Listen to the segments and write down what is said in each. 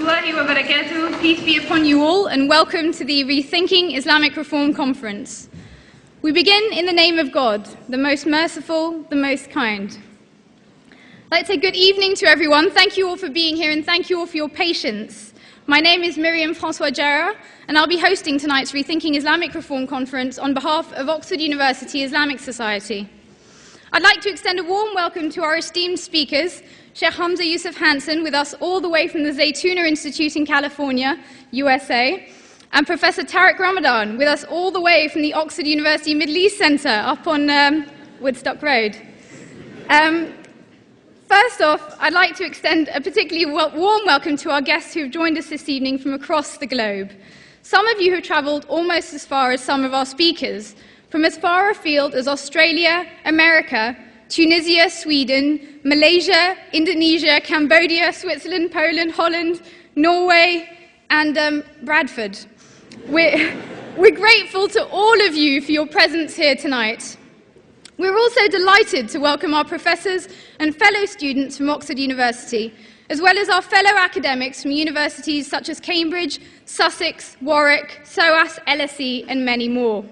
rahmatullahi wa barakatuh. Peace be upon you all, and welcome to the Rethinking Islamic Reform Conference. We begin in the name of God, the most merciful, the most kind. I'd like to say good evening to everyone. Thank you all for being here, and thank you all for your patience. My name is Miriam Francois Jarrah, and I'll be hosting tonight's Rethinking Islamic Reform Conference on behalf of Oxford University Islamic Society. I'd like to extend a warm welcome to our esteemed speakers, Sheikh Hamza Yusuf with us all the way from the Zaytuna Institute in California, USA, and Professor Tariq Ramadan with us all the way from the Oxford University Middle East Centre up on Woodstock Road. First off, I'd like to extend a particularly warm welcome to our guests who have joined us this evening from across the globe. Some of you have travelled almost as far as some of our speakers, from as far afield as Australia, America, Tunisia, Sweden, Malaysia, Indonesia, Cambodia, Switzerland, Poland, Holland, Norway, and Bradford. We're grateful to all of you for your presence here tonight. We're also delighted to welcome our professors and fellow students from Oxford University, as well as our fellow academics from universities such as Cambridge, Sussex, Warwick, SOAS, LSE, and many more.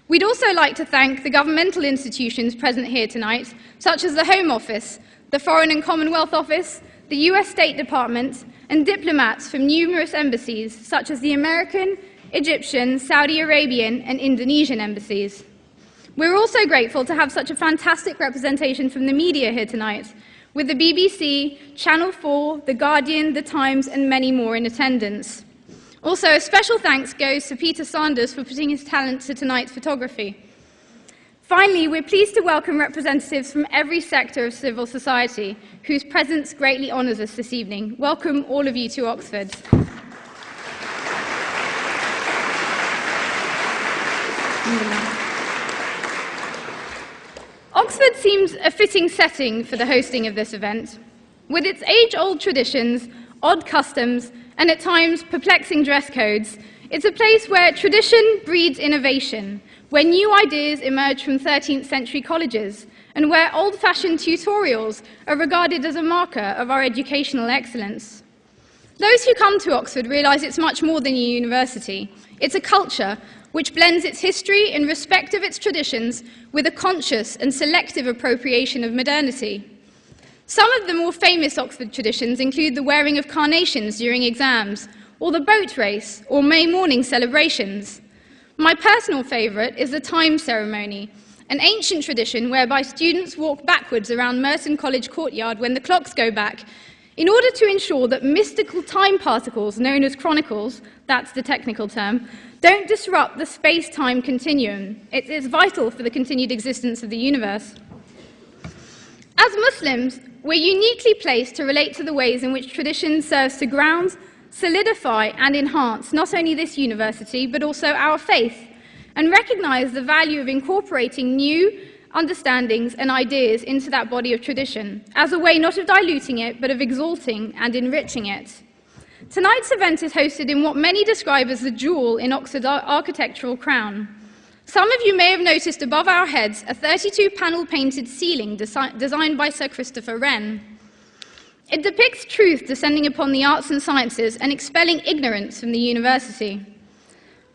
We'd also like to thank the governmental institutions present here tonight, such as the Home Office, the Foreign and Commonwealth Office, the US State Department, and diplomats from numerous embassies, such as the American, Egyptian, Saudi Arabian, and Indonesian embassies. We're also grateful to have such a fantastic representation from the media here tonight, with the BBC, Channel 4, The Guardian, The Times, and many more in attendance. Also, a special thanks goes to Peter Sanders for putting his talent to tonight's photography. Finally, we're pleased to welcome representatives from every sector of civil society, whose presence greatly honours us this evening. Welcome all of you to Oxford. Oxford seems a fitting setting for the hosting of this event. With its age-old traditions, odd customs, and at times perplexing dress codes, it's a place where tradition breeds innovation, where new ideas emerge from 13th century colleges, and where old-fashioned tutorials are regarded as a marker of our educational excellence. Those who come to Oxford realise it's much more than a university. It's a culture which blends its history in respect of its traditions with a conscious and selective appropriation of modernity. Some of the more famous Oxford traditions include the wearing of carnations during exams, or the boat race, or May morning celebrations. My personal favourite is the time ceremony, an ancient tradition whereby students walk backwards around Merton College courtyard when the clocks go back, in order to ensure that mystical time particles, known as chronicles, that's the technical term, don't disrupt the space-time continuum. It is vital for the continued existence of the universe. As Muslims, we're uniquely placed to relate to the ways in which tradition serves to ground, solidify and enhance not only this university but also our faith, and recognise the value of incorporating new understandings and ideas into that body of tradition, as a way not of diluting it but of exalting and enriching it. Tonight's event is hosted in what many describe as the jewel in Oxford's architectural crown. Some of you may have noticed above our heads a 32-panel painted ceiling designed by Sir Christopher Wren. It depicts truth descending upon the arts and sciences and expelling ignorance from the university.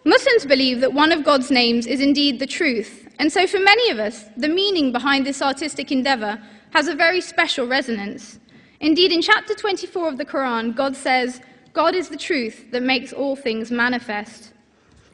Muslims believe that one of God's names is indeed the truth, and so for many of us, the meaning behind this artistic endeavour has a very special resonance. Indeed, in chapter 24 of the Quran, God says, "God is the truth that makes all things manifest."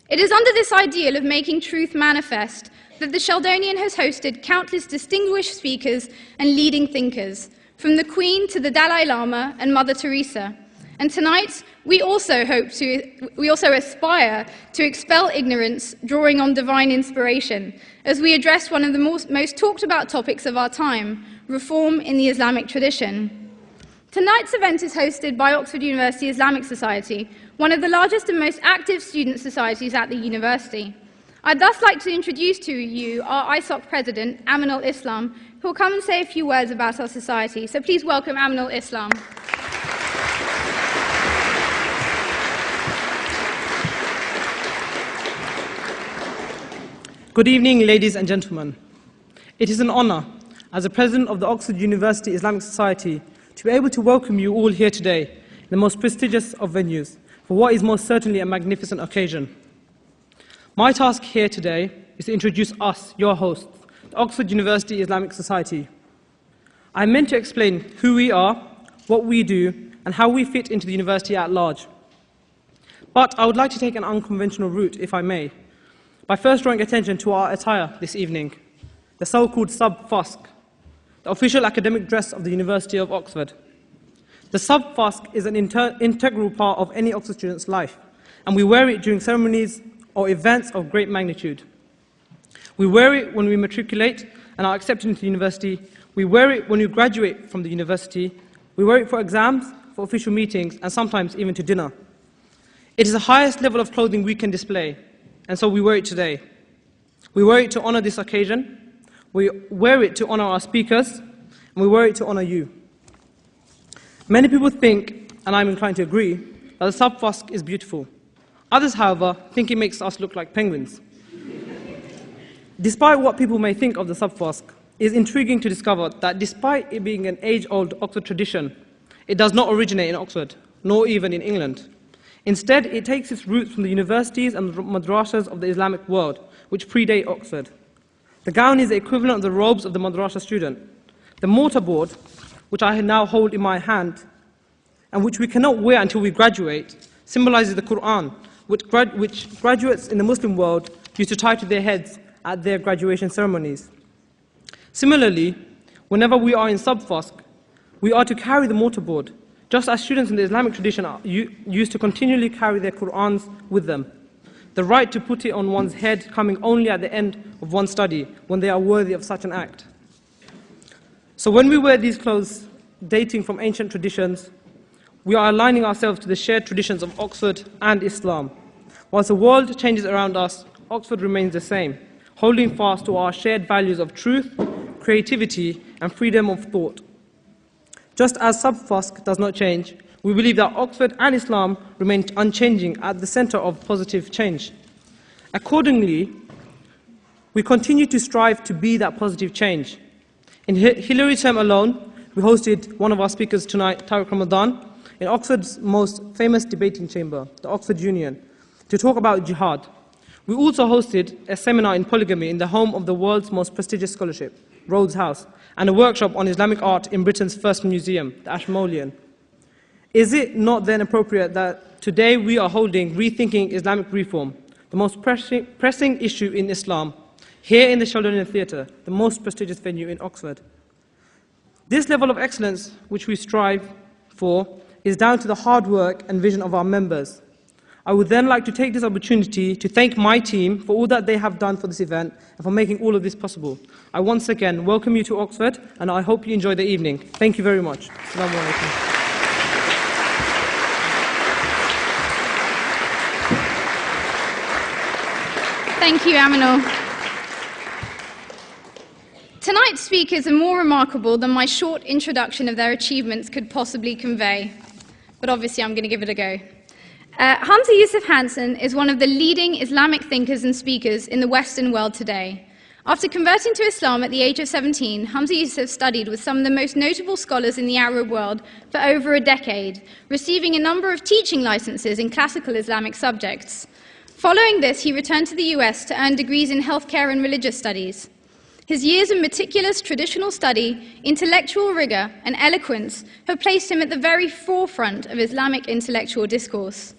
It is under this ideal of making truth manifest that the Sheldonian has hosted countless distinguished speakers and leading thinkers, from the Queen to the Dalai Lama and Mother Teresa. And tonight, we also aspire to expel ignorance, drawing on divine inspiration, as we address one of the most talked about topics of our time, reform in the Islamic tradition. Tonight's event is hosted by Oxford University Islamic Society, one of the largest and most active student societies at the university. I'd thus like to introduce to you our ISOC president, Aminul Islam, who will come and say a few words about our society. So please welcome Aminul Islam. Good evening, ladies and gentlemen. It is an honour, as the president of the Oxford University Islamic Society, to be able to welcome you all here today the most prestigious of venues, for what is most certainly a magnificent occasion. My task here today is to introduce us, your hosts, the Oxford University Islamic Society. I'm meant to explain who we are, what we do, and how we fit into the university at large. But I would like to take an unconventional route, if I may, by first drawing attention to our attire this evening, the so-called sub-fusk, the official academic dress of the University of Oxford. The sub-fusk is an integral part of any Oxford student's life, and we wear it during ceremonies or events of great magnitude. We wear it when we matriculate and are accepted into the university. We wear it when we graduate from the university. We wear it for exams, for official meetings, and sometimes even to dinner. It is the highest level of clothing we can display, and so we wear it today. We wear it to honor this occasion, we wear it to honor our speakers, and we wear it to honor you. Many people think, and I'm inclined to agree, that the sub-fusk is beautiful. Others, however, think it makes us look like penguins. Despite what people may think of the sub-fusk, it is intriguing to discover that despite it being an age-old Oxford tradition, it does not originate in Oxford, nor even in England. Instead, it takes its roots from the universities and the madrasas of the Islamic world, which predate Oxford. The gown is the equivalent of the robes of the madrasa student. The mortarboard, which I now hold in my hand, and which we cannot wear until we graduate, symbolizes the Quran, which graduates in the Muslim world used to tie to their heads at their graduation ceremonies. Similarly, whenever we are in sub-fusk, we are to carry the mortarboard, just as students in the Islamic tradition used to continually carry their Qur'ans with them. The right to put it on one's head coming only at the end of one's study, when they are worthy of such an act. So when we wear these clothes dating from ancient traditions, we are aligning ourselves to the shared traditions of Oxford and Islam. Whilst the world changes around us, Oxford remains the same, holding fast to our shared values of truth, creativity, and freedom of thought. Just as sub-fusk does not change, we believe that Oxford and Islam remain unchanging at the center of positive change. Accordingly, we continue to strive to be that positive change. In Hillary term alone, we hosted one of our speakers tonight, Tariq Ramadan, in Oxford's most famous debating chamber, the Oxford Union, to talk about jihad. We also hosted a seminar in polygamy in the home of the world's most prestigious scholarship, Rhodes House, and a workshop on Islamic art in Britain's first museum, the Ashmolean. Is it not then appropriate that today we are holding Rethinking Islamic Reform, the most pressing issue in Islam, here in the Sheldonian Theatre, the most prestigious venue in Oxford? This level of excellence which we strive for is down to the hard work and vision of our members. I would then like to take this opportunity to thank my team for all that they have done for this event and for making all of this possible. I once again welcome you to Oxford, and I hope you enjoy the evening. Thank you very much. Assalamu alaikum. Thank you, Aminul. Tonight's speakers are more remarkable than my short introduction of their achievements could possibly convey. But obviously, I'm going to give it a go. Hamza Yusuf is one of the leading Islamic thinkers and speakers in the Western world today. After converting to Islam at the age of 17, Hamza Yusuf studied with some of the most notable scholars in the Arab world for over a decade, receiving a number of teaching licenses in classical Islamic subjects. Following this, he returned to the US to earn degrees in healthcare and religious studies. His years of meticulous traditional study, intellectual rigor, and eloquence have placed him at the very forefront of Islamic intellectual discourse.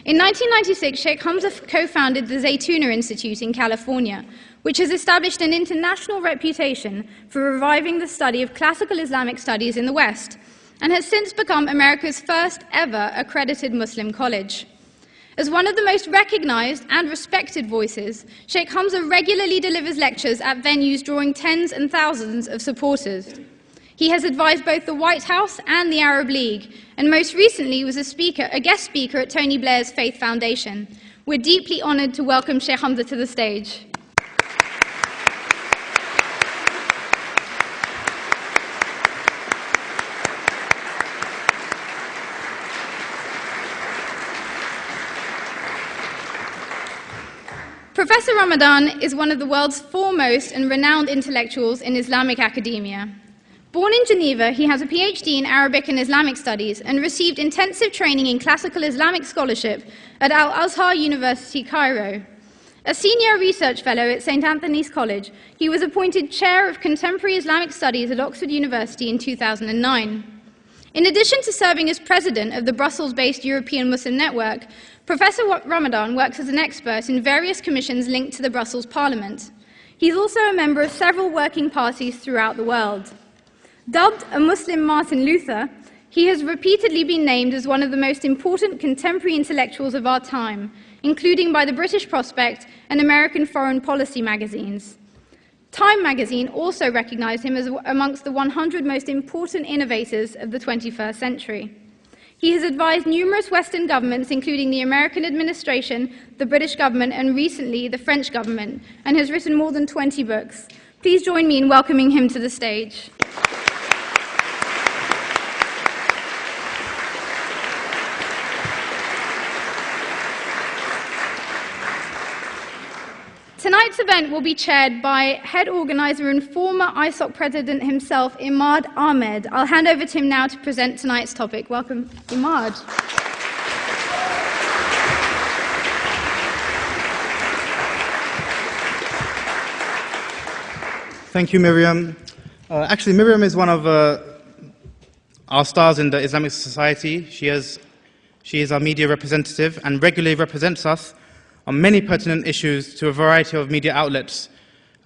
In 1996, Sheikh Hamza co-founded the Zaytuna Institute in California, which has established an international reputation for reviving the study of classical Islamic studies in the West, and has since become America's first ever accredited Muslim college. As one of the most recognized and respected voices, Sheikh Hamza regularly delivers lectures at venues drawing tens and thousands of supporters. He has advised both the White House and the Arab League, and most recently was a guest speaker at Tony Blair's Faith Foundation. We're deeply honored to welcome Sheikh Hamza to the stage. Professor Ramadan is one of the world's foremost and renowned intellectuals in Islamic academia. Born in Geneva, he has a PhD in Arabic and Islamic studies and received intensive training in classical Islamic scholarship at Al-Azhar University, Cairo. A senior research fellow at St. Anthony's College, he was appointed Chair of Contemporary Islamic Studies at Oxford University in 2009. In addition to serving as president of the Brussels-based European Muslim Network, Professor Ramadan works as an expert in various commissions linked to the Brussels Parliament. He's also a member of several working parties throughout the world. Dubbed a Muslim Martin Luther, he has repeatedly been named as one of the most important contemporary intellectuals of our time, including by the British Prospect and American Foreign Policy magazines. Time magazine also recognized him as amongst the 100 most important innovators of the 21st century. He has advised numerous Western governments, including the American administration, the British government, and recently the French government, and has written more than 20 books. Please join me in welcoming him to the stage. Tonight's event will be chaired by head organizer and former ISOC president himself, Imad Ahmed. I'll hand over to him now to present tonight's topic. Welcome, Imad. Thank you, Miriam. Actually, Miriam is one of our stars in the Islamic Society. She is our media representative and regularly represents us on many pertinent issues to a variety of media outlets.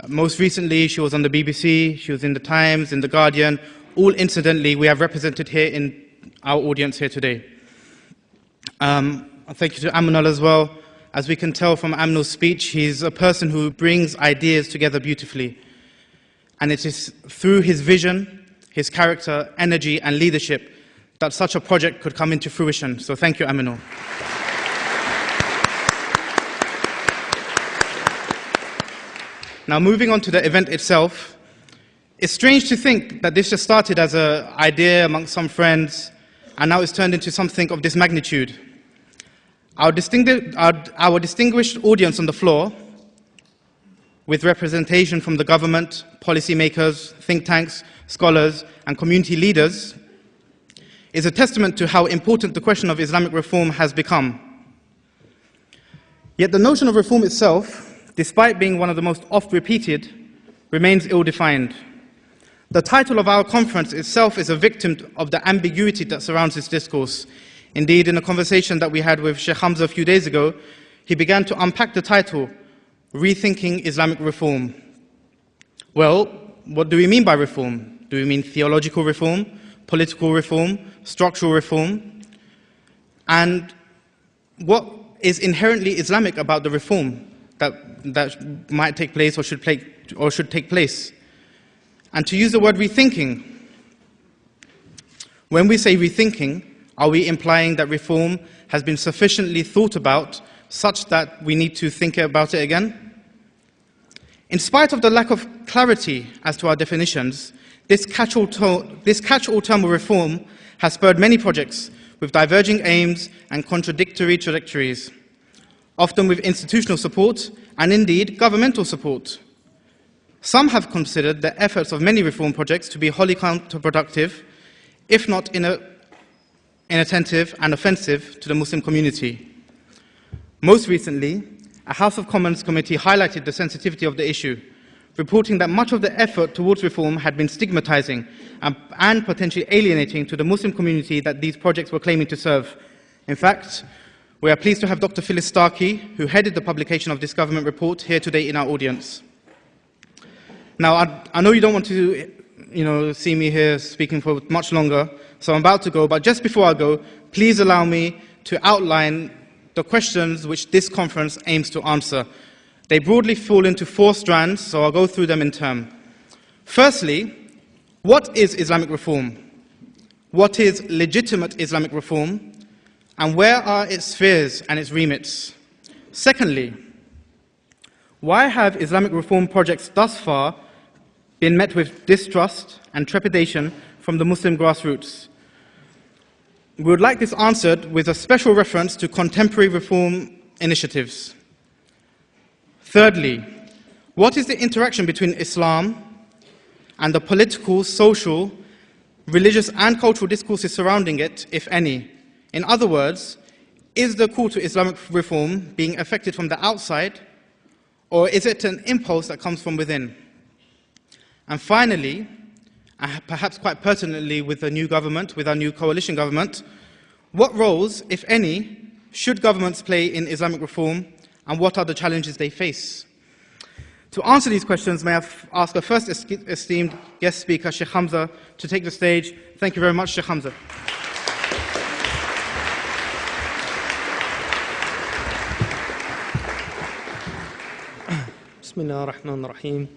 Most recently, she was on the BBC, she was in the Times, in the Guardian, all incidentally we have represented here in our audience here today. Thank you to Aminal as well. As we can tell from Aminal's speech, he's a person who brings ideas together beautifully. And it is through his vision, his character, energy and leadership that such a project could come into fruition. So thank you, Aminal. Now, moving on to the event itself, it's strange to think that this just started as an idea amongst some friends, and now it's turned into something of this magnitude. Our distinguished audience on the floor, with representation from the government, policymakers, think tanks, scholars, and community leaders, is a testament to how important the question of Islamic reform has become. Yet the notion of reform itself, despite being one of the most oft-repeated, remains ill-defined. The title of our conference itself is a victim of the ambiguity that surrounds this discourse. Indeed, in a conversation that we had with Sheikh Hamza a few days ago, he began to unpack the title, Rethinking Islamic Reform. Well, what do we mean by reform? Do we mean theological reform, political reform, structural reform? And what is inherently Islamic about the reform that might take place or should take place? And to use the word rethinking, when we say rethinking, are we implying that reform has been sufficiently thought about such that we need to think about it again? In spite of the lack of clarity as to our definitions, this catch-all term of reform has spurred many projects with diverging aims and contradictory trajectories, often with institutional support and indeed governmental support. Some have considered the efforts of many reform projects to be wholly counterproductive, if not inattentive and offensive to the Muslim community. Most recently, a House of Commons committee highlighted the sensitivity of the issue, reporting that much of the effort towards reform had been stigmatizing and potentially alienating to the Muslim community that these projects were claiming to serve. In fact, we are pleased to have Dr. Phyllis Starkey, who headed the publication of this government report, here today in our audience. Now, I know you don't want to see me here speaking for much longer, so I'm about to go, but just before I go, please allow me to outline the questions which this conference aims to answer. They broadly fall into 4 strands, so I'll go through them in turn. Firstly, what is Islamic reform? What is legitimate Islamic reform? And where are its spheres and its remits? Secondly, why have Islamic reform projects thus far been met with distrust and trepidation from the Muslim grassroots? We would like this answered with a special reference to contemporary reform initiatives. Thirdly, what is the interaction between Islam and the political, social, religious and cultural discourses surrounding it, if any? In other words, is the call to Islamic reform being affected from the outside, or is it an impulse that comes from within? And finally, perhaps quite pertinently with the new government, with our new coalition government, what roles, if any, should governments play in Islamic reform, and what are the challenges they face? To answer these questions, may I ask our first esteemed guest speaker, Sheikh Hamza, to take the stage. Thank you very much, Sheikh Hamza. Bismillah ar-Rahman ar-Rahim.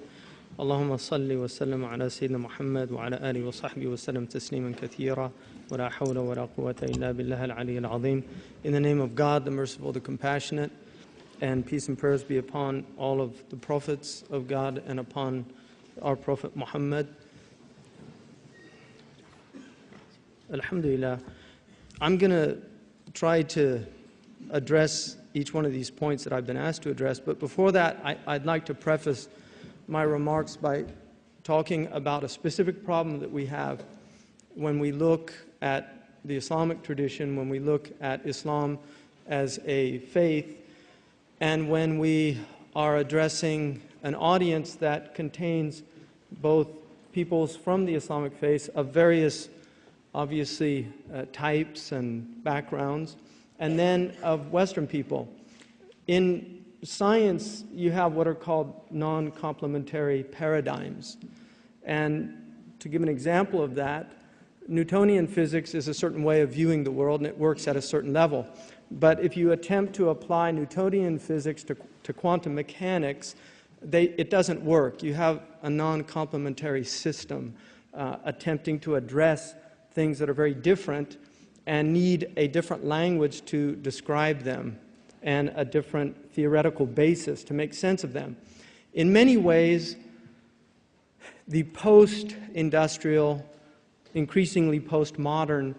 Allahumma salli wa sallam ala Sayyidina Muhammad wa ala alihi wa sahbihi wa sallam tasliman kathira wa la hawla wa la quwwata illa billah al-ali al-azim. In the name of God, the merciful, the compassionate, and peace and prayers be upon all of the prophets of God and upon our Prophet Muhammad. Alhamdulillah. I'm going to try to address each one of these points that I've been asked to address, but before that, I'd like to preface my remarks by talking about a specific problem that we have when we look at the Islamic tradition, when we look at Islam as a faith, and when we are addressing an audience that contains both peoples from the Islamic faith of various, obviously, types and backgrounds, and then of Western people. In science, you have what are called non-complementary paradigms. And to give an example of that, Newtonian physics is a certain way of viewing the world, and it works at a certain level. But if you attempt to apply Newtonian physics to quantum mechanics, it doesn't work. You have a non-complementary system attempting to address things that are very different and need a different language to describe them and a different theoretical basis to make sense of them. In many ways, the post-industrial, increasingly postmodern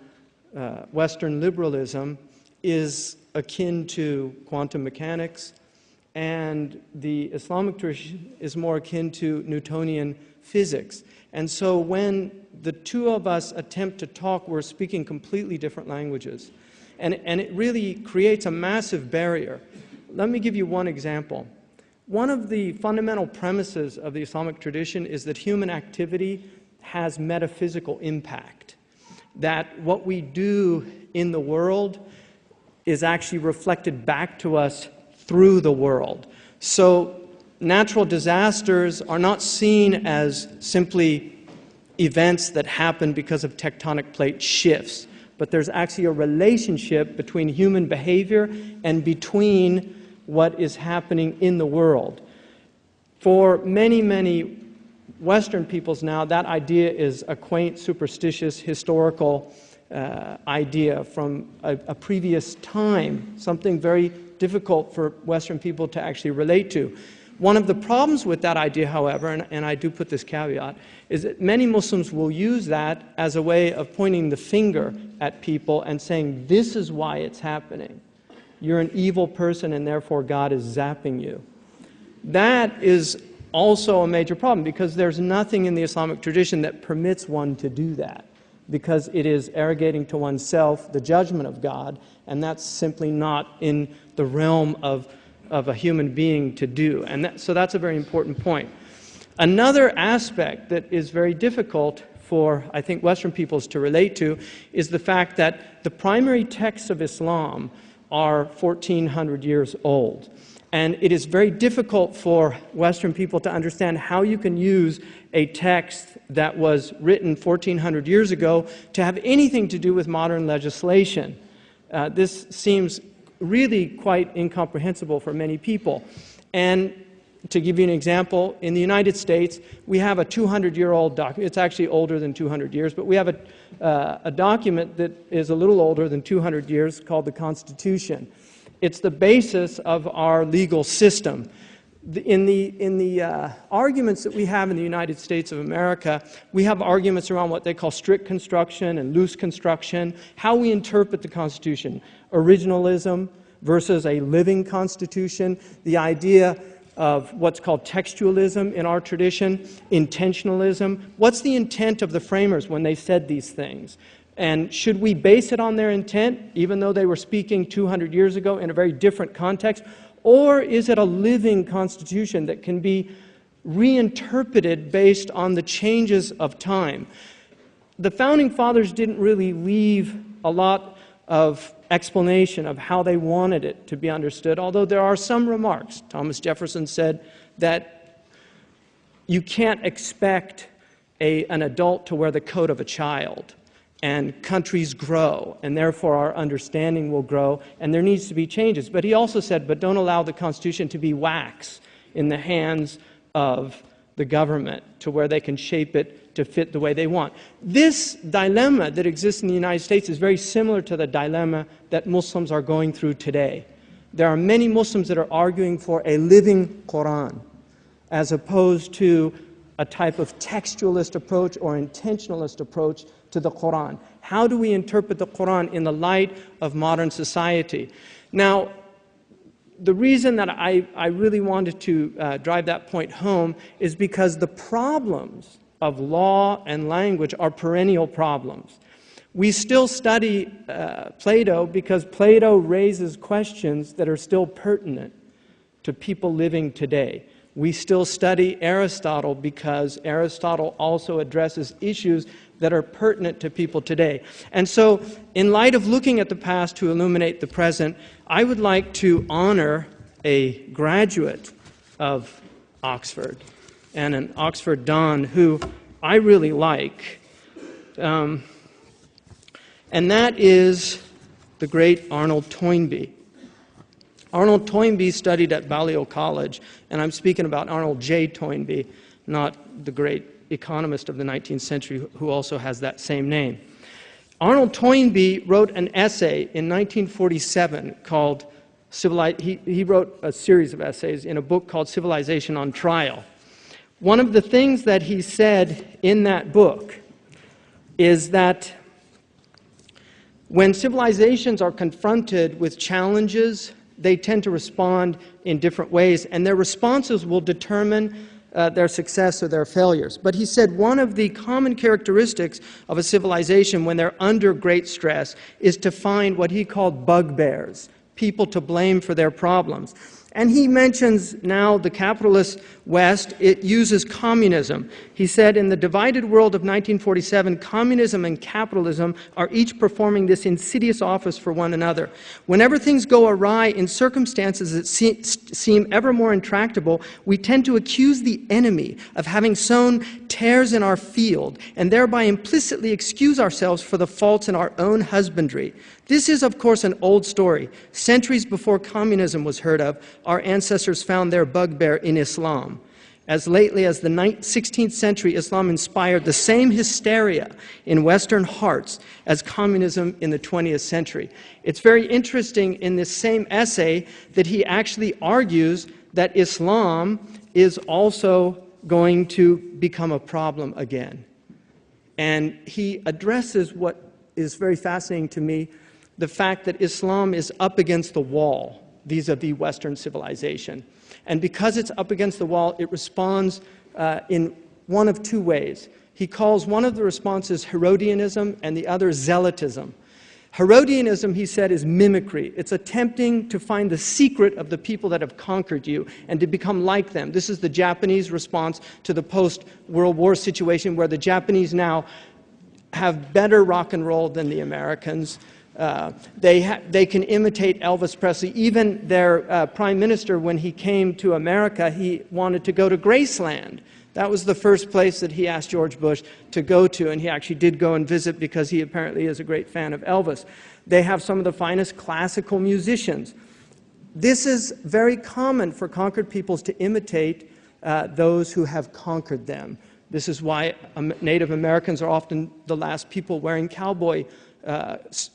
Western liberalism is akin to quantum mechanics, and the Islamic tradition is more akin to Newtonian physics. And so when the two of us attempt to talk, we're speaking completely different languages. And it really creates a massive barrier. Let me give you one example. One of the fundamental premises of the Islamic tradition is that human activity has metaphysical impact. That what we do in the world is actually reflected back to us through the world. So natural disasters are not seen as simply events that happen because of tectonic plate shifts, but there's actually a relationship between human behavior and between what is happening in the world. For many, many Western peoples now, that idea is a quaint, superstitious, historical idea from a previous time, something very difficult for Western people to actually relate to. One of the problems with that idea, however, and I do put this caveat, is that many Muslims will use that as a way of pointing the finger at people and saying, this is why it's happening. You're an evil person and therefore God is zapping you. That is also a major problem because there's nothing in the Islamic tradition that permits one to do that, because it is arrogating to oneself the judgment of God, and that's simply not in the realm of a human being to do. And so that's a very important point. Another aspect that is very difficult for, I think, Western peoples to relate to is the fact that the primary texts of Islam are 1,400 years old. And it is very difficult for Western people to understand how you can use a text that was written 1,400 years ago to have anything to do with modern legislation. This seems really quite incomprehensible for many people. And to give you an example, in the United States, we have a 200-year-old document. It's actually older than 200 years, but we have a document that is a little older than 200 years called the Constitution. It's the basis of our legal system. In the arguments that we have in the United States of America, we have arguments around what they call strict construction and loose construction, how we interpret the Constitution, originalism versus a living Constitution, the idea of what's called textualism in our tradition, intentionalism. What's the intent of the framers when they said these things? And should we base it on their intent, even though they were speaking 200 years ago in a very different context? Or is it a living constitution that can be reinterpreted based on the changes of time? The Founding Fathers didn't really leave a lot of explanation of how they wanted it to be understood, although there are some remarks. Thomas Jefferson said that you can't expect an adult to wear the coat of a child, and countries grow, and therefore our understanding will grow, and there needs to be changes. But he also said, but don't allow the Constitution to be wax in the hands of the government to where they can shape it to fit the way they want. This dilemma that exists in the United States is very similar to the dilemma that Muslims are going through today. There are many Muslims that are arguing for a living Quran as opposed to a type of textualist approach or intentionalist approach to the Quran. How do we interpret the Quran in the light of modern society? Now, the reason that I really wanted to drive that point home is because the problems of law and language are perennial problems. We still study Plato because Plato raises questions that are still pertinent to people living today. We still study Aristotle because Aristotle also addresses issues that are pertinent to people today. And so, in light of looking at the past to illuminate the present, I would like to honor a graduate of Oxford and an Oxford Don who I really like. And that is the great Arnold Toynbee. Arnold Toynbee studied at Balliol College, and I'm speaking about Arnold J Toynbee, not the great economist of the 19th century who also has that same name. Arnold Toynbee wrote an essay in 1947 called he wrote a series of essays in a book called Civilization on Trial. One of the things that he said in that book is that when civilizations are confronted with challenges, they tend to respond in different ways, and their responses will determine their success or their failures. But he said one of the common characteristics of a civilization when they're under great stress is to find what he called bugbears, people to blame for their problems. And he mentions now the capitalist West, it uses communism. He said in the divided world of 1947, communism and capitalism are each performing this insidious office for one another. Whenever things go awry in circumstances that seem ever more intractable, we tend to accuse the enemy of having sown tares in our field and thereby implicitly excuse ourselves for the faults in our own husbandry. This is, of course, an old story. Centuries before communism was heard of, our ancestors found their bugbear in Islam. As lately as the 16th century, Islam inspired the same hysteria in Western hearts as communism in the 20th century. It's very interesting in this same essay that he actually argues that Islam is also going to become a problem again. And he addresses what is very fascinating to me, the fact that Islam is up against the wall vis-a-vis Western civilization. And because it's up against the wall, it responds in one of two ways. He calls one of the responses Herodianism and the other Zealotism. Herodianism, he said, is mimicry. It's attempting to find the secret of the people that have conquered you and to become like them. This is the Japanese response to the post-World War situation where the Japanese now have better rock and roll than the Americans. They can imitate Elvis Presley. Even their prime minister, when he came to America, he wanted to go to Graceland. That was the first place that he asked George Bush to go to, and he actually did go and visit because he apparently is a great fan of Elvis. They have some of the finest classical musicians. This is very common for conquered peoples to imitate those who have conquered them. This is why Native Americans are often the last people wearing cowboy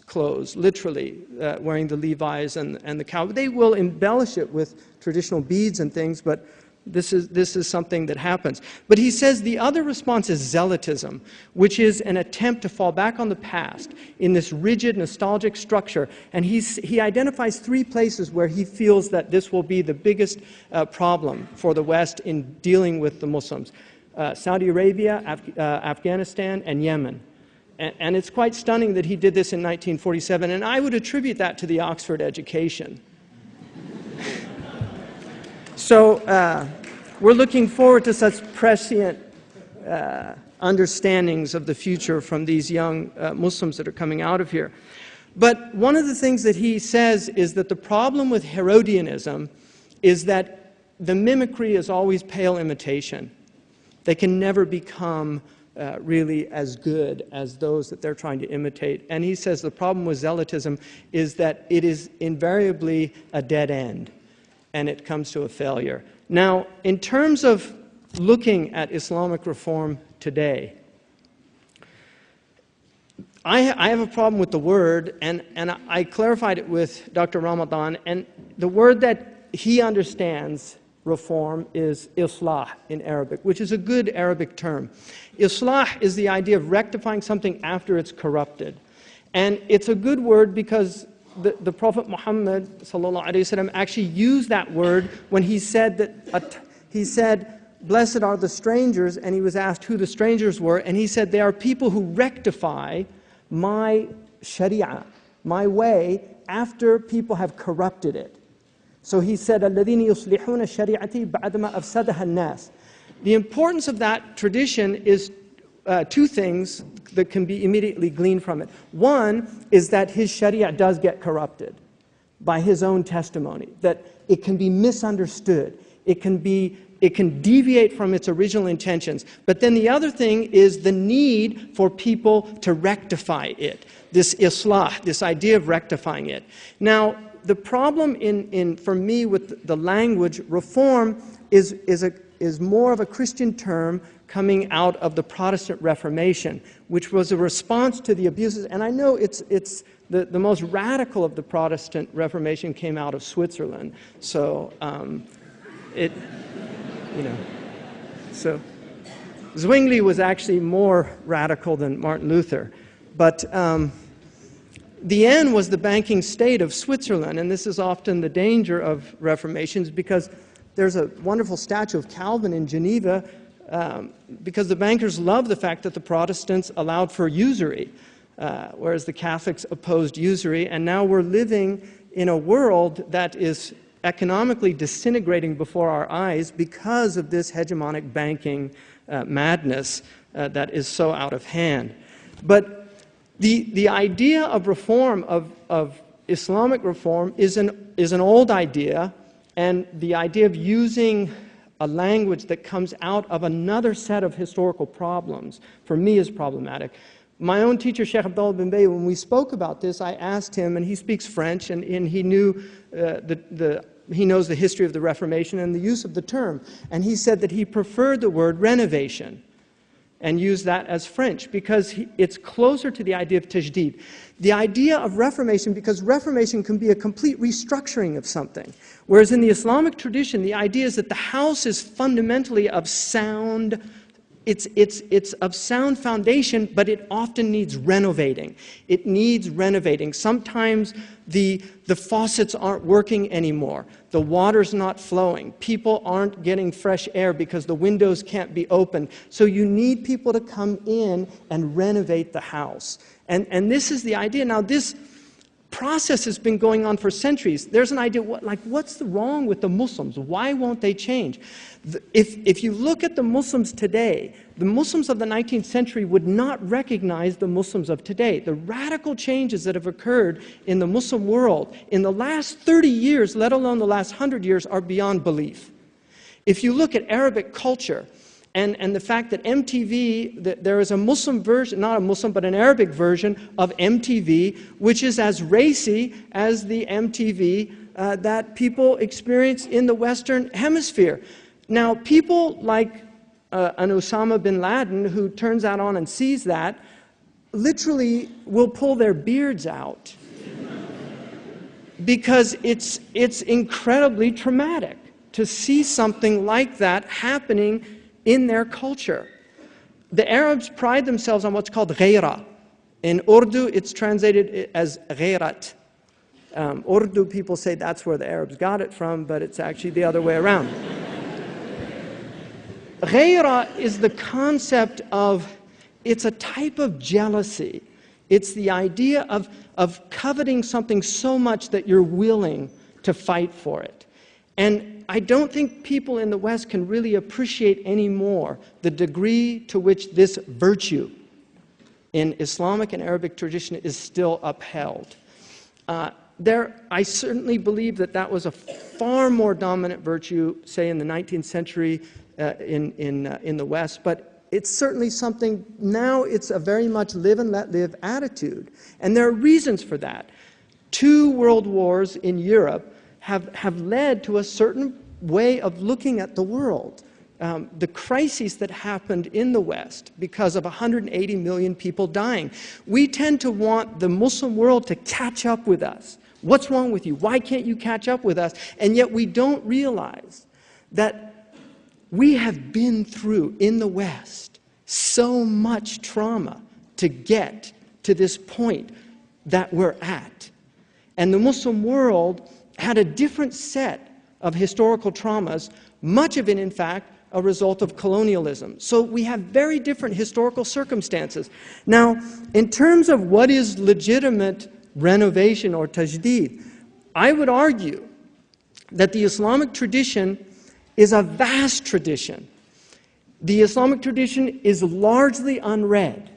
clothes, literally wearing the Levi's and the cow. They will embellish it with traditional beads and things, but This is something that happens. But he says the other response is zealotism, which is an attempt to fall back on the past in this rigid, nostalgic structure. And he identifies 3 places where he feels that this will be the biggest problem for the West in dealing with the Muslims. Saudi Arabia, Afghanistan, and Yemen. And it's quite stunning that he did this in 1947, and I would attribute that to the Oxford education. So we're looking forward to such prescient understandings of the future from these young Muslims that are coming out of here. But one of the things that he says is that the problem with Herodianism is that the mimicry is always pale imitation. They can never become really as good as those that they're trying to imitate. And he says the problem with zealotism is that it is invariably a dead end, and it comes to a failure. Now, in terms of looking at Islamic reform today, I have a problem with the word, and I clarified it with Dr. Ramadan, and the word that he understands reform is islah in Arabic, which is a good Arabic term. Islah is the idea of rectifying something after it's corrupted. And it's a good word because the Prophet Muhammad ﷺ actually used that word when he said that he said, "Blessed are the strangers," and he was asked who the strangers were, and he said, "They are people who rectify my sharia, my way, after people have corrupted it." So he said, "Alladhina yuslihuna shari'ati ba'dama afsadaha an-nas." The importance of that tradition is 2 things that can be immediately gleaned from it. One is that his sharia does get corrupted by his own testimony, that it can be misunderstood, it can deviate from its original intentions. But then the other thing is the need for people to rectify it, this islah, this idea of rectifying it. Now, the problem for me with the language, reform is more of a Christian term coming out of the Protestant Reformation, which was a response to the abuses. And I know it's the most radical of the Protestant Reformation came out of Switzerland. So so Zwingli was actually more radical than Martin Luther. But the end was the banking state of Switzerland, and this is often the danger of reformations, because there's a wonderful statue of Calvin in Geneva, because the bankers loved the fact that the Protestants allowed for usury, whereas the Catholics opposed usury, and now we're living in a world that is economically disintegrating before our eyes because of this hegemonic banking madness that is so out of hand. But the idea of reform, of Islamic reform, is an old idea, and the idea of using a language that comes out of another set of historical problems, for me, is problematic. My own teacher, Sheikh Abdullah bin Bey, when we spoke about this, I asked him, and he speaks French, and he knew he knows the history of the Reformation and the use of the term, and he said that he preferred the word renovation and use that as French, because it's closer to the idea of tajdeed. The idea of reformation, because reformation can be a complete restructuring of something, whereas in the Islamic tradition, the idea is that the house is fundamentally of sound, it's of sound foundation, but it often needs renovating. It needs renovating. Sometimes the faucets aren't working anymore. The water's not flowing. People aren't getting fresh air because the windows can't be opened. So you need people to come in and renovate the house. And this is the idea. Now, this process has been going on for centuries. There's an idea, what's wrong with the Muslims? Why won't they change? If you look at the Muslims today, the Muslims of the 19th century would not recognize the Muslims of today. The radical changes that have occurred in the Muslim world in the last 30 years, let alone the last 100 years, are beyond belief. If you look at Arabic culture, and the fact that MTV, that there is a Muslim version, not a Muslim, but an Arabic version of MTV, which is as racy as the MTV that people experience in the Western Hemisphere. Now, people like an Osama bin Laden, who turns that on and sees that, literally will pull their beards out because it's incredibly traumatic. to see something like that happening in their culture. The Arabs pride themselves on what's called ghaira. In Urdu, it's translated as ghairat. Urdu people say that's where the Arabs got it from, but it's actually the other way around. Ghaira is the concept of, it's a type of jealousy. It's the idea of coveting something so much that you're willing to fight for it. And I don't think people in the West can really appreciate anymore the degree to which this virtue in Islamic and Arabic tradition is still upheld. I certainly believe that that was a far more dominant virtue, say, in the 19th century in the West, but it's certainly something, now it's a very much live and let live attitude. And there are reasons for that. 2 world wars in Europe have led to a certain way of looking at the world. The crises that happened in the West because of 180 million people dying. We tend to want the Muslim world to catch up with us. What's wrong with you? Why can't you catch up with us? And yet we don't realize that we have been through, in the West, so much trauma to get to this point that we're at. And the Muslim world had a different set of historical traumas, much of it, in fact, a result of colonialism. So we have very different historical circumstances. Now, in terms of what is legitimate renovation or tajdeed, I would argue that the Islamic tradition is a vast tradition. The Islamic tradition is largely unread.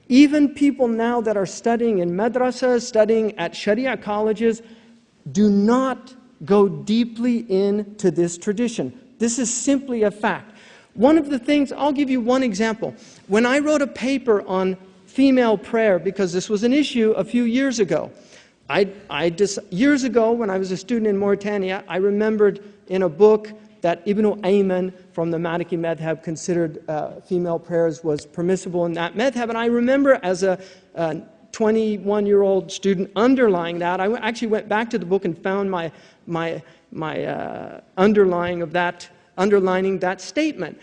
Even people now that are studying in madrasas, studying at Sharia colleges, do not go deeply into this tradition. This is simply a fact. One of the things, I'll give you one example. When I wrote a paper on female prayer, because this was an issue a few years ago, years ago when I was a student in Mauritania, I remembered in a book that Ibn Ayman from the Maliki madhab considered female prayers was permissible in that madhab. And I remember as a 21-year-old student underlying that. I actually went back to the book and found my underlining that statement.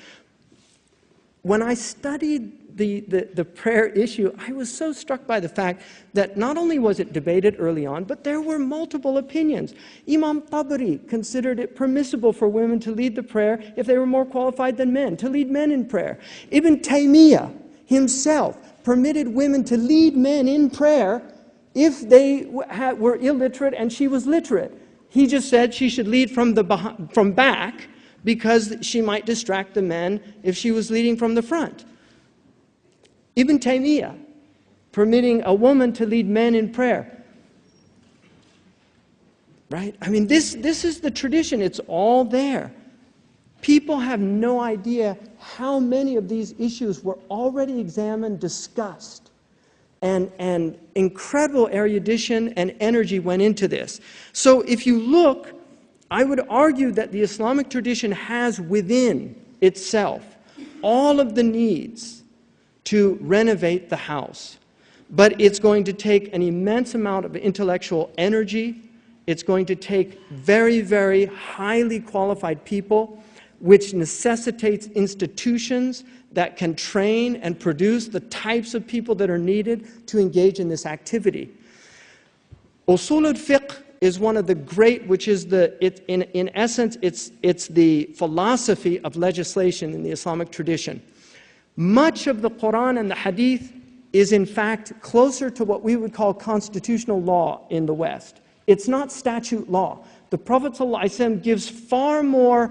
When I studied the prayer issue, I was so struck by the fact that not only was it debated early on, but there were multiple opinions. Imam Tabari considered it permissible for women to lead the prayer if they were more qualified than men, to lead men in prayer. Ibn Taymiyyah himself permitted women to lead men in prayer if they were illiterate and she was literate. He just said she should lead from back because she might distract the men if she was leading from the front. Ibn Taymiyyah permitting a woman to lead men in prayer. Right? I mean, this is the tradition. It's all there. People have no idea how many of these issues were already examined, discussed, and incredible erudition and energy went into this. So if you look, I would argue that the Islamic tradition has within itself all of the needs to renovate the house. But it's going to take an immense amount of intellectual energy. It's going to take very, very highly qualified people, which necessitates institutions that can train and produce the types of people that are needed to engage in this activity. Usul al-fiqh is one of the great, which is in essence, it's the philosophy of legislation in the Islamic tradition. Much of the Quran and the Hadith is in fact closer to what we would call constitutional law in the West. It's not statute law. The Prophet ﷺ gives far more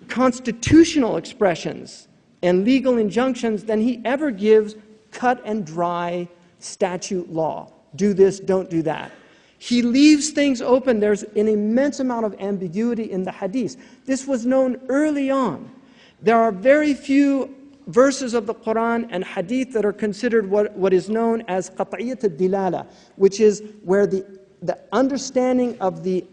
constitutional expressions and legal injunctions than he ever gives cut and dry statute law. Do this, don't do that. He leaves things open. There's an immense amount of ambiguity in the hadith. This was known early on. There are very few verses of the Quran and hadith that are considered what is known as qat'iyyat al-dilala, which is where the understanding of the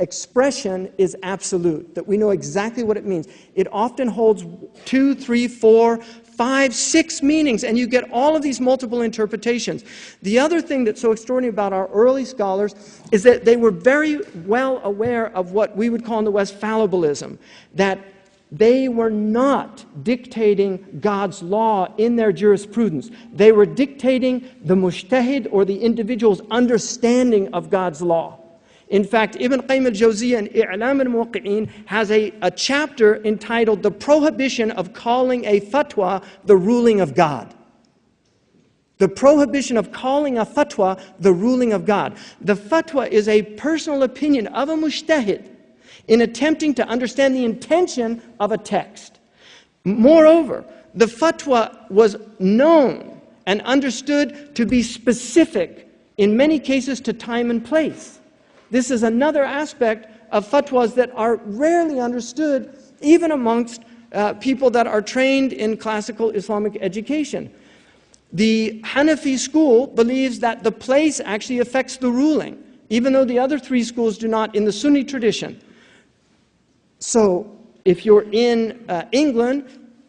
expression is absolute, that we know exactly what it means. It often holds 2, 3, 4, 5, 6 meanings, and you get all of these multiple interpretations. The other thing that's so extraordinary about our early scholars is that they were very well aware of what we would call in the West fallibilism, that they were not dictating God's law in their jurisprudence. They were dictating the mujtahid, or the individual's understanding of God's law. In fact, Ibn Qayyim al-Jawziyya in I'lam al-Muwaqqi'in has a chapter entitled The Prohibition of Calling a Fatwa the Ruling of God. The prohibition of calling a fatwa the ruling of God. The fatwa is a personal opinion of a mujtahid in attempting to understand the intention of a text. Moreover, the fatwa was known and understood to be specific, in many cases, to time and place. This is another aspect of fatwas that are rarely understood, even amongst people that are trained in classical Islamic education. The Hanafi school believes that the place actually affects the ruling, even though the other three schools do not in the Sunni tradition. So if you're in England,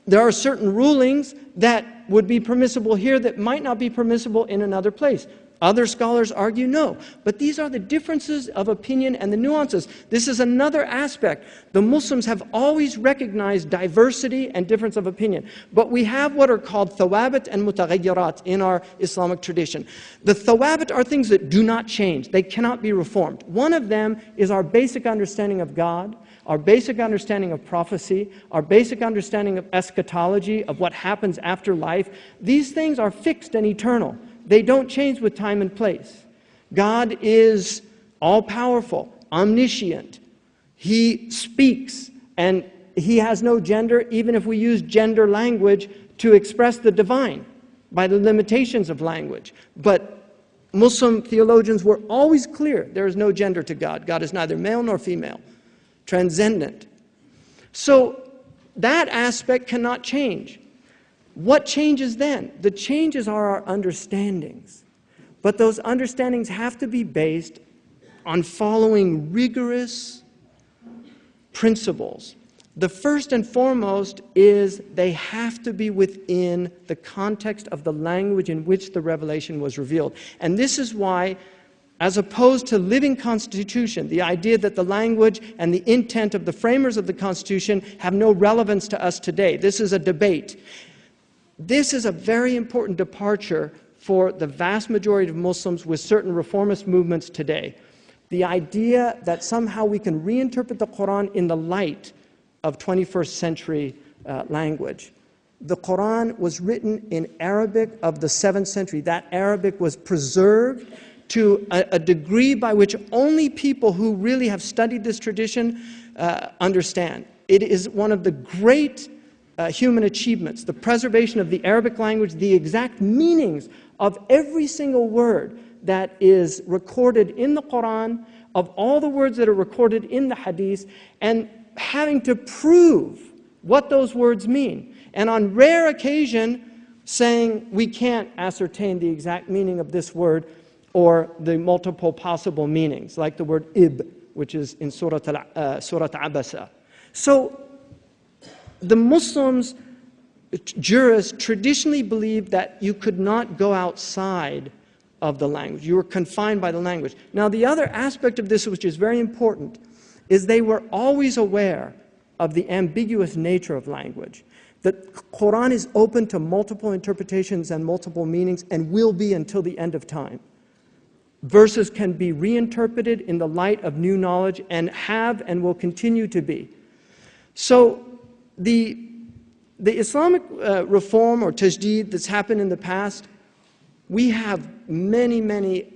there are certain rulings that would be permissible here that might not be permissible in another place. Other scholars argue no. But these are the differences of opinion and the nuances. This is another aspect. The Muslims have always recognized diversity and difference of opinion. But we have what are called thawabit and mutaghayyirat in our Islamic tradition. The thawabit are things that do not change. They cannot be reformed. One of them is our basic understanding of God, our basic understanding of prophecy, our basic understanding of eschatology, of what happens after life. These things are fixed and eternal. They don't change with time and place. God is all-powerful, omniscient. He speaks, and He has no gender, even if we use gender language to express the divine by the limitations of language. But Muslim theologians were always clear there is no gender to God. God is neither male nor female, transcendent. So that aspect cannot change. What changes then? The changes are our understandings. But those understandings have to be based on following rigorous principles. The first and foremost is they have to be within the context of the language in which the revelation was revealed. And this is why, as opposed to living Constitution, the idea that the language and the intent of the framers of the Constitution have no relevance to us today. This is a debate. This is a very important departure for the vast majority of Muslims with certain reformist movements today. The idea that somehow we can reinterpret the Quran in the light of 21st century language. The Quran was written in Arabic of the 7th century. That Arabic was preserved to a degree by which only people who really have studied this tradition understand. It is one of the great human achievements, the preservation of the Arabic language, the exact meanings of every single word that is recorded in the Quran, of all the words that are recorded in the Hadith, and having to prove what those words mean. And on rare occasion, saying we can't ascertain the exact meaning of this word or the multiple possible meanings, like the word ib, which is in Surah Abasa. So the Muslims, jurists, traditionally believed that you could not go outside of the language. You were confined by the language. Now, the other aspect of this, which is very important, is they were always aware of the ambiguous nature of language. The Quran is open to multiple interpretations and multiple meanings and will be until the end of time. Verses can be reinterpreted in the light of new knowledge and have and will continue to be. So the Islamic reform or tajdeed that's happened in the past, we have many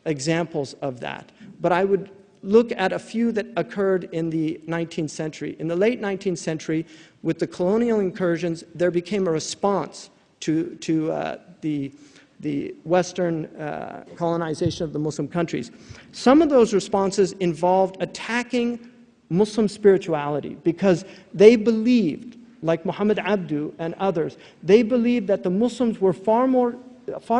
examples of that. But I would look at a few that occurred in the 19th century. In the late 19th century, with the colonial incursions, there became a response to the Western colonization of the Muslim countries. Some of those responses involved attacking Muslim spirituality because they believed, like Muhammad Abdu and others, they believed that the Muslims were far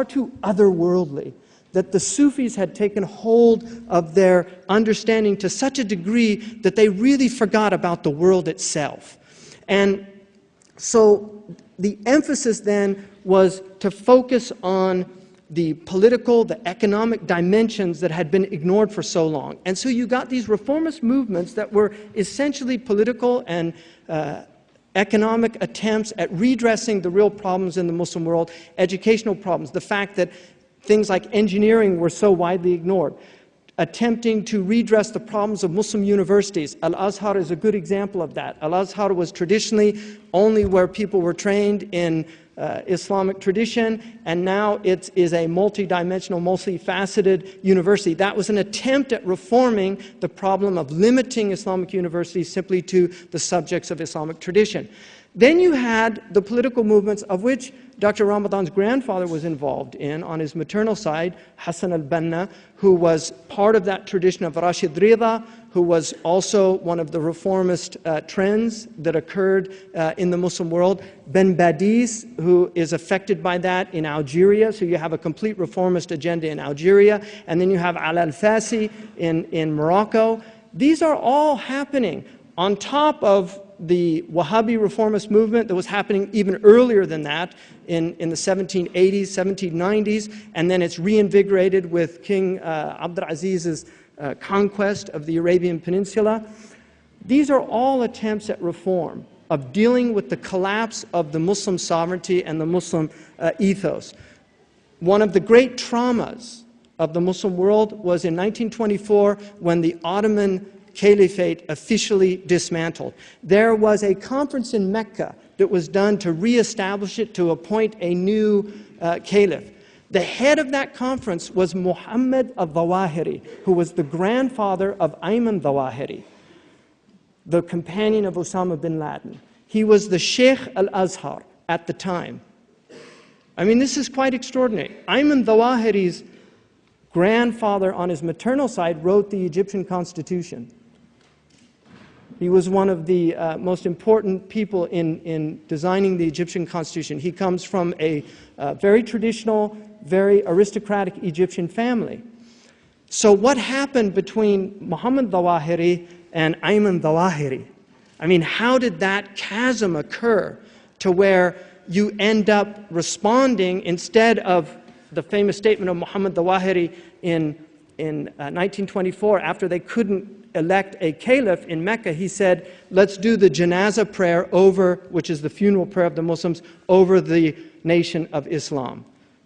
too otherworldly, that the Sufis had taken hold of their understanding to such a degree that they really forgot about the world itself. And so the emphasis then was to focus on the political, the economic dimensions that had been ignored for so long. And so you got these reformist movements that were essentially political and economic attempts at redressing the real problems in the Muslim world, educational problems, the fact that things like engineering were so widely ignored, attempting to redress the problems of Muslim universities. Al-Azhar is a good example of that. Al-Azhar was traditionally only where people were trained in Islamic tradition, and now it is a multidimensional, multifaceted university. That was an attempt at reforming the problem of limiting Islamic universities simply to the subjects of Islamic tradition. Then you had the political movements of which Dr. Ramadan's grandfather was involved in on his maternal side, Hassan al-Banna, who was part of that tradition of Rashid Rida, who was also one of the reformist trends that occurred in the Muslim world. Ben Badis, who is affected by that in Algeria, so you have a complete reformist agenda in Algeria, and then you have Ala al-Fasi in Morocco. These are all happening on top of the Wahhabi reformist movement that was happening even earlier than that in the 1780s, 1790s, and then it's reinvigorated with King Abdul Aziz's conquest of the Arabian Peninsula. These are all attempts at reform, of dealing with the collapse of the Muslim sovereignty and the Muslim ethos. One of the great traumas of the Muslim world was in 1924 when the Ottoman Caliphate officially dismantled. There was a conference in Mecca that was done to reestablish it, to appoint a new caliph. The head of that conference was Muhammad al-Zawahiri, who was the grandfather of Ayman Zawahiri, the companion of Osama bin Laden. He was the Sheikh al-Azhar at the time. I mean, this is quite extraordinary. Ayman Zawahiri's grandfather on his maternal side wrote the Egyptian constitution. He was one of the most important people in designing the Egyptian constitution. He comes from a very traditional, very aristocratic Egyptian family. So what happened between Muhammad Zawahiri and Ayman Zawahiri? I mean, how did that chasm occur to where you end up responding instead of the famous statement of Muhammad Zawahiri in 1924 after they couldn't elect a caliph in Mecca? He said, let's do the janazah prayer over, which is the funeral prayer of the Muslims, over the nation of Islam.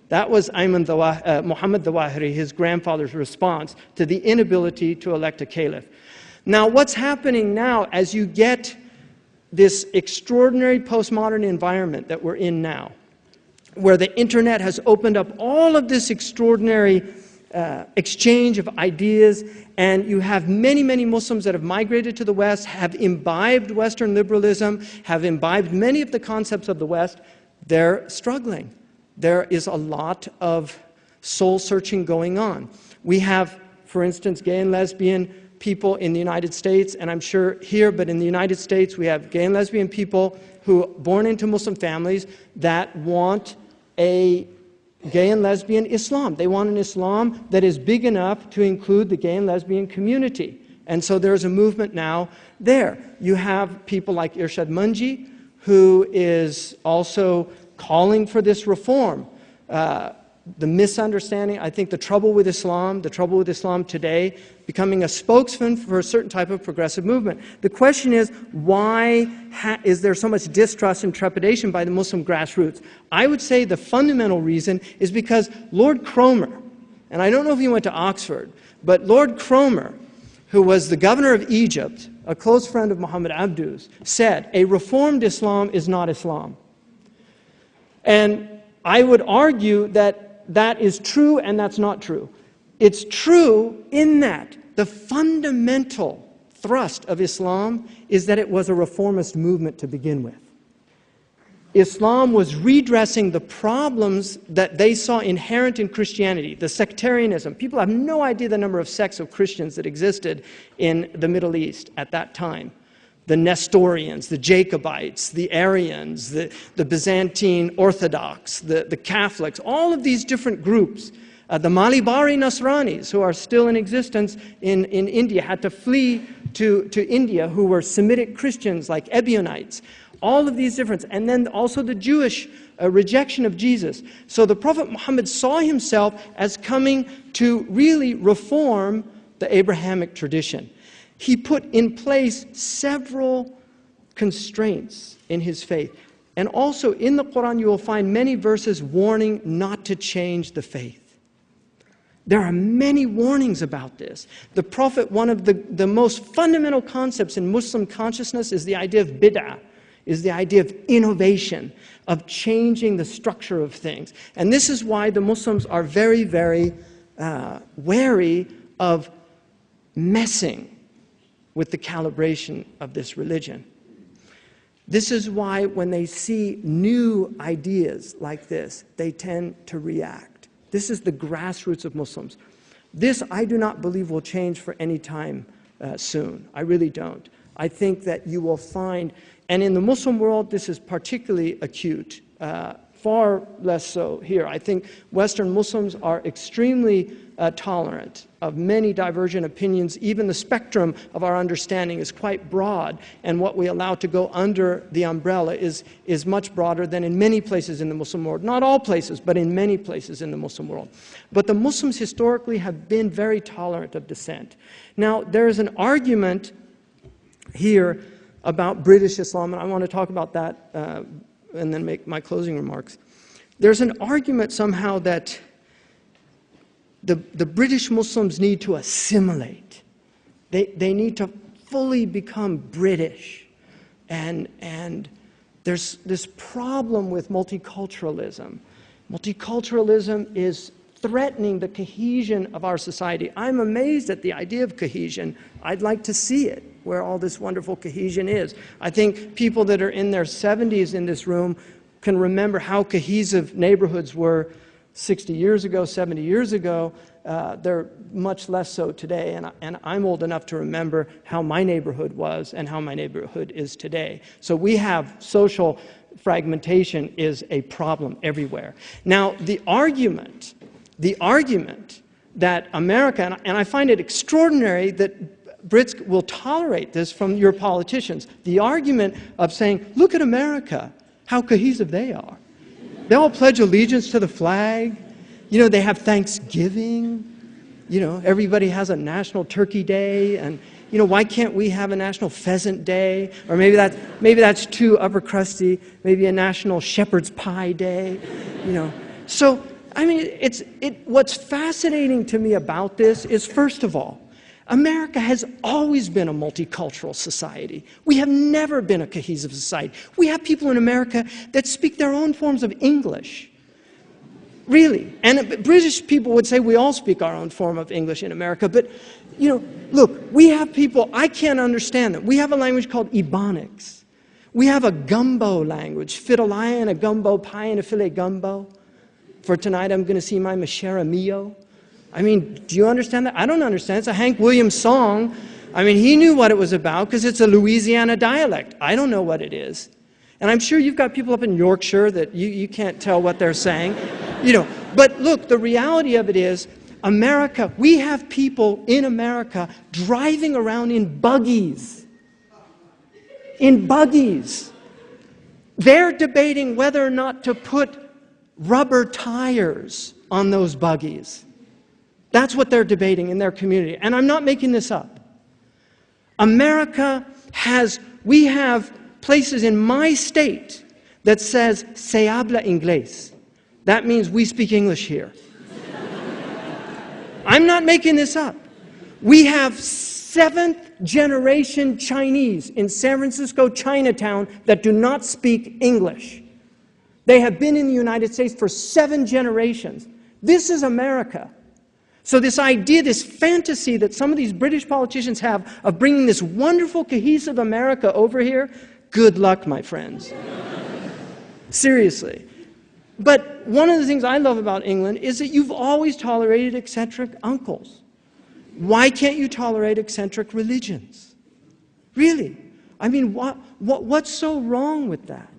That was Muhammad Zawahiri, his grandfather's response to the inability to elect a caliph. Now, what's happening now as you get this extraordinary postmodern environment that we're in now, where the internet has opened up all of this extraordinary exchange of ideas, and you have many, many Muslims that have migrated to the West, have imbibed Western liberalism, have imbibed many of the concepts of the West. They're struggling. There is a lot of soul-searching going on. We have, for instance, gay and lesbian people in the United States, and I'm sure here, but in the United States, we have gay and lesbian people who are born into Muslim families that want a gay and lesbian Islam. They want an Islam that is big enough to include the gay and lesbian community. And so there's a movement now there. You have people like Irshad Manji, who is also calling for this reform. The misunderstanding, I think the trouble with Islam today, becoming a spokesman for a certain type of progressive movement. The question is, why is there so much distrust and trepidation by the Muslim grassroots? I would say the fundamental reason is because Lord Cromer, and I don't know if he went to Oxford, but Lord Cromer, who was the governor of Egypt, a close friend of Muhammad Abdu's, said, a reformed Islam is not Islam. And I would argue that that is true and that's not true. It's true in that the fundamental thrust of Islam is that it was a reformist movement to begin with. Islam was redressing the problems that they saw inherent in Christianity, the sectarianism. People have no idea the number of sects of Christians that existed in the Middle East at that time. The Nestorians, the Jacobites, the Arians, the Byzantine Orthodox, the Catholics, all of these different groups The Malibari Nasranis, who are still in existence in India, had to flee to India, who were Semitic Christians like Ebionites. All of these differences. And then also the Jewish rejection of Jesus. So the Prophet Muhammad saw himself as coming to really reform the Abrahamic tradition. He put in place several constraints in his faith. And also in the Quran you will find many verses warning not to change the faith. There are many warnings about this. The Prophet, one of the most fundamental concepts in Muslim consciousness is the idea of bid'ah, is the idea of innovation, of changing the structure of things. And this is why the Muslims are very, very wary of messing with the calibration of this religion. This is why when they see new ideas like this, they tend to react. This is the grassroots of Muslims. This, I do not believe, will change for any time soon. I really don't. I think that you will find, and in the Muslim world, this is particularly acute, far less so here. I think Western Muslims are extremely tolerant of many divergent opinions. Even the spectrum of our understanding is quite broad, and what we allow to go under the umbrella is much broader than in many places in the Muslim world. Not all places, but in many places in the Muslim world. But the Muslims historically have been very tolerant of dissent. Now, there is an argument here about British Islam, and I want to talk about that and then make my closing remarks. There's an argument somehow that the British Muslims need to assimilate. They need to fully become British. And there's this problem with multiculturalism. Multiculturalism is threatening the cohesion of our society. I'm amazed at the idea of cohesion. I'd like to see it, where all this wonderful cohesion is. I think people that are in their 70s in this room can remember how cohesive neighborhoods were 60 years ago, 70 years ago. They're much less so today, and I'm old enough to remember how my neighborhood was and how my neighborhood is today. So we have social fragmentation is a problem everywhere. Now, the argument that America, and I find it extraordinary that Brits will tolerate this from your politicians, the argument of saying, look at America, how cohesive they are. They all pledge allegiance to the flag. You know, they have Thanksgiving. You know, everybody has a National Turkey Day. And, you know, why can't we have a National Pheasant Day? Or maybe that's too upper crusty. Maybe a National Shepherd's Pie Day. You know. So, I mean, what's fascinating to me about this is, first of all, America has always been a multicultural society. We have never been a cohesive society. We have people in America that speak their own forms of English. Really. And British people would say we all speak our own form of English in America. But, you know, look, we have people, I can't understand them. We have a language called Ebonics. We have a gumbo language, fit a lion, a gumbo pie, and a filet gumbo. For tonight, I'm going to see my Mashera Mio. I mean, do you understand that? I don't understand. It's a Hank Williams song. I mean, he knew what it was about because it's a Louisiana dialect. I don't know what it is. And I'm sure you've got people up in Yorkshire that you can't tell what they're saying. You know, but look, the reality of it is, America, we have people in America driving around in buggies. In buggies. They're debating whether or not to put rubber tires on those buggies. That's what they're debating in their community. And I'm not making this up. America we have places in my state that says, se habla inglés. That means we speak English here. I'm not making this up. We have 7th generation Chinese in San Francisco, Chinatown, that do not speak English. They have been in the United States for 7 generations. This is America. So this idea, this fantasy that some of these British politicians have of bringing this wonderful, cohesive America over here, good luck, my friends. Seriously. But one of the things I love about England is that you've always tolerated eccentric uncles. Why can't you tolerate eccentric religions? Really? I mean, what's so wrong with that?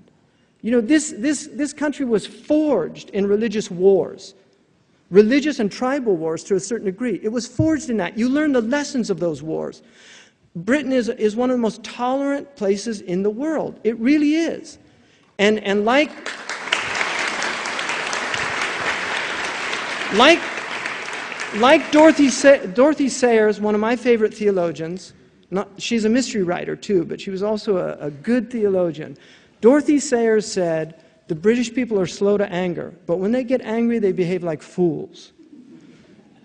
You know, this country was forged in religious wars. religious and tribal wars to a certain degree. It was forged in that. You learn the lessons of those wars. Britain is one of the most tolerant places in the world. It really is. And like Dorothy Sayers, one of my favorite theologians, she's a mystery writer too, but she was also a good theologian. Dorothy Sayers said, the British people are slow to anger, but when they get angry, they behave like fools.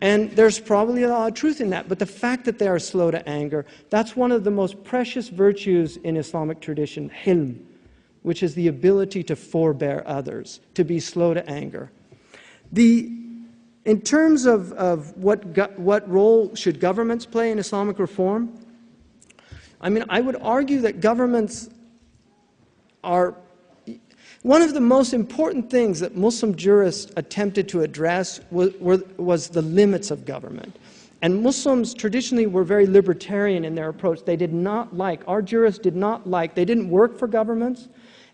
And there's probably a lot of truth in that, but the fact that they are slow to anger, that's one of the most precious virtues in Islamic tradition, hilm, which is the ability to forbear others, to be slow to anger. In terms of what role should governments play in Islamic reform, I mean, I would argue that governments are one of the most important things that Muslim jurists attempted to address was the limits of government. And Muslims traditionally were very libertarian in their approach. They did not like, our jurists did not like, they didn't work for governments,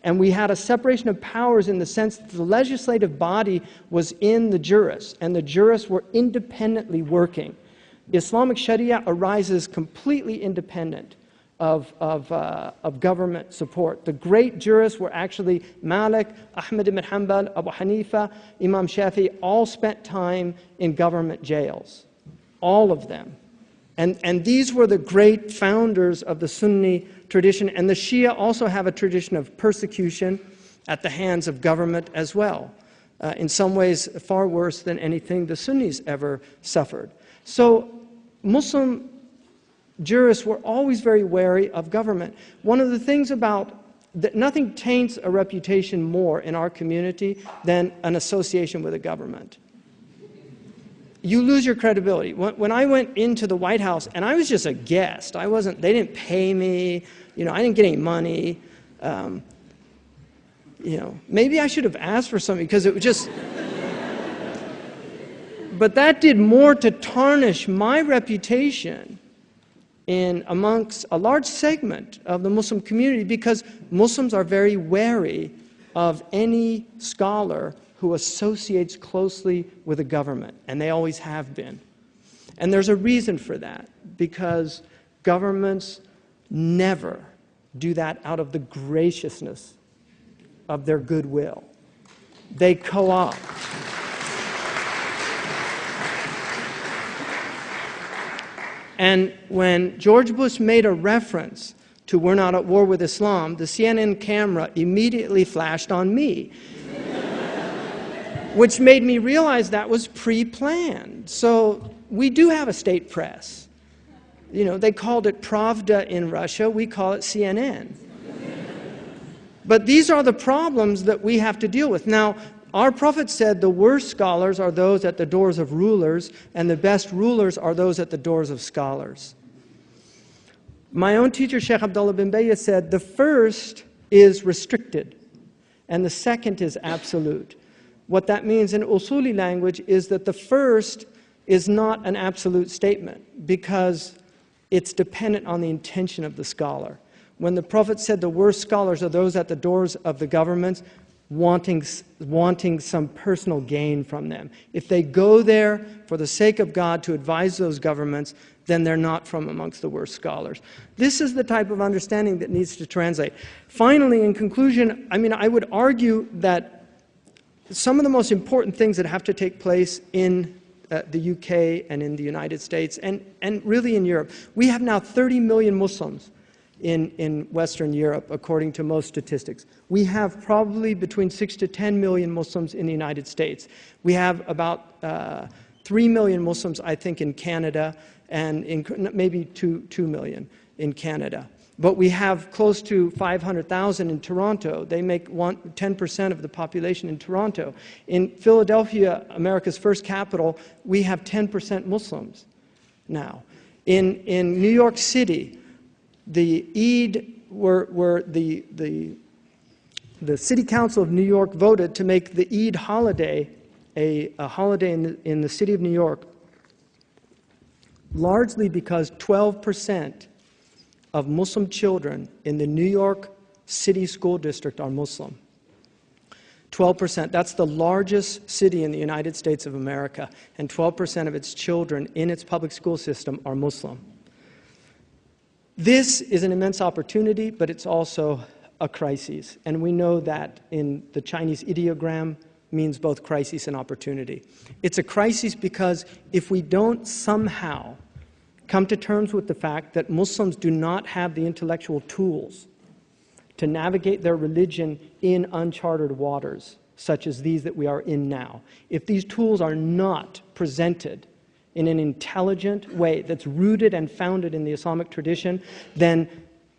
and we had a separation of powers in the sense that the legislative body was in the jurists, and the jurists were independently working. Islamic Sharia arises completely independent of government support. The great jurists were actually Malik, Ahmad ibn Hanbal, Abu Hanifa, Imam Shafi, all spent time in government jails. All of them. And these were the great founders of the Sunni tradition, and the Shia also have a tradition of persecution at the hands of government as well. In some ways, far worse than anything the Sunnis ever suffered. So Muslim jurists were always very wary of government. One of the things about that, nothing taints a reputation more in our community than an association with a government. You lose your credibility. When I went into the White House, and I was just a guest, they didn't pay me, I didn't get any money. Maybe I should have asked for something because it was just, but that did more to tarnish my reputation amongst a large segment of the Muslim community, because Muslims are very wary of any scholar who associates closely with a government, and they always have been. And there's a reason for that, because governments never do that out of the graciousness of their goodwill. They co-opt. And when George Bush made a reference to "we're not at war with Islam," the CNN camera immediately flashed on me, which made me realize that was pre-planned. So we do have a state press. They called it Pravda in Russia, we call it CNN. But these are the problems that we have to deal with. Now, our Prophet said the worst scholars are those at the doors of rulers, and the best rulers are those at the doors of scholars. My own teacher, Sheikh Abdullah bin Bayya, said the first is restricted, and the second is absolute. What that means in Usuli language is that the first is not an absolute statement, because it's dependent on the intention of the scholar. When the Prophet said the worst scholars are those at the doors of the governments, wanting some personal gain from them. If they go there for the sake of God to advise those governments, then they're not from amongst the worst scholars. This is the type of understanding that needs to translate. Finally, in conclusion, I would argue that some of the most important things that have to take place in the UK and in the United States and really in Europe. We have now 30 million Muslims in Western Europe, according to most statistics. We have probably between 6 to 10 million Muslims in the United States. We have about 3 million Muslims, I think, in Canada, and maybe 2 million in Canada. But we have close to 500,000 in Toronto. They make 10% of the population in Toronto. In Philadelphia, America's first capital, we have 10% Muslims now. In New York City, the Eid the City Council of New York voted to make the Eid holiday a holiday in the city of New York, largely because 12% of Muslim children in the New York City School District are Muslim. 12%. That's the largest city in the United States of America, and 12% of its children in its public school system are Muslim. This is an immense opportunity, but it's also a crisis. And we know that in the Chinese ideogram means both crisis and opportunity. It's a crisis because if we don't somehow come to terms with the fact that Muslims do not have the intellectual tools to navigate their religion in uncharted waters, such as these that we are in now, if these tools are not presented in an intelligent way that's rooted and founded in the Islamic tradition, then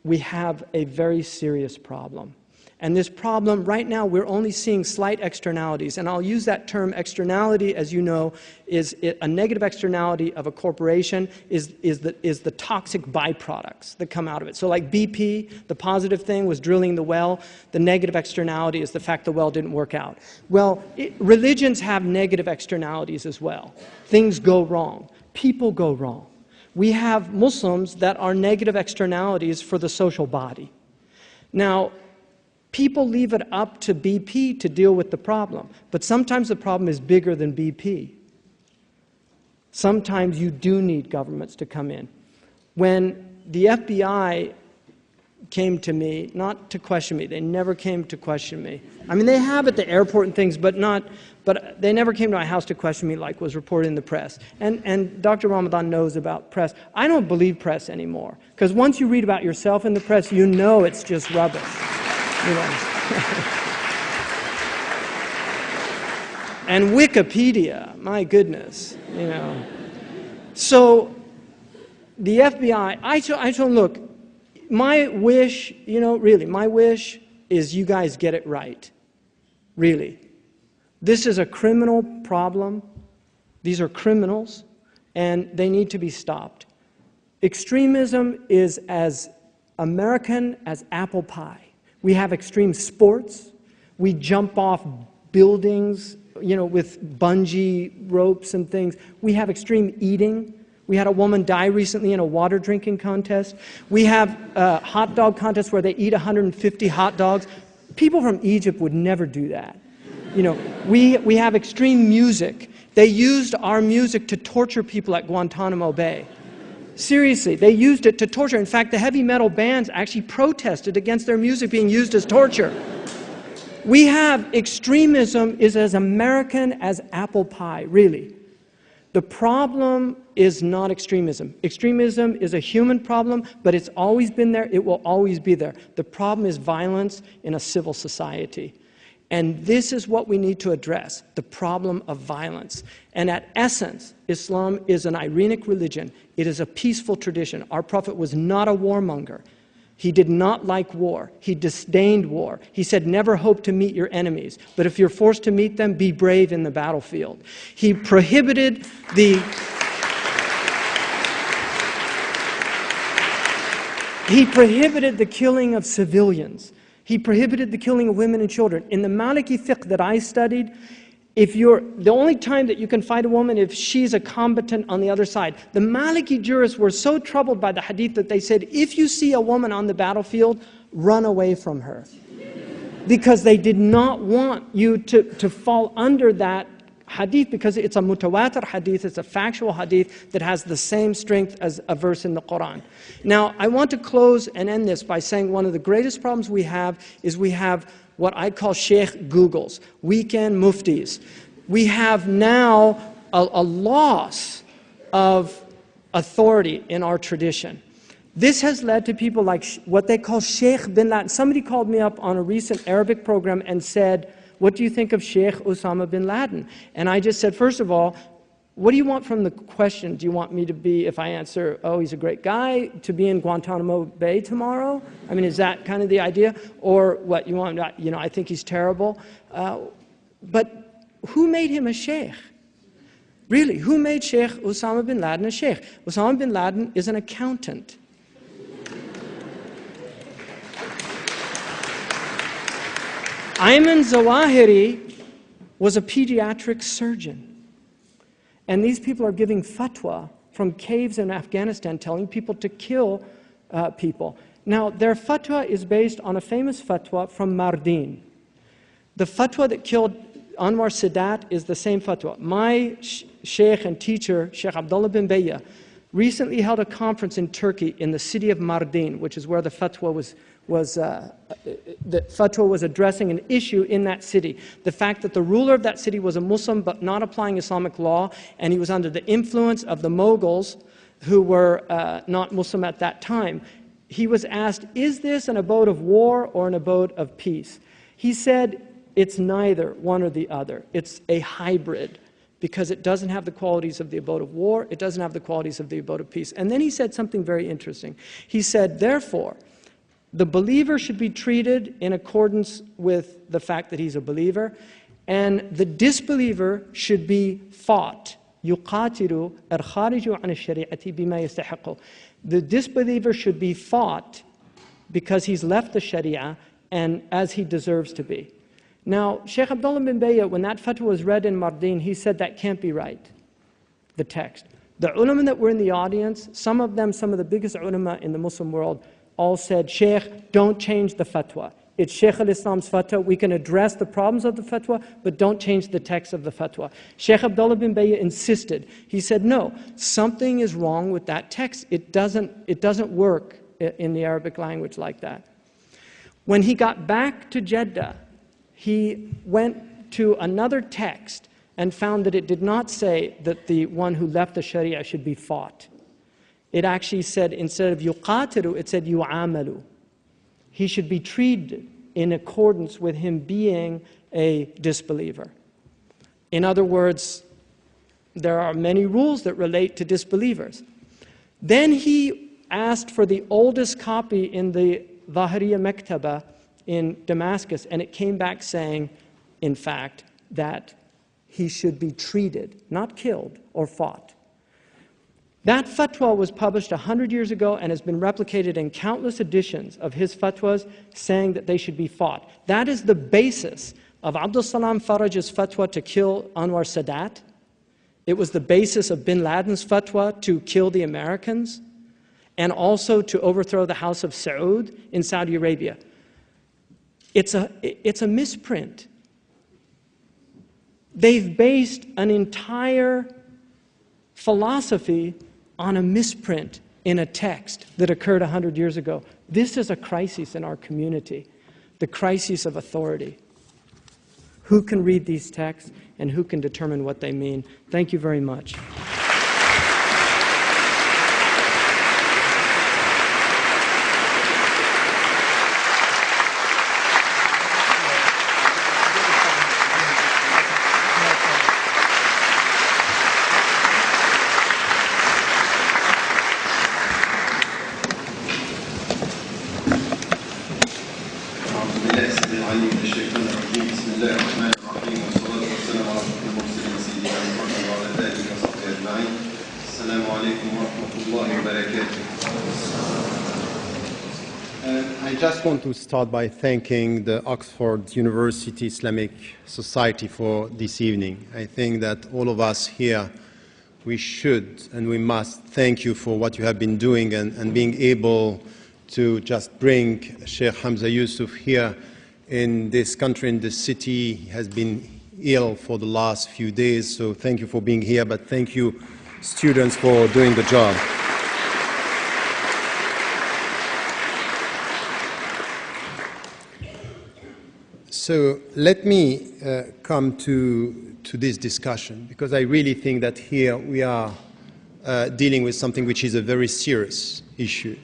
we have a very serious problem. And this problem, right now, we're only seeing slight externalities. And I'll use that term externality, as you know, is a negative externality of a corporation is the toxic byproducts that come out of it. So like BP, the positive thing was drilling the well. The negative externality is the fact the well didn't work out. Well, religions have negative externalities as well. Things go wrong. People go wrong. We have Muslims that are negative externalities for the social body. Now, people leave it up to BP to deal with the problem, but sometimes the problem is bigger than BP. Sometimes you do need governments to come in. When the FBI came to me, not to question me, they never came to question me. I mean, they have at the airport and things, but they never came to my house to question me like was reported in the press. And Dr. Ramadan knows about press. I don't believe press anymore, because once you read about yourself in the press, you know it's just rubbish. You know. And Wikipedia, my goodness, you know. So the FBI, I told them, look, my wish, you know, really, my wish is you guys get it right. Really. This is a criminal problem. These are criminals, and they need to be stopped. Extremism is as American as apple pie. We have extreme sports. We jump off buildings, you know, with bungee ropes and things. We have extreme eating. We had a woman die recently in a water drinking contest. We have hot dog contests where they eat 150 hot dogs. People from Egypt would never do that. You know, we have extreme music. They used our music to torture people at Guantanamo Bay. Seriously, they used it to torture. In fact, the heavy metal bands actually protested against their music being used as torture. We have extremism is as American as apple pie, really. The problem is not extremism. Extremism is a human problem, but it's always been there. It will always be there. The problem is violence in a civil society. And this is what we need to address, the problem of violence. And at essence, Islam is an Iranic religion. It is a peaceful tradition. Our Prophet was not a warmonger. He did not like war. He disdained war. He said, never hope to meet your enemies. But if you're forced to meet them, be brave in the battlefield. He prohibited the killing of civilians. He prohibited the killing of women and children. In the Maliki fiqh that I studied, the only time that you can fight a woman if she's a combatant on the other side. The Maliki jurists were so troubled by the hadith that they said, if you see a woman on the battlefield, run away from her. Because they did not want you to fall under that hadith, because it's a mutawatir hadith, it's a factual hadith that has the same strength as a verse in the Quran. Now, I want to close and end this by saying one of the greatest problems we have is we have what I call Sheikh Googles, weekend muftis. We have now a loss of authority in our tradition. This has led to people like what they call Sheikh bin Laden. Somebody called me up on a recent Arabic program and said, what do you think of Sheikh Osama bin Laden? And I just said, first of all, what do you want from the question? Do you want me to be, if I answer, oh, he's a great guy, to be in Guantanamo Bay tomorrow? I mean, is that kind of the idea? Or what, you want, you know, I think he's terrible. But who made him a sheikh? Really, who made Sheikh Osama bin Laden a sheikh? Osama bin Laden is an accountant. Ayman Zawahiri was a pediatric surgeon. And these people are giving fatwa from caves in Afghanistan telling people to kill people. Now, their fatwa is based on a famous fatwa from Mardin. The fatwa that killed Anwar Sadat is the same fatwa. My sheikh and teacher, Sheikh Abdullah bin Bayya, recently held a conference in Turkey in the city of Mardin, which is where the fatwa was addressing an issue in that city. The fact that the ruler of that city was a Muslim but not applying Islamic law, and he was under the influence of the Mughals who were not Muslim at that time. He was asked, is this an abode of war or an abode of peace? He said, it's neither one or the other. It's a hybrid, because it doesn't have the qualities of the abode of war, it doesn't have the qualities of the abode of peace. And then he said something very interesting. He said, therefore, the believer should be treated in accordance with the fact that he's a believer, and the disbeliever should be fought. يُقَاتِلُ الْخَارِجُ عَنِ الشَّرِيعَةِ بِمَا يَسْتَحِقُّ. The disbeliever should be fought because he's left the Sharia and as he deserves to be. Now, Sheikh Abdullah bin Bayya, when that fatwa was read in Mardin, he said that can't be right, the text. The ulama that were in the audience, some of them, some of the biggest ulama in the Muslim world, all said, Sheikh, don't change the fatwa. It's Sheikh al-Islam's fatwa. We can address the problems of the fatwa, but don't change the text of the fatwa. Sheikh Abdullah bin Bayya insisted. He said, no, something is wrong with that text. It doesn't work in the Arabic language like that. When he got back to Jeddah, he went to another text and found that it did not say that the one who left the Sharia should be fought. It actually said, instead of yuqatilu, it said yu'amalu. He should be treated in accordance with him being a disbeliever. In other words, there are many rules that relate to disbelievers. Then he asked for the oldest copy in the Zahiriya Mektaba in Damascus, and it came back saying, in fact, that he should be treated, not killed or fought. That fatwa was published 100 years ago and has been replicated in countless editions of his fatwas saying that they should be fought. That is the basis of Abdul Salam Faraj's fatwa to kill Anwar Sadat. It was the basis of bin Laden's fatwa to kill the Americans and also to overthrow the House of Saud in Saudi Arabia. It's a misprint. They've based an entire philosophy on a misprint in a text that occurred 100 years ago. This is a crisis in our community, the crisis of authority. Who can read these texts and who can determine what they mean? Thank you very much. I just want to start by thanking the Oxford University Islamic Society for this evening. I think that all of us here, we should and we must thank you for what you have been doing and being able to just bring Sheikh Hamza Yusuf here in this country, in this city. He has been ill for the last few days, so thank you for being here, but thank you, students, for doing the job. So let me come to this discussion, because I really think that here we are dealing with something which is a very serious issue.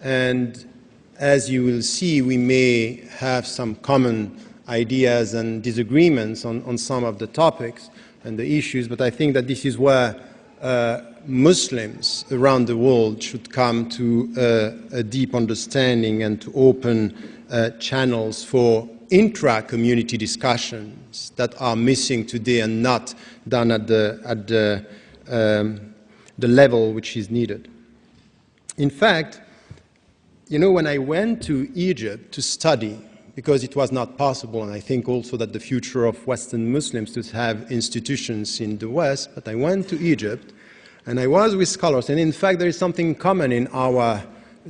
And as you will see, we may have some common ideas and disagreements on some of the topics and the issues, but I think that this is where Muslims around the world should come to a deep understanding and to open channels for intra-community discussions that are missing today and not done at the level which is needed. In fact, you know, when I went to Egypt to study, because it was not possible, and I think also that the future of Western Muslims to have institutions in the West, but I went to Egypt and I was with scholars, and in fact there is something common in our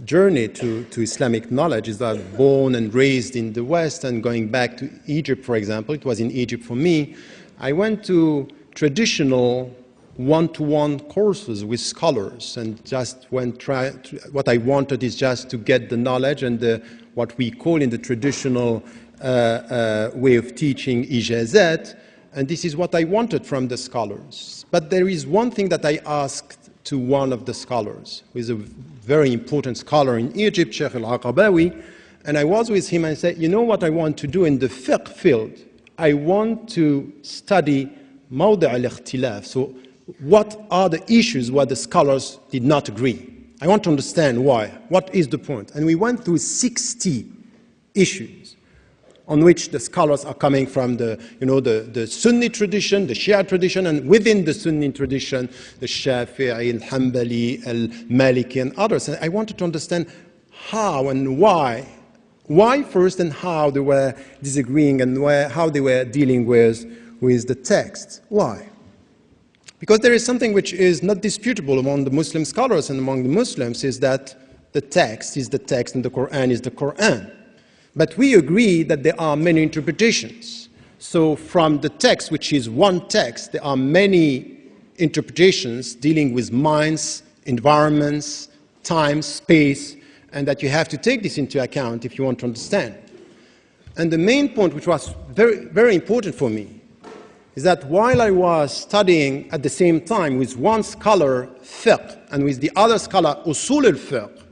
journey to Islamic knowledge is that born and raised in the West and going back to Egypt, for example, it was in Egypt for me, I went to traditional one-to-one courses with scholars and just what I wanted is just to get the knowledge and what we call in the traditional way of teaching ijazat, and this is what I wanted from the scholars. But there is one thing that I asked to one of the scholars, who is a very important scholar in Egypt, Sheikh al-Aqabawi, and I was with him and said, you know what I want to do in the fiqh field? I want to study mawdi' al-ikhtilaf. So what are the issues where the scholars did not agree? I want to understand why. What is the point? And we went through 60 issues on which the scholars are coming from the Sunni tradition, the Shia tradition, and within the Sunni tradition, the Shafi'i, al-Hanbali, al-Maliki, and others. And I wanted to understand how and why. Why first and how they were disagreeing and how they were dealing with the text. Why? Because there is something which is not disputable among the Muslim scholars and among the Muslims is that the text is the text and the Quran is the Quran. But we agree that there are many interpretations. So from the text, which is one text, there are many interpretations dealing with minds, environments, time, space, and that you have to take this into account if you want to understand. And the main point, which was very, very important for me, is that while I was studying at the same time with one scholar fiqh and with the other scholar usul al-fiqh,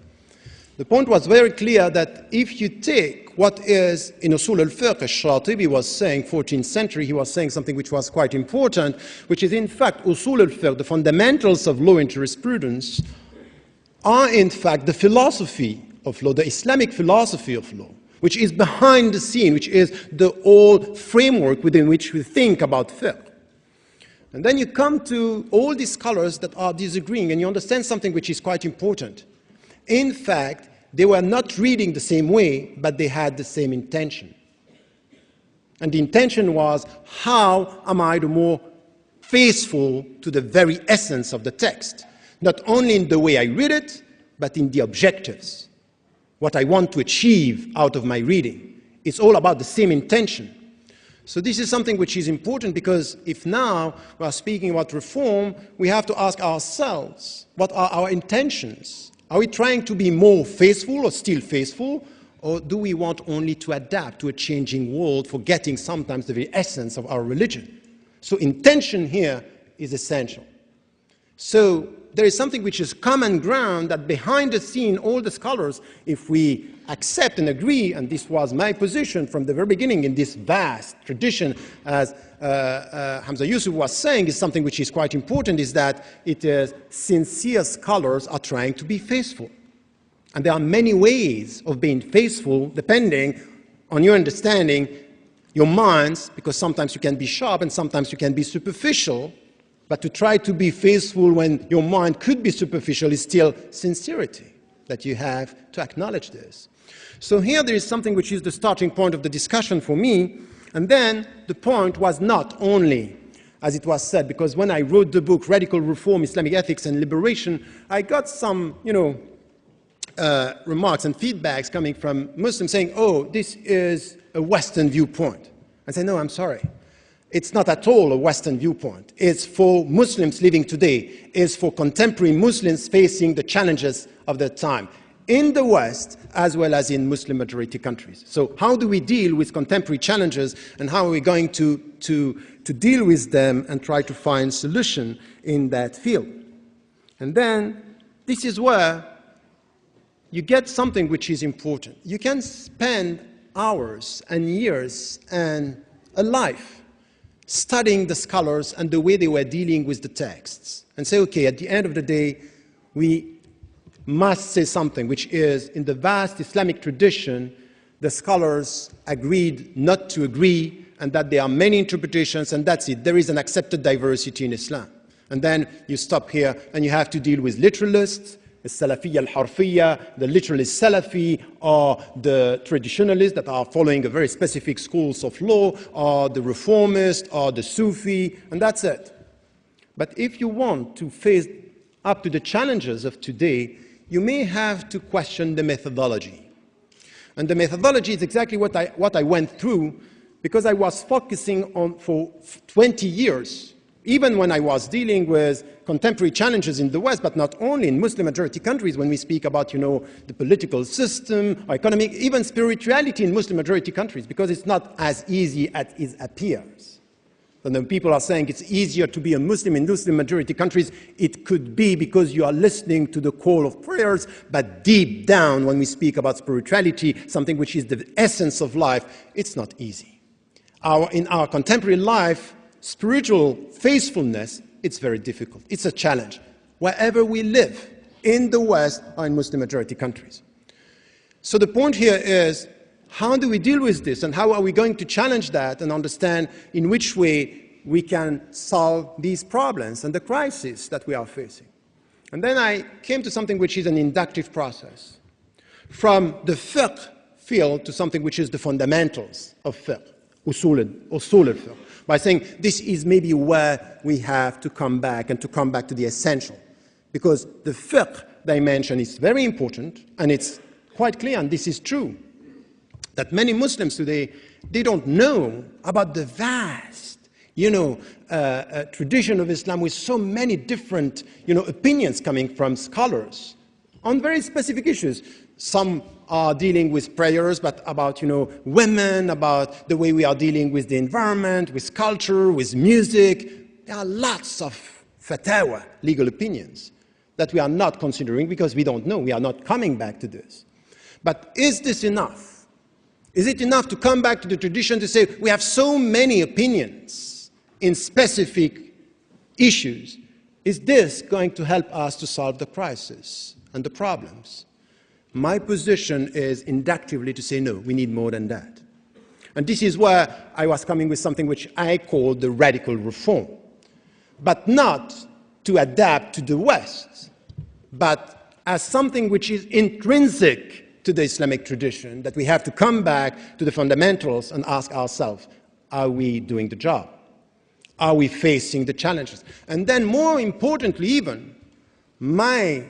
the point was very clear that if you take what is in usul al-fiqh, Shatibi was saying, 14th century, he was saying something which was quite important, which is in fact usul al-fiqh, the fundamentals of law and jurisprudence, are in fact the philosophy of law, the Islamic philosophy of law, which is behind the scene, which is the old framework within which we think about fiqh. And then you come to all these scholars that are disagreeing, and you understand something which is quite important. In fact, they were not reading the same way, but they had the same intention. And the intention was, how am I the more faithful to the very essence of the text? Not only in the way I read it, but in the objectives. What I want to achieve out of my reading. It's all about the same intention. So this is something which is important because if now we are speaking about reform, we have to ask ourselves, what are our intentions? Are we trying to be more faithful or still faithful? Or do we want only to adapt to a changing world, forgetting sometimes the very essence of our religion? So intention here is essential. So there is something which is common ground that behind the scene, all the scholars, if we accept and agree, and this was my position from the very beginning in this vast tradition, as Hamza Yusuf was saying, is something which is quite important, is that it is sincere scholars are trying to be faithful. And there are many ways of being faithful depending on your understanding, your minds, because sometimes you can be sharp and sometimes you can be superficial. But to try to be faithful when your mind could be superficial is still sincerity, that you have to acknowledge this. So here there is something which is the starting point of the discussion for me. And then the point was not only, as it was said, because when I wrote the book, Radical Reform, Islamic Ethics and Liberation, I got some, remarks and feedbacks coming from Muslims saying, oh, this is a Western viewpoint. I say, no, I'm sorry. It's not at all a Western viewpoint. It's for Muslims living today. It's for contemporary Muslims facing the challenges of their time in the West as well as in Muslim-majority countries. So how do we deal with contemporary challenges and how are we going to deal with them and try to find solution in that field? And then this is where you get something which is important. You can spend hours and years and a life studying the scholars and the way they were dealing with the texts and say, okay, at the end of the day, we must say something, which is in the vast Islamic tradition, the scholars agreed not to agree and that there are many interpretations and that's it. There is an accepted diversity in Islam. And then you stop here and you have to deal with literalists, the Salafiyya al-Harfiyya, the literalist Salafi, or the traditionalists that are following a very specific schools of law, or the reformist, or the Sufi, and that's it. But if you want to face up to the challenges of today, you may have to question the methodology. And the methodology is exactly what I went through, because I was focusing on for 20 years, even when I was dealing with contemporary challenges in the West, but not only in Muslim-majority countries, when we speak about, the political system, economic, even spirituality in Muslim-majority countries, because it's not as easy as it appears. And then people are saying it's easier to be a Muslim in Muslim-majority countries. It could be because you are listening to the call of prayers, but deep down, when we speak about spirituality, something which is the essence of life, it's not easy. In our contemporary life, spiritual faithfulness, it's very difficult. It's a challenge, wherever we live, in the West or in Muslim-majority countries. So the point here is, how do we deal with this, and how are we going to challenge that and understand in which way we can solve these problems and the crisis that we are facing? And then I came to something which is an inductive process, from the fiqh field to something which is the fundamentals of fiqh, usul al-fiqh, by saying this is maybe where we have to come back and to come back to the essential. Because the fiqh dimension is very important, and it's quite clear, and this is true, that many Muslims today, they don't know about the vast, tradition of Islam with so many different, opinions coming from scholars on very specific issues. Some are dealing with prayers, but about, women, about the way we are dealing with the environment, with culture, with music. There are lots of fatwa, legal opinions, that we are not considering because we don't know. We are not coming back to this. But is this enough? Is it enough to come back to the tradition to say we have so many opinions in specific issues? Is this going to help us to solve the crisis and the problems? My position is inductively to say no, we need more than that. And this is where I was coming with something which I call the radical reform, but not to adapt to the West, but as something which is intrinsic to the Islamic tradition, that we have to come back to the fundamentals and ask ourselves, are we doing the job? Are we facing the challenges? And then more importantly even, my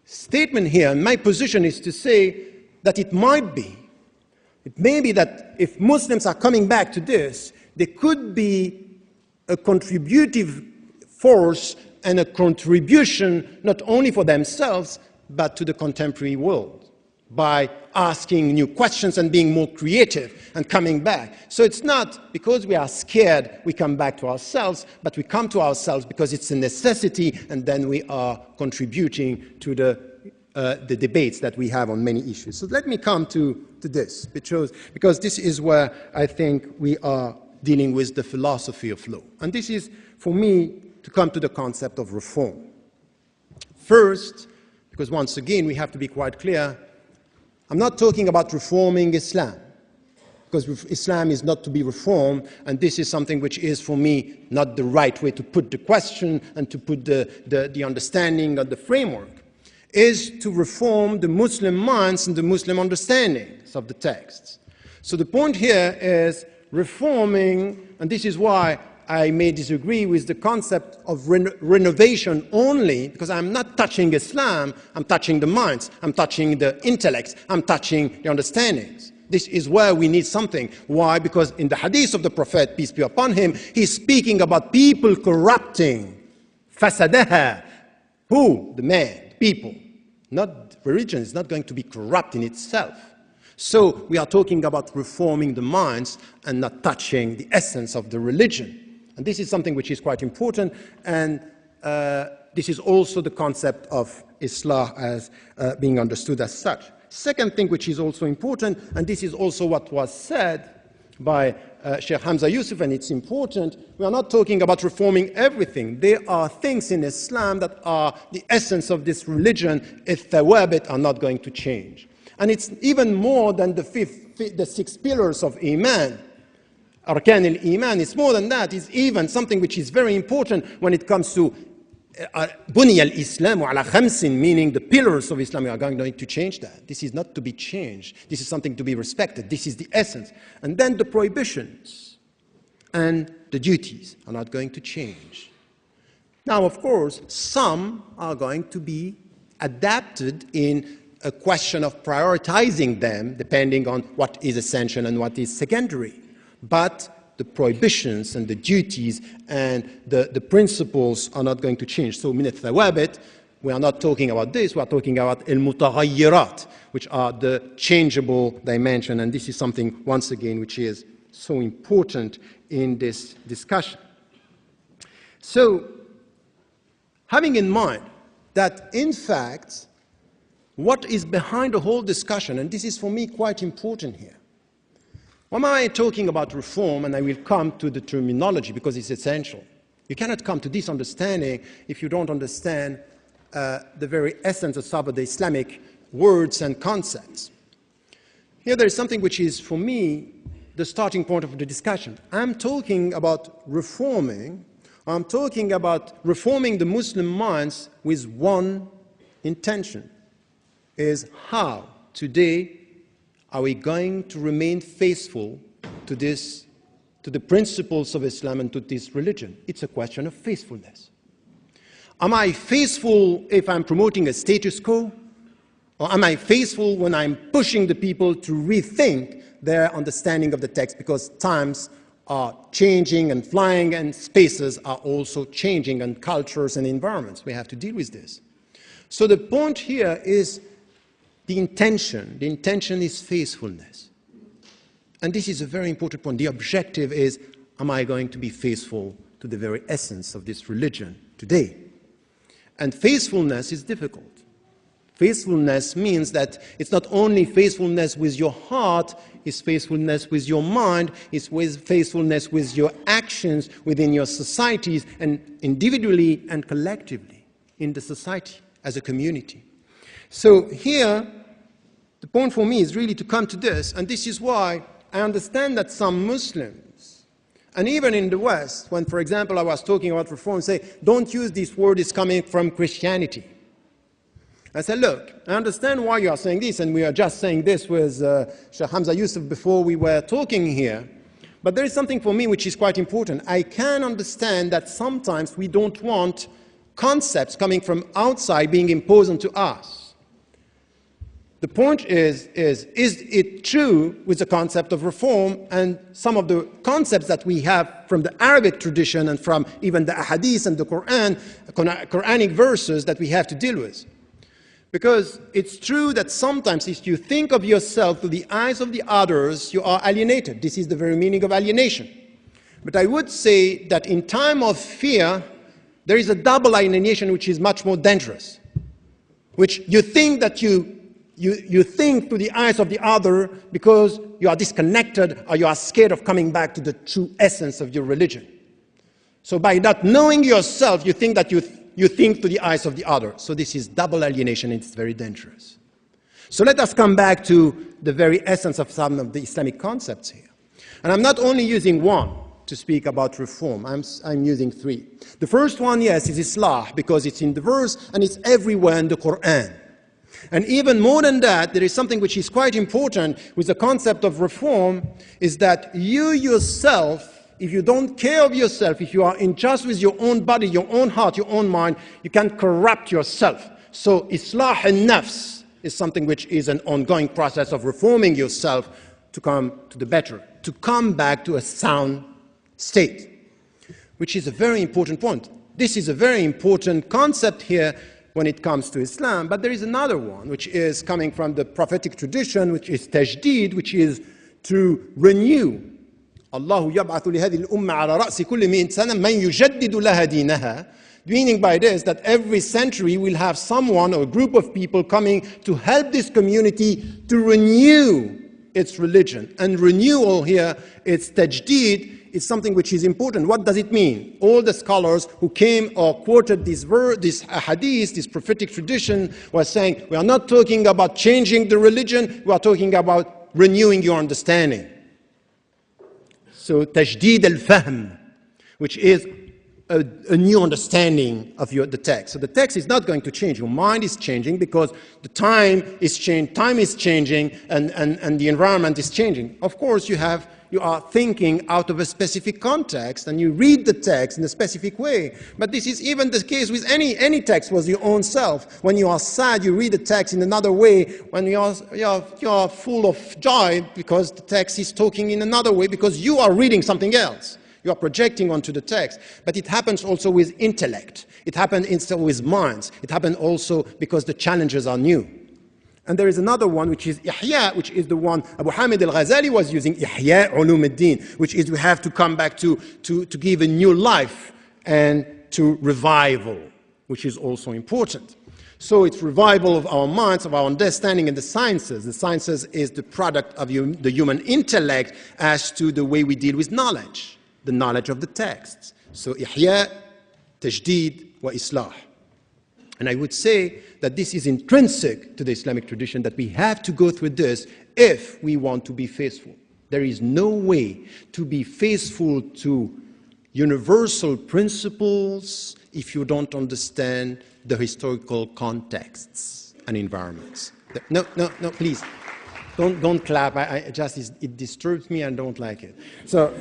statement here and my position is to say that it may be that if Muslims are coming back to this, there could be a contributive force and a contribution not only for themselves, but to the contemporary world, by asking new questions and being more creative and coming back. So it's not because we are scared we come back to ourselves, but we come to ourselves because it's a necessity, and then we are contributing to the debates that we have on many issues. So let me come to this, because this is where I think we are dealing with the philosophy of law. And this is, for me, to come to the concept of reform. First, because once again, we have to be quite clear, I'm not talking about reforming Islam, because Islam is not to be reformed, and this is something which is, for me, not the right way to put the question and to put the understanding of the framework, is to reform the Muslim minds and the Muslim understandings of the texts. So the point here is reforming, and this is why I may disagree with the concept of renovation only, because I'm not touching Islam, I'm touching the minds, I'm touching the intellects, I'm touching the understandings. This is where we need something. Why? Because in the hadith of the Prophet, peace be upon him, he's speaking about people corrupting. Fasadaha. Who? The man, people. Not religion is not going to be corrupt in itself. So we are talking about reforming the minds and not touching the essence of the religion. And this is something which is quite important, and this is also the concept of Islah as being understood as such. Second thing which is also important, and this is also what was said by Sheikh Hamza Yusuf, and it's important, we are not talking about reforming everything. There are things in Islam that are the essence of this religion, if thawabit are not going to change. And it's even more than the 6 pillars of Iman. Arkan al-Iman, it's more than that. It's even something which is very important when it comes to Bunya al-Islam ala khamsin, meaning the pillars of Islam. We are going to change that. This is not to be changed. This is something to be respected. This is the essence. And then the prohibitions and the duties are not going to change. Now, of course, some are going to be adapted in a question of prioritizing them depending on what is essential and what is secondary. But the prohibitions and the duties and the principles are not going to change. So, min al-thawabit, we are not talking about this, we are talking about al-mutaghayyirat, which are the changeable dimension, and this is something, once again, which is so important in this discussion. So, having in mind that, in fact, what is behind the whole discussion, and this is for me quite important here. When am I talking about reform, and I will come to the terminology because it's essential. You cannot come to this understanding if you don't understand the very essence of some of the Islamic words and concepts. Here there is something which is, for me, the starting point of the discussion. I'm talking about reforming. I'm talking about reforming the Muslim minds with one intention, is how today are we going to remain faithful to the principles of Islam and to this religion? It's a question of faithfulness. Am I faithful if I'm promoting a status quo? Or am I faithful when I'm pushing the people to rethink their understanding of the text, because times are changing and flying and spaces are also changing and cultures and environments. We have to deal with this. So the point here is the intention. The intention is faithfulness. And this is a very important point. The objective is, am I going to be faithful to the very essence of this religion today? And faithfulness is difficult. Faithfulness means that it's not only faithfulness with your heart, it's faithfulness with your mind, it's with faithfulness with your actions within your societies and individually and collectively in the society as a community. So here, the point for me is really to come to this, and this is why I understand that some Muslims, and even in the West, when, for example, I was talking about reform, say, don't use this word, it's coming from Christianity. I said, look, I understand why you are saying this, and we are just saying this with Sheikh Hamza Yusuf before we were talking here, but there is something for me which is quite important. I can understand that sometimes we don't want concepts coming from outside being imposed onto us. The point is it true with the concept of reform and some of the concepts that we have from the Arabic tradition and from even the ahadith and the Quran, Quranic verses that we have to deal with? Because it's true that sometimes if you think of yourself through the eyes of the others, you are alienated. This is the very meaning of alienation. But I would say that in time of fear, there is a double alienation which is much more dangerous, which you think that you think through the eyes of the other because you are disconnected or you are scared of coming back to the true essence of your religion. So by not knowing yourself, you think that you think through the eyes of the other. So this is double alienation, and it's very dangerous. So let us come back to the very essence of some of the Islamic concepts here. And I'm not only using one to speak about reform, I'm using three. The first one, yes, is Islah, because it's in the verse and it's everywhere in the Quran. And even more than that, there is something which is quite important with the concept of reform, is that you yourself, if you don't care of yourself, if you are unjust with your own body, your own heart, your own mind, you can corrupt yourself. So Islah al-Nafs is something which is an ongoing process of reforming yourself to come to the better, to come back to a sound state, which is a very important point. This is a very important concept here when it comes to Islam, but there is another one which is coming from the prophetic tradition, which is tajdeed, which is to renew. Allah yab'athu li hadhihi al-umma ala ra'si kulli mi'atin sana man yujaddidu laha dinaha, meaning by this that every century we'll have someone or a group of people coming to help this community to renew its religion. And renewal here, it's tajdeed, is something which is important. What does it mean? All the scholars who came or quoted this hadith, this prophetic tradition, were saying, we are not talking about changing the religion, we are talking about renewing your understanding. So, tajdeed al-fahm, which is a new understanding of the text. So the text is not going to change. Your mind is changing because the time is changing, and the environment is changing. Of course, you have you are thinking out of a specific context, and you read the text in a specific way. But this is even the case with any text with your own self. When you are sad, you read the text in another way. When you are full of joy, because the text is talking in another way, because you are reading something else. You are projecting onto the text. But it happens also with intellect. It happens with minds. It happens also because the challenges are new. And there is another one, which is Ihya, which is the one Abu Hamid al-Ghazali was using, Ihya ulum ad-din, which is we have to come back to give a new life and to revival, which is also important. So it's revival of our minds, of our understanding in the sciences. The sciences is the product of the human intellect as to the way we deal with knowledge, the knowledge of the texts. So Ihya, Tajdid, wa Islah. And I would say that this is intrinsic to the Islamic tradition, that we have to go through this if we want to be faithful. There is no way to be faithful to universal principles if you don't understand the historical contexts and environments. No, please. Don't clap. It disturbs me and don't like it. So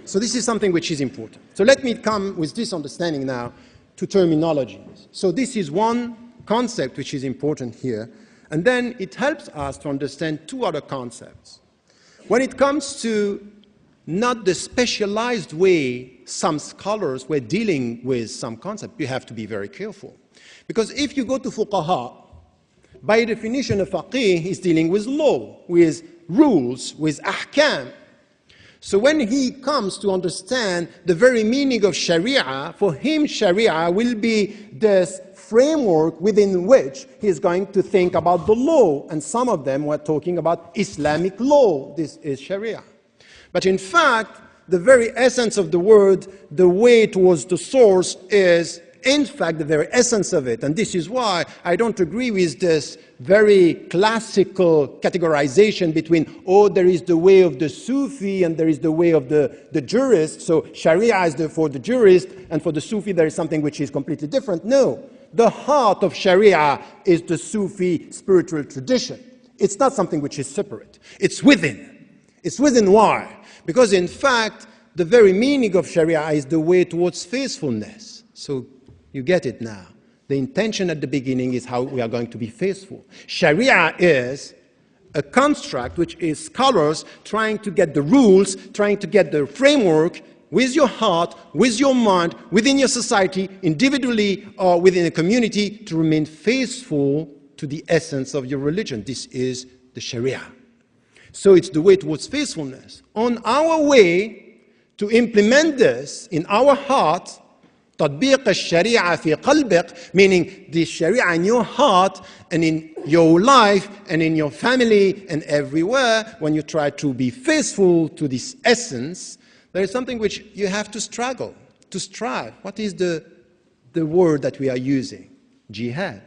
this is something which is important. So let me come with this understanding now to terminologies. So this is one concept which is important here. And then it helps us to understand two other concepts. When it comes to not the specialized way some scholars were dealing with some concept, you have to be very careful. Because if you go to fuqaha, by definition, a faqih is dealing with law, with rules, with ahkam. So when he comes to understand the very meaning of Sharia, for him Sharia will be this framework within which he is going to think about the law. And some of them were talking about Islamic law. This is Sharia. But in fact, the very essence of the word, the way towards the source, is in fact the very essence of it. And this is why I don't agree with this very classical categorization between, oh, there is the way of the Sufi and there is the way of the jurist. So Sharia is for the jurist, and for the Sufi there is something which is completely different. No, the heart of Sharia is the Sufi spiritual tradition. It's not something which is separate. It's within. It's within. Why? Because in fact, the very meaning of Sharia is the way towards faithfulness. So you get it now. The intention at the beginning is how we are going to be faithful. Sharia is a construct which is scholars trying to get the rules, trying to get the framework with your heart, with your mind, within your society, individually or within a community, to remain faithful to the essence of your religion. This is the Sharia. So it's the way towards faithfulness. On our way to implement this in our heart, تطبيق الشريعة في قلبك, meaning the Sharia in your heart and in your life and in your family and everywhere, when you try to be faithful to this essence, there is something which you have to struggle, to strive. What is the word that we are using? Jihad.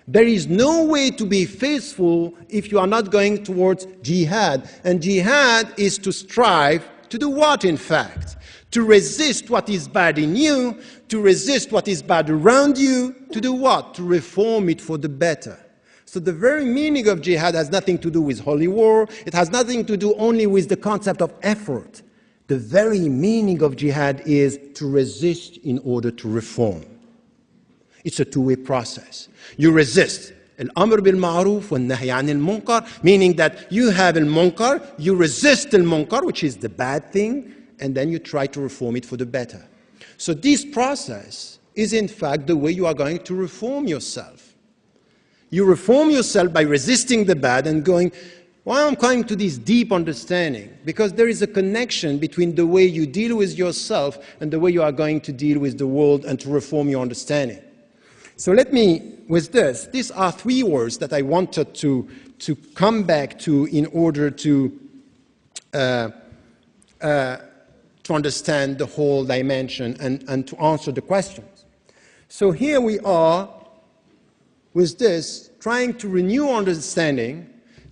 There is no way to be faithful if you are not going towards jihad. And jihad is to strive to do what, in fact? To resist what is bad in you, to resist what is bad around you, to do what? To reform it for the better. So the very meaning of jihad has nothing to do with holy war. It has nothing to do only with the concept of effort. The very meaning of jihad is to resist in order to reform. It's a two-way process. You resist. Al-amr bil-ma'ruf wal-nahy anil munkar, meaning that you have al-munkar, you resist al-munkar, which is the bad thing, and then you try to reform it for the better. So this process is in fact the way you are going to reform yourself. You reform yourself by resisting the bad and going, why I'm coming to this deep understanding? Because there is a connection between the way you deal with yourself and the way you are going to deal with the world and to reform your understanding. So let me, with this, these are three words that I wanted to come back to in order to understand the whole dimension and to answer the questions. So here we are with this, trying to renew our understanding,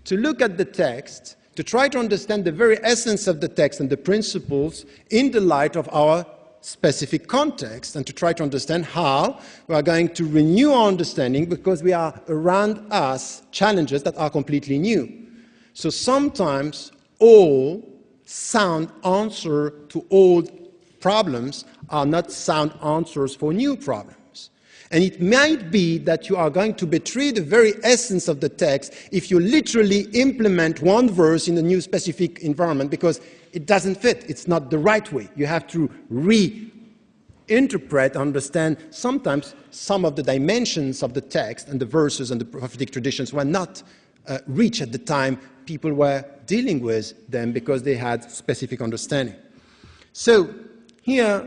to look at the text, to try to understand the very essence of the text and the principles in the light of our specific context, and to try to understand how we are going to renew our understanding, because we are around us challenges that are completely new. So sometimes all sound answers to old problems are not sound answers for new problems. And it might be that you are going to betray the very essence of the text if you literally implement one verse in a new specific environment, because it doesn't fit. It's not the right way. You have to reinterpret, understand. Sometimes some of the dimensions of the text and the verses and the prophetic traditions were not reached at the time people were dealing with them because they had specific understanding. So here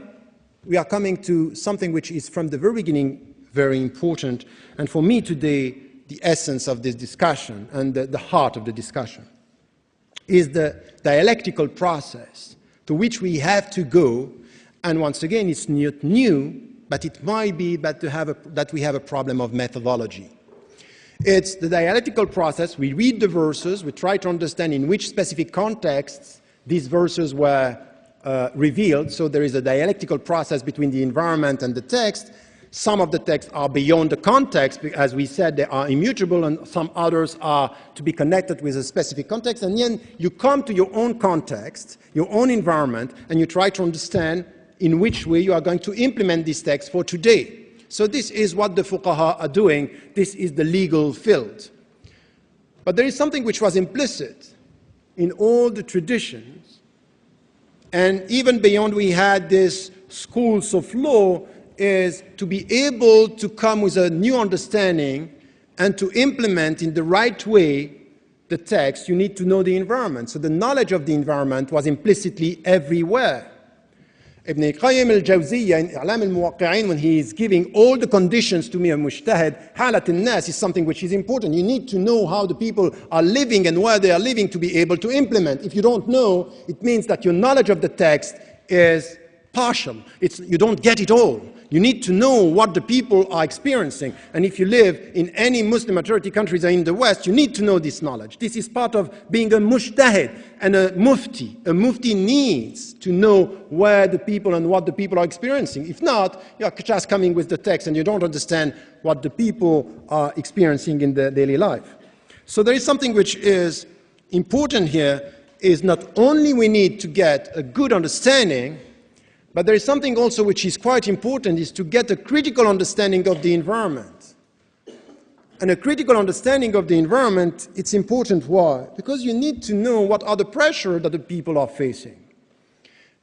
we are coming to something which is from the very beginning very important, and for me today, the essence of this discussion and the heart of the discussion is the dialectical process to which we have to go. And once again, it's not new, but it might be that we have a problem of methodology. It's the dialectical process. We read the verses, we try to understand in which specific contexts these verses were revealed. So there is a dialectical process between the environment and the text. Some of the texts are beyond the context, as we said, they are immutable, and some others are to be connected with a specific context. And then you come to your own context, your own environment, and you try to understand in which way you are going to implement this text for today. So this is what the fuqaha are doing. This is the legal field. But there is something which was implicit in all the traditions, and even beyond we had these schools of law, is to be able to come with a new understanding and to implement in the right way the text, you need to know the environment. So the knowledge of the environment was implicitly everywhere. Ibn Qayyim al-Jawziyya in I'lam al-Muwaqqi'in, when he is giving all the conditions to me a mujtahid, halat al-nas is something which is important. You need to know how the people are living and where they are living to be able to implement. If you don't know, it means that your knowledge of the text is partial. You don't get it all. You need to know what the people are experiencing. And if you live in any Muslim majority countries in the West, you need to know this knowledge. This is part of being a mujtahid and a mufti. A mufti needs to know where the people and what the people are experiencing. If not, you are just coming with the text and you don't understand what the people are experiencing in their daily life. So there is something which is important here, is not only we need to get a good understanding, but there is something also which is quite important, is to get a critical understanding of the environment. And a critical understanding of the environment, it's important. Why? Because you need to know what are the pressure that the people are facing.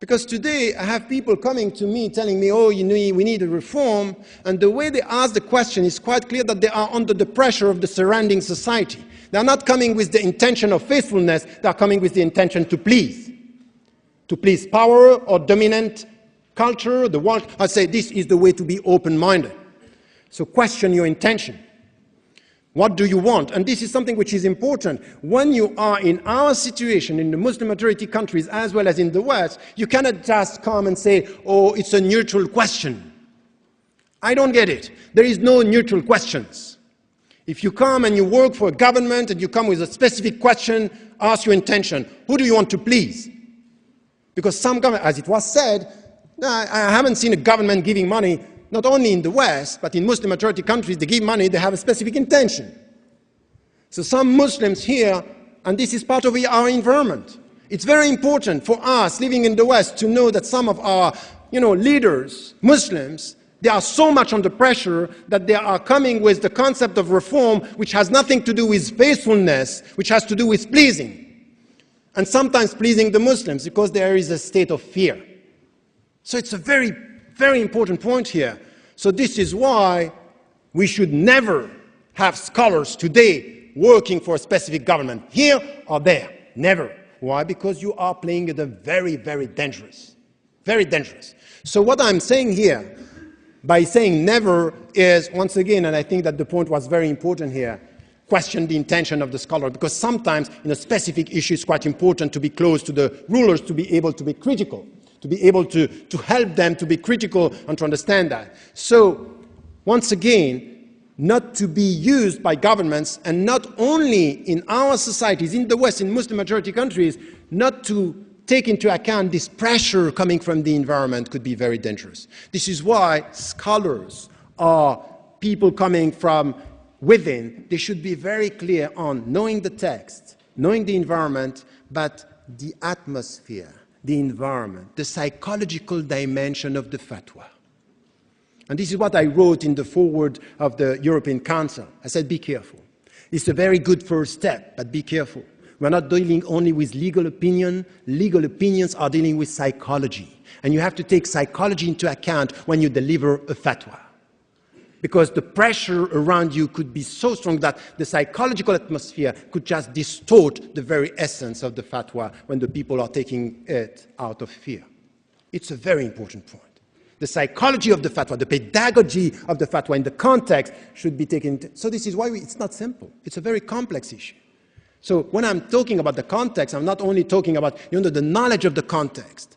Because today I have people coming to me telling me, oh, we need a reform, and the way they ask the question is quite clear that they are under the pressure of the surrounding society. They are not coming with the intention of faithfulness, they are coming with the intention to please. To please power or dominant culture, the world. I say this is the way to be open-minded. So question your intention. What do you want? And this is something which is important. When you are in our situation, in the Muslim majority countries as well as in the West, you cannot just come and say, oh, it's a neutral question. I don't get it. There is no neutral questions. If you come and you work for a government and you come with a specific question, ask your intention. Who do you want to please? Because some government, as it was said, I haven't seen a government giving money, not only in the West, but in Muslim majority countries, they give money, they have a specific intention. So some Muslims here, and this is part of our environment. It's very important for us living in the West to know that some of our leaders, Muslims, they are so much under pressure that they are coming with the concept of reform which has nothing to do with faithfulness, which has to do with pleasing. And sometimes pleasing the Muslims because there is a state of fear. So it's a very, very important point here. So this is why we should never have scholars today working for a specific government, here or there. Never. Why? Because you are playing at a very, very dangerous. Very dangerous. So what I'm saying here, by saying never, is, once again, and I think that the point was very important here, question the intention of the scholar, because sometimes in a specific issue it's quite important to be close to the rulers, to be able to be critical, to be able to help them to be critical and to understand that. So, once again, not to be used by governments, and not only in our societies, in the West, in Muslim majority countries, not to take into account this pressure coming from the environment could be very dangerous. This is why scholars are people coming from within. They should be very clear on knowing the text, knowing the environment, but the atmosphere, the environment, the psychological dimension of the fatwa. And this is what I wrote in the foreword of the European Council. I said, be careful. It's a very good first step, but be careful. We're not dealing only with legal opinion. Legal opinions are dealing with psychology. And you have to take psychology into account when you deliver a fatwa. Because the pressure around you could be so strong that the psychological atmosphere could just distort the very essence of the fatwa when the people are taking it out of fear. It's a very important point. The psychology of the fatwa, the pedagogy of the fatwa in the context should be taken. So this is why it's not simple. It's a very complex issue. So when I'm talking about the context, I'm not only talking about the knowledge of the context.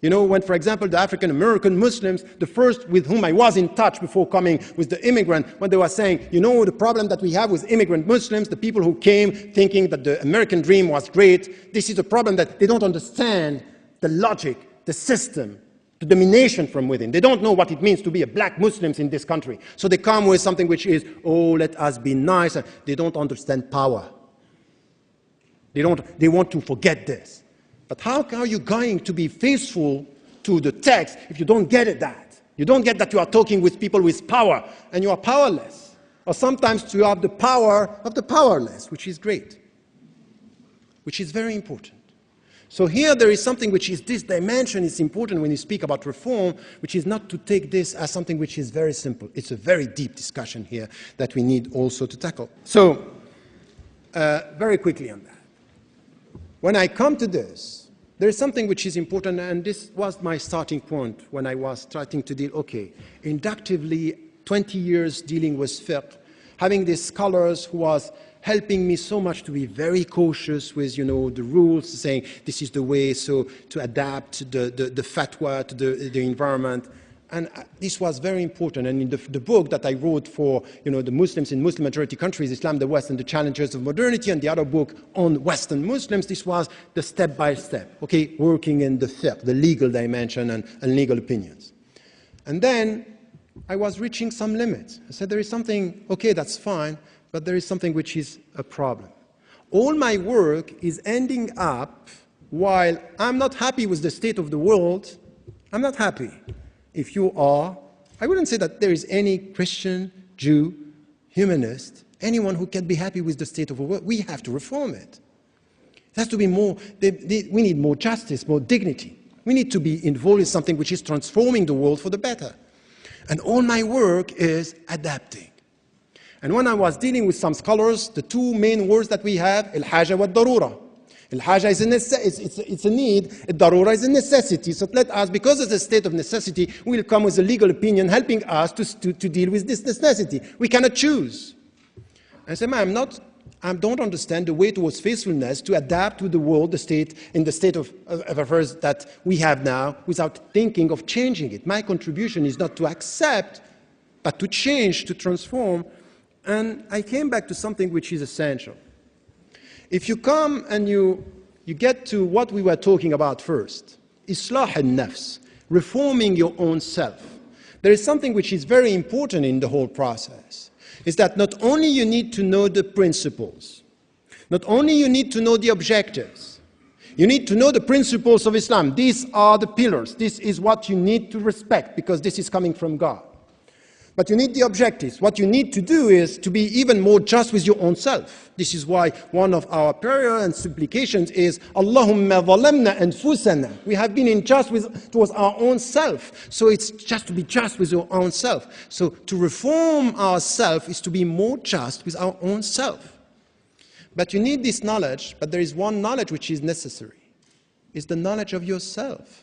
When, for example, the African-American Muslims, the first with whom I was in touch before coming with the immigrant, when they were saying, the problem that we have with immigrant Muslims, the people who came thinking that the American dream was great, this is a problem that they don't understand the logic, the system, the domination from within. They don't know what it means to be a black Muslims in this country. So they come with something which is, let us be nice. They don't understand power. They want to forget this. But how are you going to be faithful to the text if you don't get that? You don't get that you are talking with people with power and you are powerless. Or sometimes you have the power of the powerless, which is great, which is very important. So here there is something which is this dimension is important when you speak about reform, which is not to take this as something which is very simple. It's a very deep discussion here that we need also to tackle. So very quickly on that. When I come to this, there is something which is important, and this was my starting point when I was starting to deal, inductively, 20 years dealing with fiqh, having these scholars who was helping me so much to be very cautious with, the rules, saying this is the way, so to adapt the fatwa to the environment. And this was very important. And in the book that I wrote for, the Muslims in Muslim-majority countries, Islam, the West, and the Challenges of Modernity, and the other book on Western Muslims, this was the step-by-step, working in the fiqh, the legal dimension and legal opinions. And then I was reaching some limits. I said, there is something, that's fine, but there is something which is a problem. All my work is ending up, while I'm not happy with the state of the world, I'm not happy. If you are, I wouldn't say that there is any Christian, Jew, humanist, anyone who can be happy with the state of the world. We have to reform it. It has to be more, we need more justice, more dignity. We need to be involved in something which is transforming the world for the better. And all my work is adapting. And when I was dealing with some scholars, the two main words that we have, al-haja wa darura. Al-haja is it's a need, al-darura is a necessity. So let us, because it's a state of necessity, we'll come with a legal opinion helping us to deal with this necessity. We cannot choose. I say, I don't understand the way towards faithfulness to adapt to the world, the state, in the state of affairs that we have now, without thinking of changing it. My contribution is not to accept, but to change, to transform. And I came back to something which is essential. If you come and you get to what we were talking about first, Islah al-Nafs, reforming your own self, there is something which is very important in the whole process, is that not only you need to know the principles, not only you need to know the objectives, you need to know the principles of Islam. These are the pillars. This is what you need to respect because this is coming from God. But you need the objectives. What you need to do is to be even more just with your own self. This is why one of our prayer and supplications is, Allahumma zalamna anfusana. We have been unjust towards our own self. So it's just to be just with your own self. So to reform ourselves is to be more just with our own self. But you need this knowledge, but there is one knowledge which is necessary. It's the knowledge of yourself.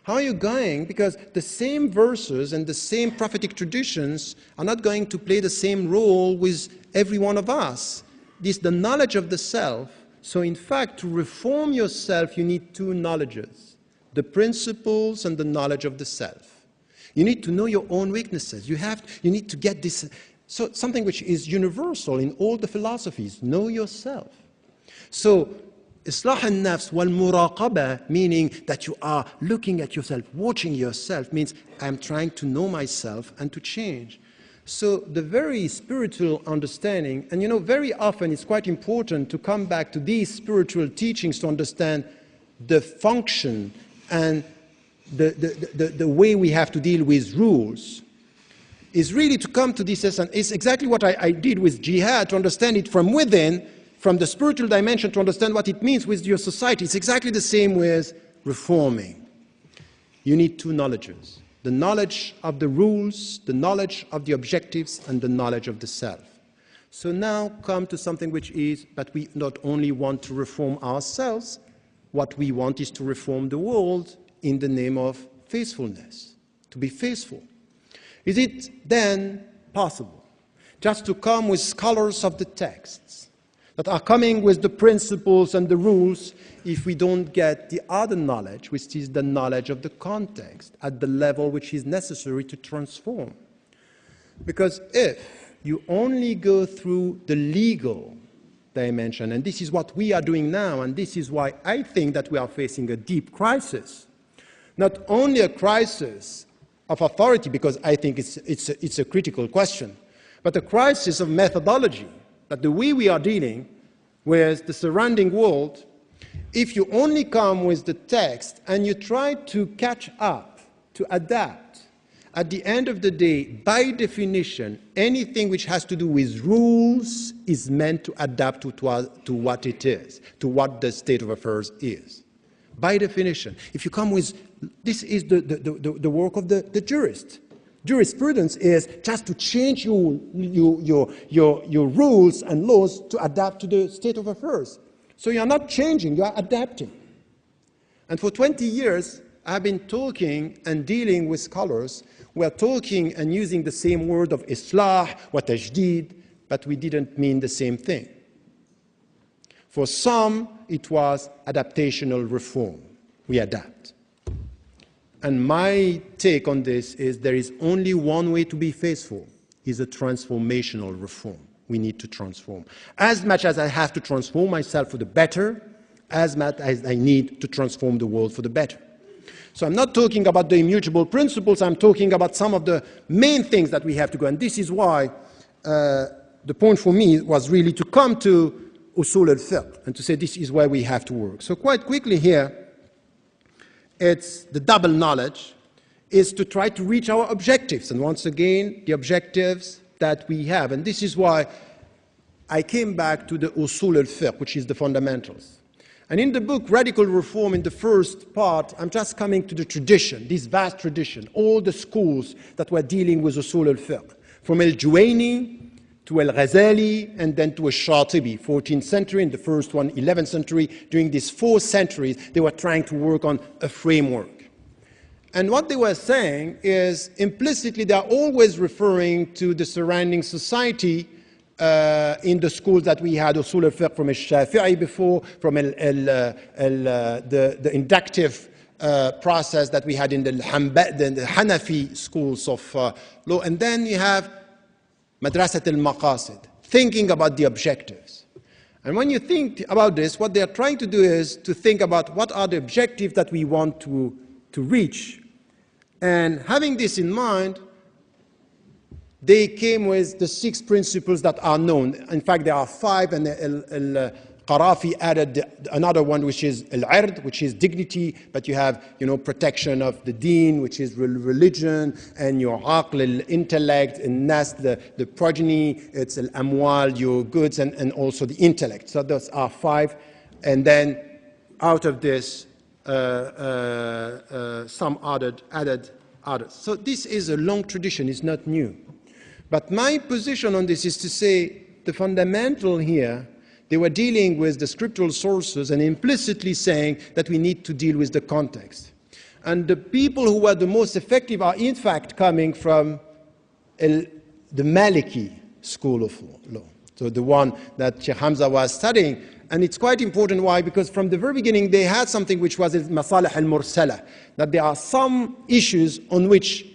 How are you going? Because the same verses and the same prophetic traditions are not going to play the same role with every one of us. This is the knowledge of the self. So in fact, to reform yourself, you need two knowledges, the principles and the knowledge of the self. You need to know your own weaknesses. You need to get this, so something which is universal in all the philosophies, know yourself. So Islah al-Nafs wal-Muraqaba, meaning that you are looking at yourself, watching yourself, means I'm trying to know myself and to change. So the very spiritual understanding, and very often it's quite important to come back to these spiritual teachings to understand the function and the way we have to deal with rules, is really to come to this essence. It's exactly what I did with jihad, to understand it from within, from the spiritual dimension, to understand what it means with your society. It's exactly the same with reforming. You need two knowledges: the knowledge of the rules, the knowledge of the objectives, and the knowledge of the self. So now come to something which is that we not only want to reform ourselves, what we want is to reform the world in the name of faithfulness, to be faithful. Is it then possible just to come with scholars of the texts that are coming with the principles and the rules if we don't get the other knowledge, which is the knowledge of the context at the level which is necessary to transform? Because if you only go through the legal dimension, and this is what we are doing now, and this is why I think that we are facing a deep crisis, not only a crisis of authority, because I think it's a critical question, but a crisis of methodology, that the way we are dealing with the surrounding world, if you only come with the text and you try to catch up, to adapt, at the end of the day, by definition, anything which has to do with rules is meant to adapt to what it is, to what the state of affairs is. By definition, if you come with, this is the work of the jurist. Jurisprudence is just to change your rules and laws to adapt to the state of affairs. So you are not changing, you are adapting. And for 20 years, I've been talking and dealing with scholars who are talking and using the same word of islah, wa tajdid, but we didn't mean the same thing. For some, it was adaptational reform. We adapt. And my take on this is there is only one way to be faithful, is a transformational reform. We need to transform. As much as I have to transform myself for the better, as much as I need to transform the world for the better. So I'm not talking about the immutable principles, I'm talking about some of the main things that we have to go. And this is why the point for me was really to come to usul al-fiqh and to say this is where we have to work. So quite quickly here, it's the double knowledge is to try to reach our objectives. And once again, the objectives that we have. And this is why I came back to the usul al-fiqh, which is the fundamentals. And in the book, Radical Reform, in the first part, I'm just coming to the tradition, this vast tradition, all the schools that were dealing with usul al-fiqh, from al-Juwayni to al-Ghazali, and then to al-Shatibi, 14th century, and the first one, 11th century. During these 4 centuries, they were trying to work on a framework. And what they were saying is, implicitly, they are always referring to the surrounding society in the schools that we had, usul al-fiqh from al-Shafi'i before, from the inductive process that we had in the Hanafi schools of law. And then you have Madrasat al-Maqasid, thinking about the objectives. And when you think about this, what they are trying to do is to think about what are the objectives that we want to reach. And having this in mind, they came with the 6 principles that are known. In fact, there are 5, and Qarafi added another one, which is al-ird, which is dignity, but you have, protection of the deen, which is religion, and your aql, intellect, and nas, the progeny, it's al-amwal, your goods, and also the intellect. So those are 5. And then out of this, some added others. So this is a long tradition, it's not new. But my position on this is to say the fundamental here, they were dealing with the scriptural sources and implicitly saying that we need to deal with the context. And the people who were the most effective are in fact coming from the Maliki school of law. So the one that Sheikh Hamza was studying. And it's quite important. Why? Because from the very beginning they had something which was masalih al-mursala, that there are some issues on which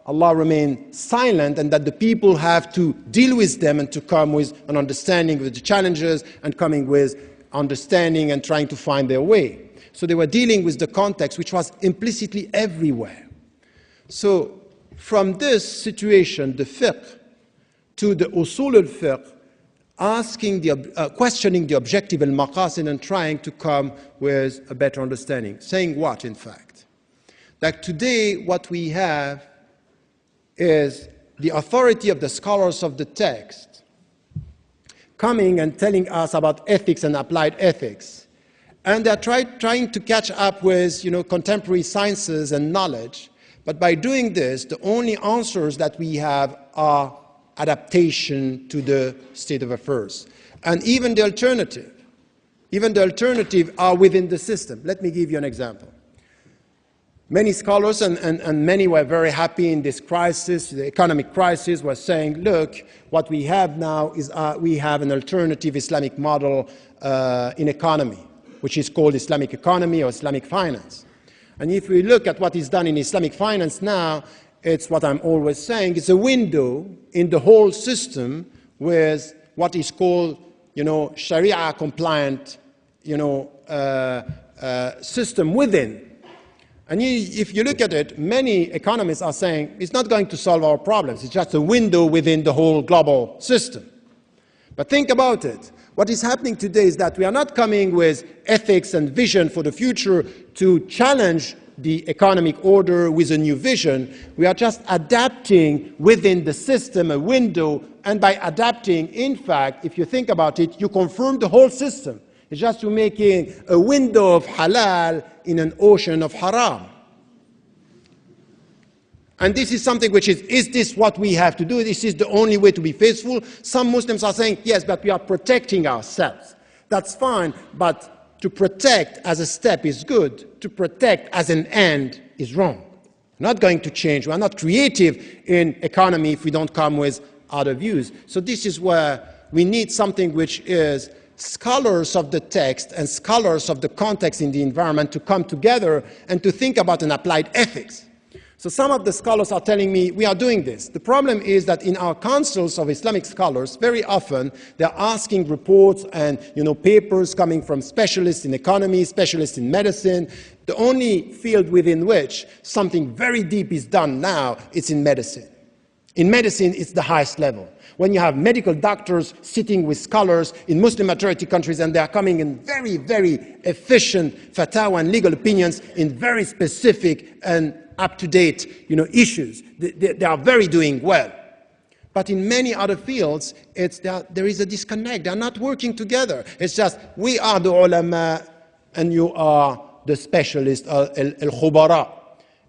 Allah remains silent, and that the people have to deal with them and to come with an understanding of the challenges and coming with understanding and trying to find their way. So they were dealing with the context which was implicitly everywhere. So from this situation, the fiqh, to the usul al-fiqh, questioning the objective al-maqasid and trying to come with a better understanding. Saying what, in fact? That today what we have is the authority of the scholars of the text coming and telling us about ethics and applied ethics. And they're trying to catch up with contemporary sciences and knowledge. But by doing this, the only answers that we have are adaptation to the state of affairs. And even the alternative are within the system. Let me give you an example. Many scholars and many were very happy in this crisis, the economic crisis, were saying, look, what we have now is we have an alternative Islamic model in economy, which is called Islamic economy or Islamic finance. And if we look at what is done in Islamic finance now, it's what I'm always saying, it's a window in the whole system with what is called, Sharia compliant, system within. And if you look at it, many economists are saying it's not going to solve our problems. It's just a window within the whole global system. But think about it. What is happening today is that we are not coming with ethics and vision for the future to challenge the economic order with a new vision. We are just adapting within the system a window, and by adapting, in fact, if you think about it, you confirm the whole system. It's just you making a window of halal in an ocean of haram. And this is something which is this what we have to do? This is the only way to be faithful? Some Muslims are saying, yes, but we are protecting ourselves. That's fine, but to protect as a step is good. To protect as an end is wrong. We're not going to change. We're not creative in economy if we don't come with other views. So this is where we need something which is scholars of the text and scholars of the context in the environment to come together and to think about an applied ethics. So some of the scholars are telling me we are doing this. The problem is that in our councils of Islamic scholars, very often they're asking reports and papers coming from specialists in economy, specialists in medicine. The only field within which something very deep is done now is in medicine. In medicine, it's the highest level. When you have medical doctors sitting with scholars in Muslim majority countries and they are coming in very, very efficient fatwa and legal opinions in very specific and up-to-date issues. They are very doing well. But in many other fields, there is a disconnect. They are not working together. It's just, we are the ulama and you are the specialist, al-khubara.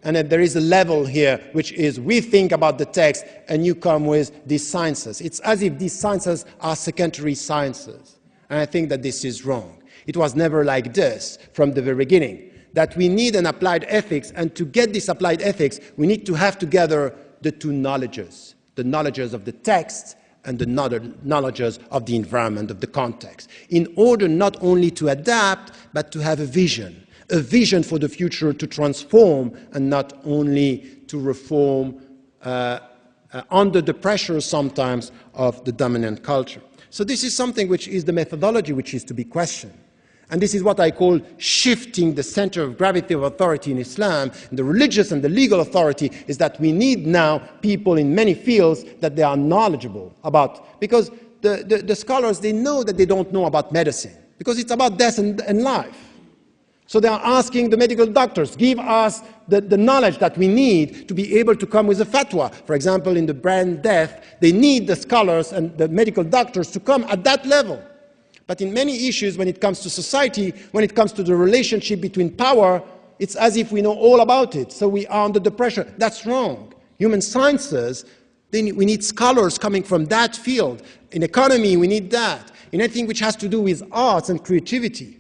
And there is a level here, which is we think about the text and you come with these sciences. It's as if these sciences are secondary sciences. And I think that this is wrong. It was never like this from the very beginning. That we need an applied ethics, and to get this applied ethics, we need to have together the two knowledges. The knowledges of the text and the knowledges of the environment, of the context. In order not only to adapt, but to have a vision for the future to transform and not only to reform under the pressure sometimes of the dominant culture. So this is something which is the methodology which is to be questioned. And this is what I call shifting the center of gravity of authority in Islam. And the religious and the legal authority is that we need now people in many fields that they are knowledgeable about. Because the scholars, they know that they don't know about medicine. Because it's about death and life. So they are asking the medical doctors, give us the knowledge that we need to be able to come with a fatwa. For example, in the brain death, they need the scholars and the medical doctors to come at that level. But in many issues, when it comes to society, when it comes to the relationship between power, it's as if we know all about it. So we are under the pressure. That's wrong. Human sciences, we need scholars coming from that field. In economy, we need that. In anything which has to do with arts and creativity.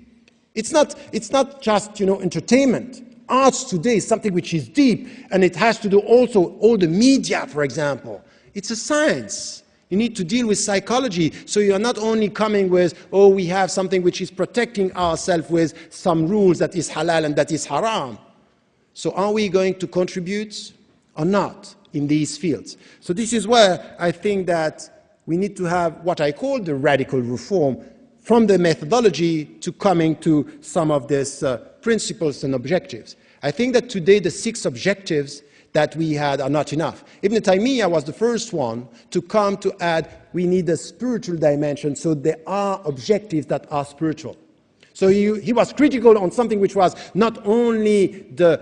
It's not just, entertainment. Arts today is something which is deep, and it has to do also all the media, for example. It's a science. You need to deal with psychology, so you are not only coming with, oh, we have something which is protecting ourselves with some rules that is halal and that is haram. So are we going to contribute or not in these fields? So this is where I think that we need to have what I call the radical reform, from the methodology to coming to some of these principles and objectives. I think that today the 6 objectives, that we had are not enough. Ibn Taymiyyah was the first one to come to add we need a spiritual dimension, so there are objectives that are spiritual. So he was critical on something which was not only the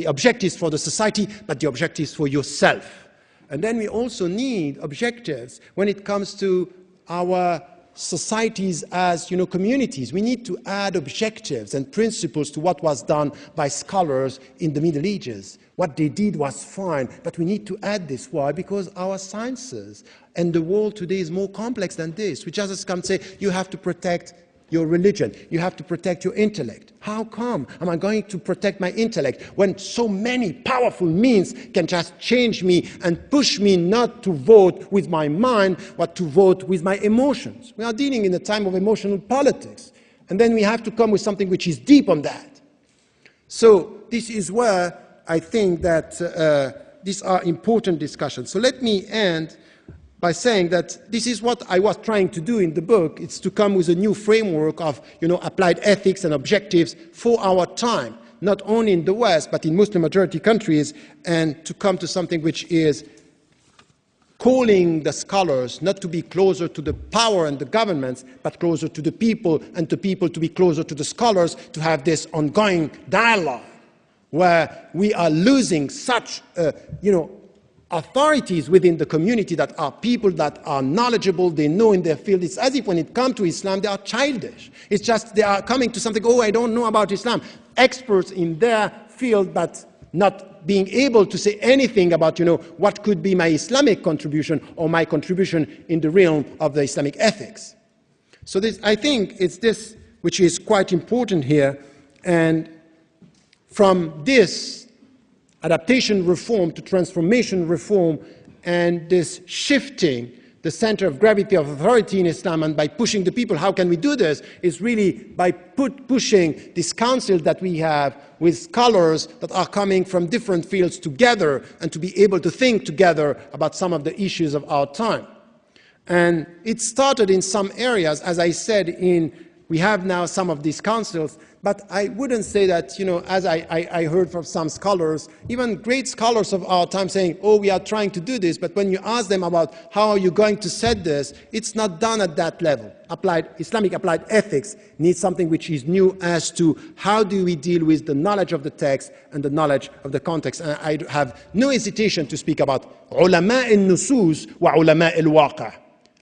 objectives for the society, but the objectives for yourself. And then we also need objectives when it comes to our societies as communities. We need to add objectives and principles to what was done by scholars in the Middle Ages. What they did was fine, but we need to add this. Why? Because our sciences and the world today is more complex than this. We just come and say, you have to protect your religion, you have to protect your intellect. How come am I going to protect my intellect when so many powerful means can just change me and push me not to vote with my mind, but to vote with my emotions? We are dealing in a time of emotional politics, and then we have to come with something which is deep on that. So this is where I think that these are important discussions. So let me end by saying that this is what I was trying to do in the book. It's to come with a new framework of applied ethics and objectives for our time, not only in the West, but in Muslim-majority countries, and to come to something which is calling the scholars not to be closer to the power and the governments, but closer to the people, and the people to be closer to the scholars, to have this ongoing dialogue where we are losing such, authorities within the community that are people that are knowledgeable, they know in their field. It's as if when it comes to Islam, they are childish. It's just they are coming to something, I don't know about Islam. Experts in their field, but not being able to say anything about, what could be my Islamic contribution or my contribution in the realm of the Islamic ethics. So I think it's this which is quite important here. And from this adaptation reform to transformation reform, and this shifting the center of gravity of authority in Islam, and by pushing the people, how can we do this? Is really by pushing this council that we have with scholars that are coming from different fields together, and to be able to think together about some of the issues of our time. And it started in some areas, as I said, we have now some of these councils, but I wouldn't say that, as I heard from some scholars, even great scholars of our time saying, we are trying to do this, but when you ask them about how are you going to set this, it's not done at that level. Islamic applied ethics needs something which is new as to how do we deal with the knowledge of the text and the knowledge of the context. And I have no hesitation to speak about ulama al-nusus wa ulama al-waqa'.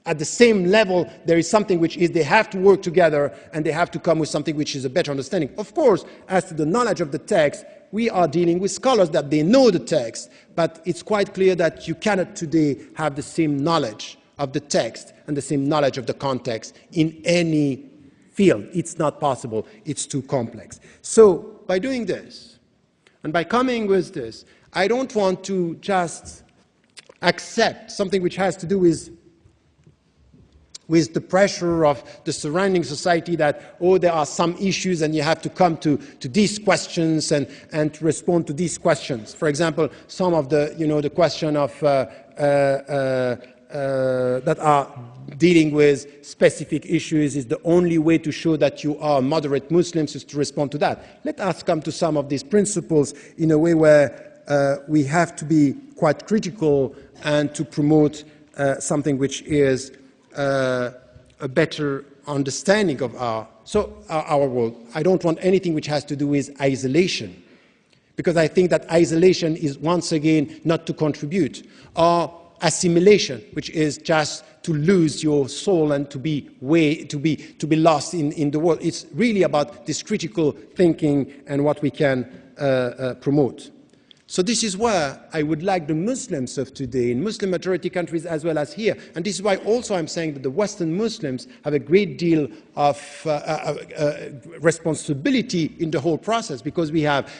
At the same level, there is something which is they have to work together, and they have to come with something which is a better understanding. Of course, as to the knowledge of the text, we are dealing with scholars that they know the text, but it's quite clear that you cannot today have the same knowledge of the text and the same knowledge of the context in any field. It's not possible. It's too complex. So by doing this, and by coming with this, I don't want to just accept something which has to do with the pressure of the surrounding society that, there are some issues and you have to come to these questions and respond to these questions. For example, some of the question of that are dealing with specific issues is the only way to show that you are moderate Muslims is to respond to that. Let us come to some of these principles in a way where we have to be quite critical and to promote something which is a better understanding of our world. I don't want anything which has to do with isolation, because I think that isolation is once again not to contribute, or assimilation, which is just to lose your soul and to be lost in the world. It's really about this critical thinking and what we can promote. So this is where I would like the Muslims of today, in Muslim majority countries as well as here, and this is why also I'm saying that the Western Muslims have a great deal of responsibility in the whole process, because we have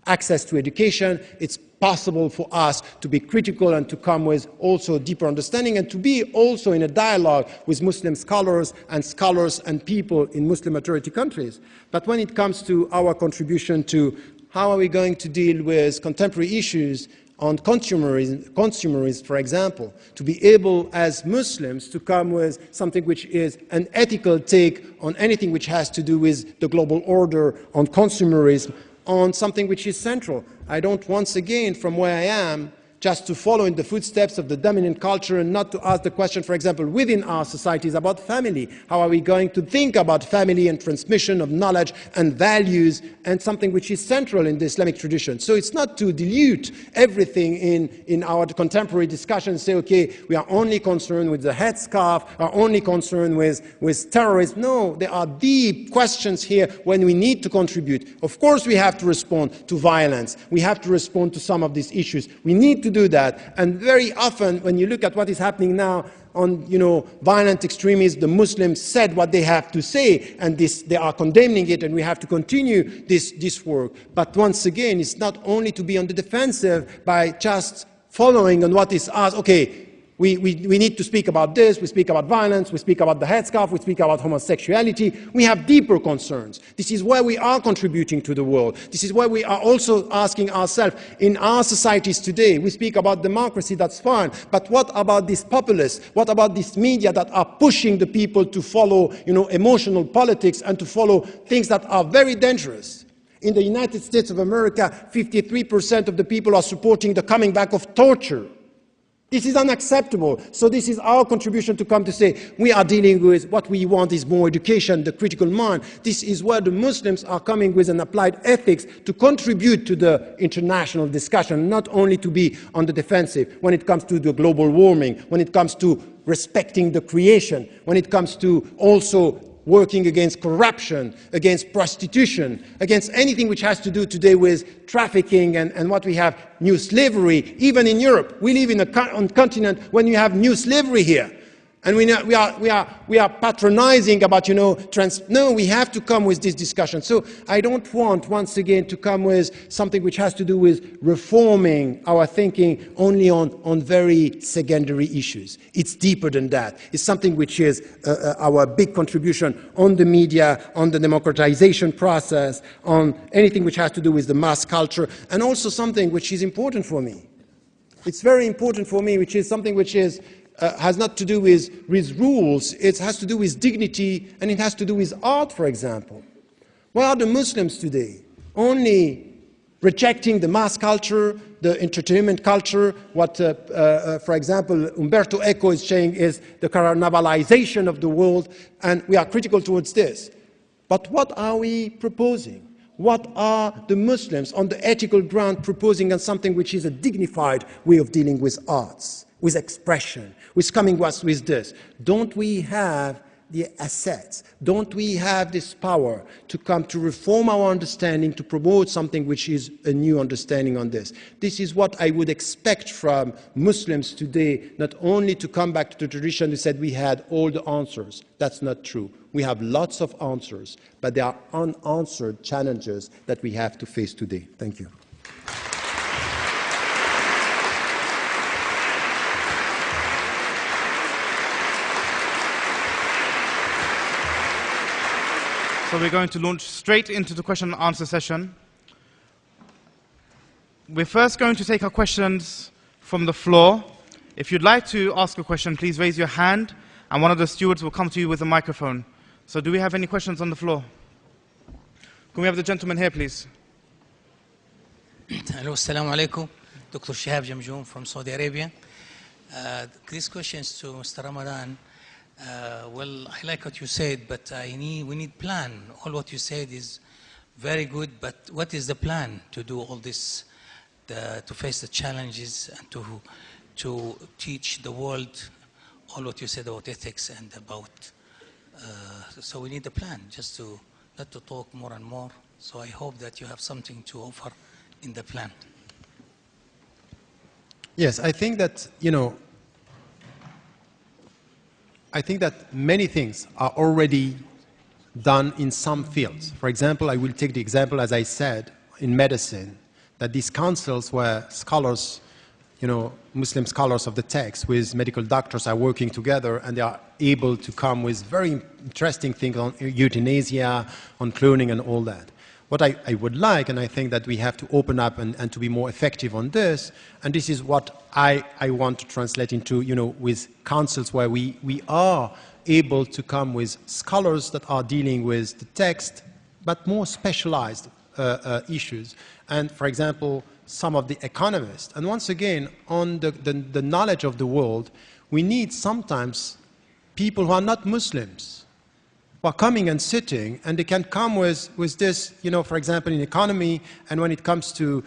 access to education. It's possible for us to be critical and to come with also deeper understanding, and to be also in a dialogue with Muslim scholars and people in Muslim majority countries. But when it comes to our contribution to how are we going to deal with contemporary issues on consumerism, for example, to be able as Muslims to come with something which is an ethical take on anything which has to do with the global order, on consumerism, on something which is central. I don't, once again, from where I am, just to follow in the footsteps of the dominant culture and not to ask the question, for example, within our societies about family. How are we going to think about family and transmission of knowledge and values and something which is central in the Islamic tradition? So it's not to dilute everything in our contemporary discussion and say, okay, we are only concerned with the headscarf, are only concerned with terrorism. No, there are deep questions here when we need to contribute. Of course, we have to respond to violence. We have to respond to some of these issues. We need to do that. And very often, when you look at what is happening now on, violent extremism, the Muslims said what they have to say, and they are condemning it, and we have to continue this work. But once again, it's not only to be on the defensive by just following on what is asked. Okay, we need to speak about this, we speak about violence, we speak about the headscarf, we speak about homosexuality. We have deeper concerns. This is where we are contributing to the world. This is where we are also asking ourselves, in our societies today, we speak about democracy, that's fine, but what about these populists? What about these media that are pushing the people to follow, emotional politics and to follow things that are very dangerous? In the United States of America, 53% of the people are supporting the coming back of torture. This is unacceptable. So this is our contribution to come to say, we are dealing with what we want is more education, the critical mind. This is where the Muslims are coming with an applied ethics to contribute to the international discussion, not only to be on the defensive when it comes to the global warming, when it comes to respecting the creation, when it comes to also working against corruption, against prostitution, against anything which has to do today with trafficking and what we have, new slavery. Even in Europe, we live in a continent when you have new slavery here. And we are patronizing about, no, we have to come with this discussion. So I don't want, once again, to come with something which has to do with reforming our thinking only on very secondary issues. It's deeper than that. It's something which is our big contribution on the media, on the democratization process, on anything which has to do with the mass culture, and also something which is important for me. It's very important for me, which is something which is has not to do with rules, it has to do with dignity, and it has to do with art, for example. Why are the Muslims today only rejecting the mass culture, the entertainment culture, what, for example, Umberto Eco is saying is the carnivalization of the world, and we are critical towards this. But what are we proposing? What are the Muslims on the ethical ground proposing on something which is a dignified way of dealing with arts, with expression, with coming to us with this? Don't we have the assets? Don't we have this power to come to reform our understanding, to promote something which is a new understanding on this? This is what I would expect from Muslims today, not only to come back to the tradition who said we had all the answers. That's not true. We have lots of answers, but there are unanswered challenges that we have to face today. Thank you. So we're going to launch straight into the question and answer session. We're first going to take our questions from the floor. If you'd like to ask a question, please raise your hand, and one of the stewards will come to you with a microphone. So do we have any questions on the floor? Can we have the gentleman here, please? Hello, assalamu alaikum. Dr. Shihab Jamjoom from Saudi Arabia. This question is to Mr. Ramadan. Well, I like what you said, but we need plan. All what you said is very good, but what is the plan to do all this, to face the challenges and to teach the world all what you said about ethics and about, so we need a plan, just to not to talk more and more. So I hope that you have something to offer in the plan. Yes, I think that, I think that many things are already done in some fields. For example, I will take the example, as I said, in medicine, that these councils where scholars, Muslim scholars of the text with medical doctors are working together, and they are able to come with very interesting things on euthanasia, on cloning and all that. What I would like, and I think that we have to open up and to be more effective on this, and this is what I want to translate into, with councils where we are able to come with scholars that are dealing with the text, but more specialized issues. And, for example, some of the economists. And once again, on the knowledge of the world, we need sometimes people who are not Muslims, who are coming and sitting, and they can come with this, for example, in economy, and when it comes to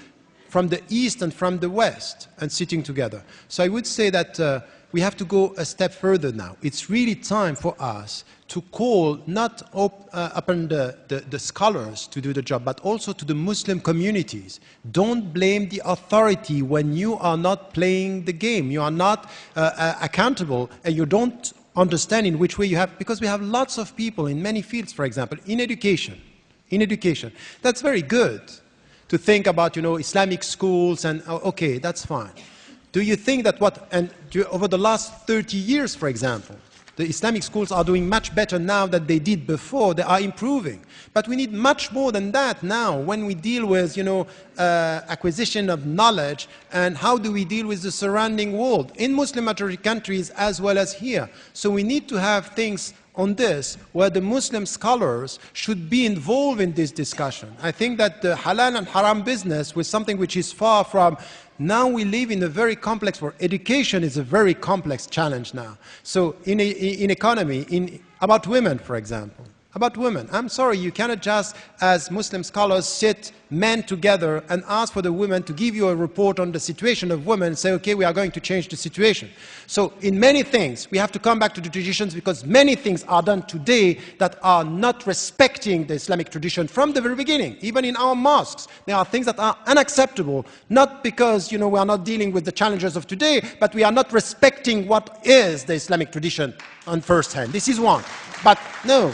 from the East and from the West, and sitting together. So I would say that we have to go a step further now. It's really time for us to call not upon the scholars to do the job, but also to the Muslim communities. Don't blame the authority when you are not playing the game. You are not accountable, and you don't understand in which way you have, because we have lots of people in many fields, for example, in education. That's very good to think about, Islamic schools, and okay, that's fine. Do you think that over the last 30 years, for example, the Islamic schools are doing much better now than they did before? They are improving. But we need much more than that now when we deal with, acquisition of knowledge, and how do we deal with the surrounding world in Muslim-majority countries as well as here. So we need to have things on this, where the Muslim scholars should be involved in this discussion. I think that the halal and haram business was something which is far from. Now we live in a very complex world. Education is a very complex challenge now. So in economy, about women, for example. About women. I'm sorry, you cannot just, as Muslim scholars, sit men together and ask for the women to give you a report on the situation of women and say, okay, we are going to change the situation. So in many things, we have to come back to the traditions, because many things are done today that are not respecting the Islamic tradition from the very beginning. Even in our mosques, there are things that are unacceptable, not because, we are not dealing with the challenges of today, but we are not respecting what is the Islamic tradition on first hand. This is one. But no.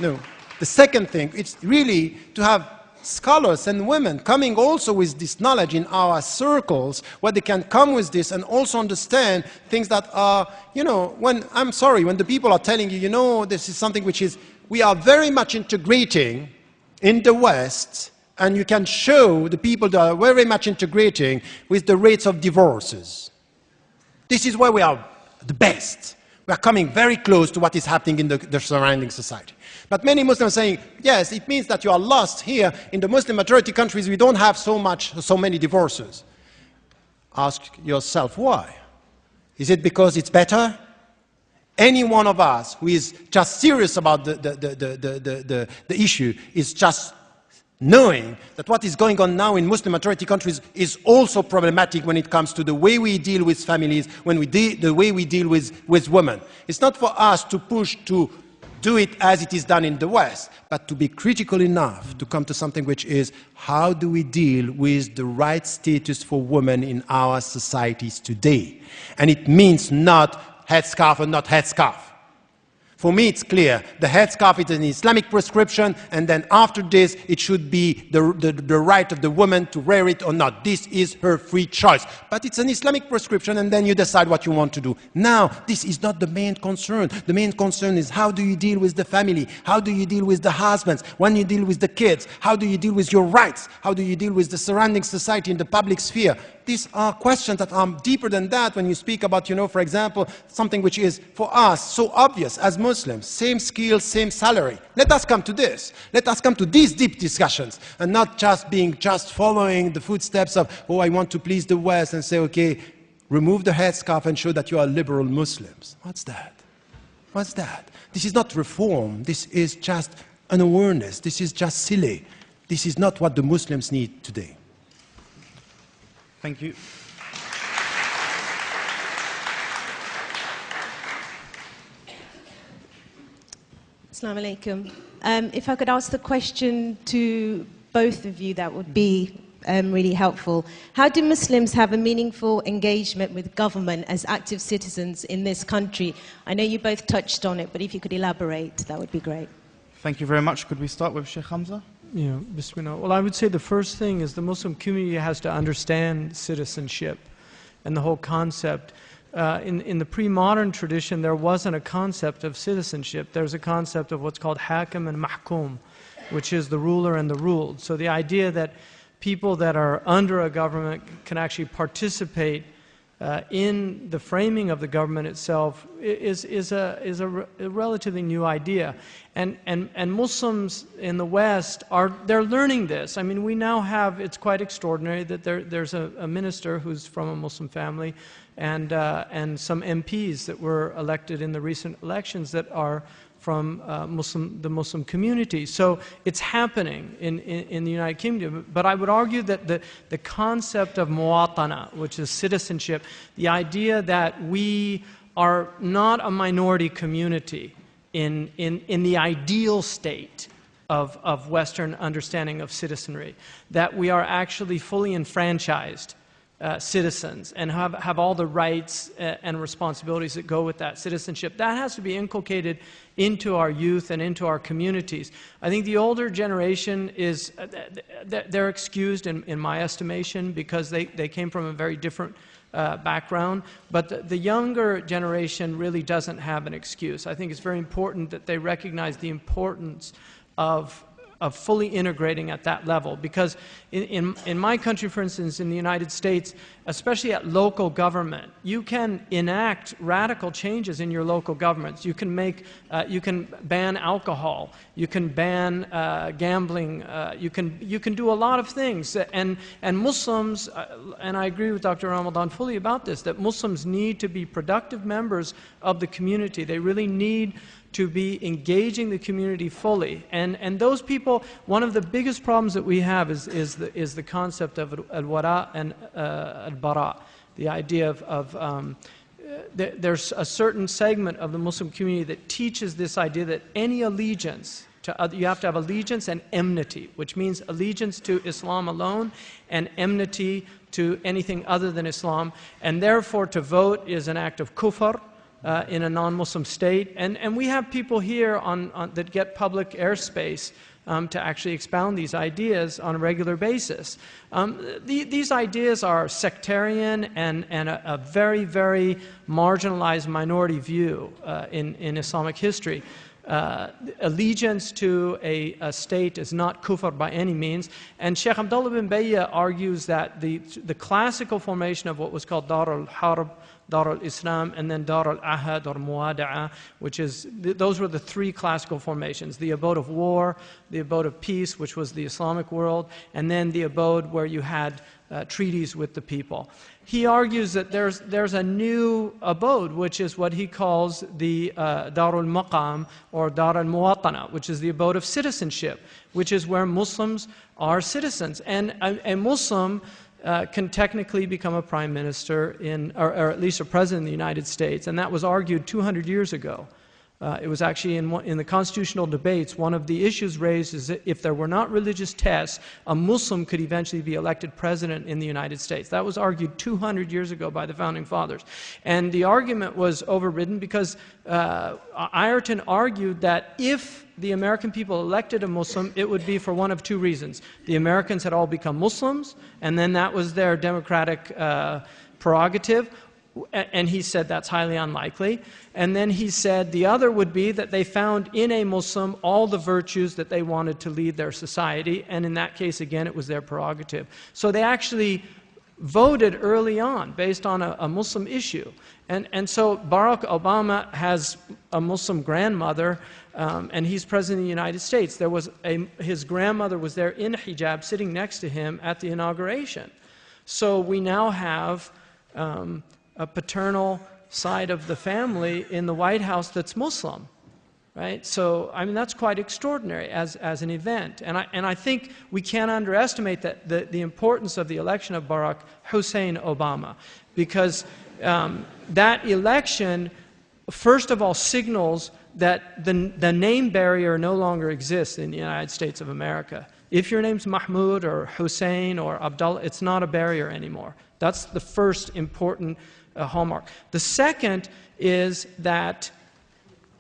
The second thing, it's really to have scholars and women coming also with this knowledge in our circles, where they can come with this and also understand things that are, when the people are telling you, this is something which is, we are very much integrating in the West, and you can show the people that are very much integrating with the rates of divorces. This is where we are the best. We are coming very close to what is happening in the surrounding society. But many Muslims are saying, yes, it means that you are lost here. In the Muslim majority countries, we don't have so many divorces. Ask yourself why. Is it because it's better? Any one of us who is just serious about the issue is just knowing that what is going on now in Muslim majority countries is also problematic when it comes to the way we deal with families, the way we deal with women. It's not for us to push to do it as it is done in the West, but to be critical enough to come to something which is, how do we deal with the right status for women in our societies today? And it means not headscarf or not headscarf. For me, it's clear. The headscarf is an Islamic prescription, and then after this, it should be the right of the woman to wear it or not. This is her free choice. But it's an Islamic prescription, and then you decide what you want to do. Now, this is not the main concern. The main concern is, how do you deal with the family? How do you deal with the husbands? When you deal with the kids? How do you deal with your rights? How do you deal with the surrounding society in the public sphere? These are questions that are deeper than that when you speak about, for example, something which is, for us, so obvious as Muslims. Same skills, same salary. Let us come to this. Let us come to these deep discussions, and not just following the footsteps of, I want to please the West, and say, okay, remove the headscarf and show that you are liberal Muslims. What's that? What's that? This is not reform. This is just an awareness. This is just silly. This is not what the Muslims need today. Thank you. Assalamu alaikum. If I could ask the question to both of you, that would be really helpful. How do Muslims have a meaningful engagement with government as active citizens in this country? I know you both touched on it, but if you could elaborate, that would be great. Thank you very much. Could we start with Sheikh Hamza? Yeah, Bismillah. Well, I would say the first thing is the Muslim community has to understand citizenship and the whole concept. In the pre-modern tradition, there wasn't a concept of citizenship. There's a concept of what's called hakim and mahkum, which is the ruler and the ruled. So the idea that people that are under a government can actually participate in the framing of the government itself is a relatively new idea. And Muslims in the West they're learning this. I mean, we now have, it's quite extraordinary that there's a minister who's from a Muslim family and some MPs that were elected in the recent elections that are from the Muslim community. So it's happening in the United Kingdom. But I would argue that the concept of muwatana, which is citizenship, the idea that we are not a minority community in the ideal state of Western understanding of citizenry, that we are actually fully enfranchised citizens and have all the rights and responsibilities that go with that citizenship. That has to be inculcated into our youth and into our communities. I think the older generation they're excused in my estimation because they came from a very different background, but the younger generation really doesn't have an excuse. I think it's very important that they recognize the importance of fully integrating at that level. Because in my country, for instance, in the United States, especially at local government, you can enact radical changes in your local governments. You can you can ban alcohol, you can ban gambling, you can do a lot of things. And Muslims, and I agree with Dr. Ramadan fully about this, that Muslims need to be productive members of the community. They really need to be engaging the community fully. And those people, one of the biggest problems that we have is the concept of al-wara and al-bara, the idea of there's a certain segment of the Muslim community that teaches this idea that any allegiance, you have to have allegiance and enmity, which means allegiance to Islam alone and enmity to anything other than Islam, and therefore to vote is an act of kufr, in a non-Muslim state. And we have people here that get public airspace to actually expound these ideas on a regular basis. These ideas are sectarian and a very, very marginalized minority view in Islamic history. Allegiance to a state is not kufr by any means. And Sheikh Abdullah bin Bayya argues that the classical formation of what was called Dar al-Harb, Dar al-Islam, and then Dar al-Ahad or Muwada'a, which is, those were the three classical formations: the abode of war, the abode of peace, which was the Islamic world, and then the abode where you had treaties with the people. He argues that there's a new abode, which is what he calls the Dar al-Maqam or Dar al-Muwatana, which is the abode of citizenship, which is where Muslims are citizens. And a Muslim can technically become a prime minister or at least a president in the United States, and that was argued 200 years ago. It was actually in the constitutional debates, one of the issues raised is that if there were not religious tests, a Muslim could eventually be elected president in the United States. That was argued 200 years ago by the Founding Fathers. And the argument was overridden because Ireton argued that if the American people elected a Muslim, it would be for one of two reasons. The Americans had all become Muslims, and then that was their democratic prerogative. And he said that's highly unlikely. And then he said the other would be that they found in a Muslim all the virtues that they wanted to lead their society, and in that case, again, it was their prerogative. So they actually voted early on based on a Muslim issue. And so Barack Obama has a Muslim grandmother, and he's president of the United States. His grandmother was there in hijab sitting next to him at the inauguration. So we now have a paternal side of the family in the White House that's Muslim, right? So, I mean, that's quite extraordinary as an event. And I think we can't underestimate the importance of the election of Barack Hussein Obama, because that election, first of all, signals that the name barrier no longer exists in the United States of America. If your name's Mahmoud or Hussein or Abdullah, it's not a barrier anymore. That's the first important hallmark. The second is that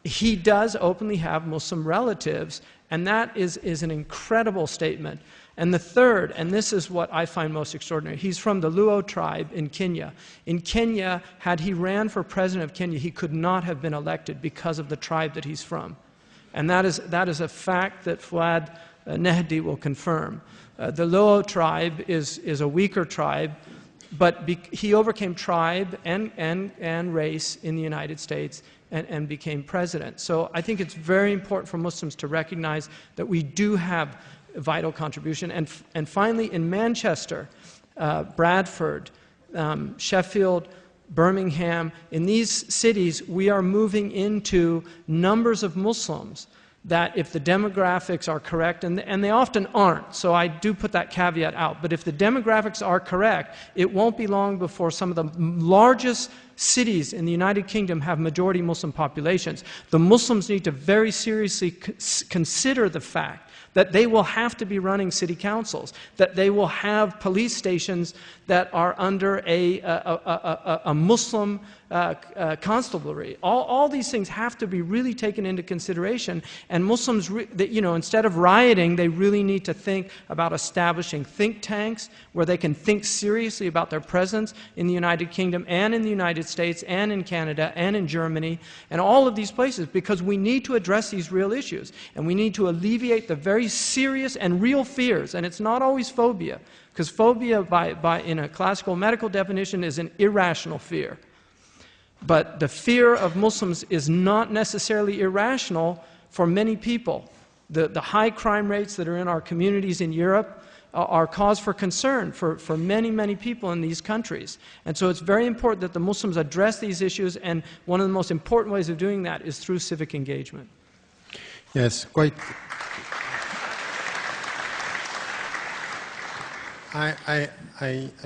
he does openly have Muslim relatives, and that is an incredible statement. And the third, and this is what I find most extraordinary, he's from the Luo tribe in Kenya. In Kenya, had he ran for president of Kenya, he could not have been elected because of the tribe that he's from. And that is a fact that Fuad Nehdi will confirm. The Luo tribe is a weaker tribe. but he overcame tribe and race in the United States and became president. So I think it's very important for Muslims to recognize that we do have a vital contribution. And finally, in Manchester, Bradford, Sheffield, Birmingham, in these cities, we are moving into numbers of Muslims that if the demographics are correct, and they often aren't, so I do put that caveat out, but if the demographics are correct, it won't be long before some of the largest cities in the United Kingdom have majority Muslim populations. The Muslims need to very seriously consider the fact that they will have to be running city councils, that they will have police stations that are under a Muslim constabulary. All these things have to be really taken into consideration, and Muslims, instead of rioting, they really need to think about establishing think tanks where they can think seriously about their presence in the United Kingdom and in the United States and in Canada and in Germany and all of these places, because we need to address these real issues, and we need to alleviate the very serious and real fears, and it's not always phobia, because phobia in a classical medical definition is an irrational fear. But the fear of Muslims is not necessarily irrational for many people. The high crime rates that are in our communities in Europe are cause for concern for many, many people in these countries. And so it's very important that the Muslims address these issues, and one of the most important ways of doing that is through civic engagement. Yes, quite. I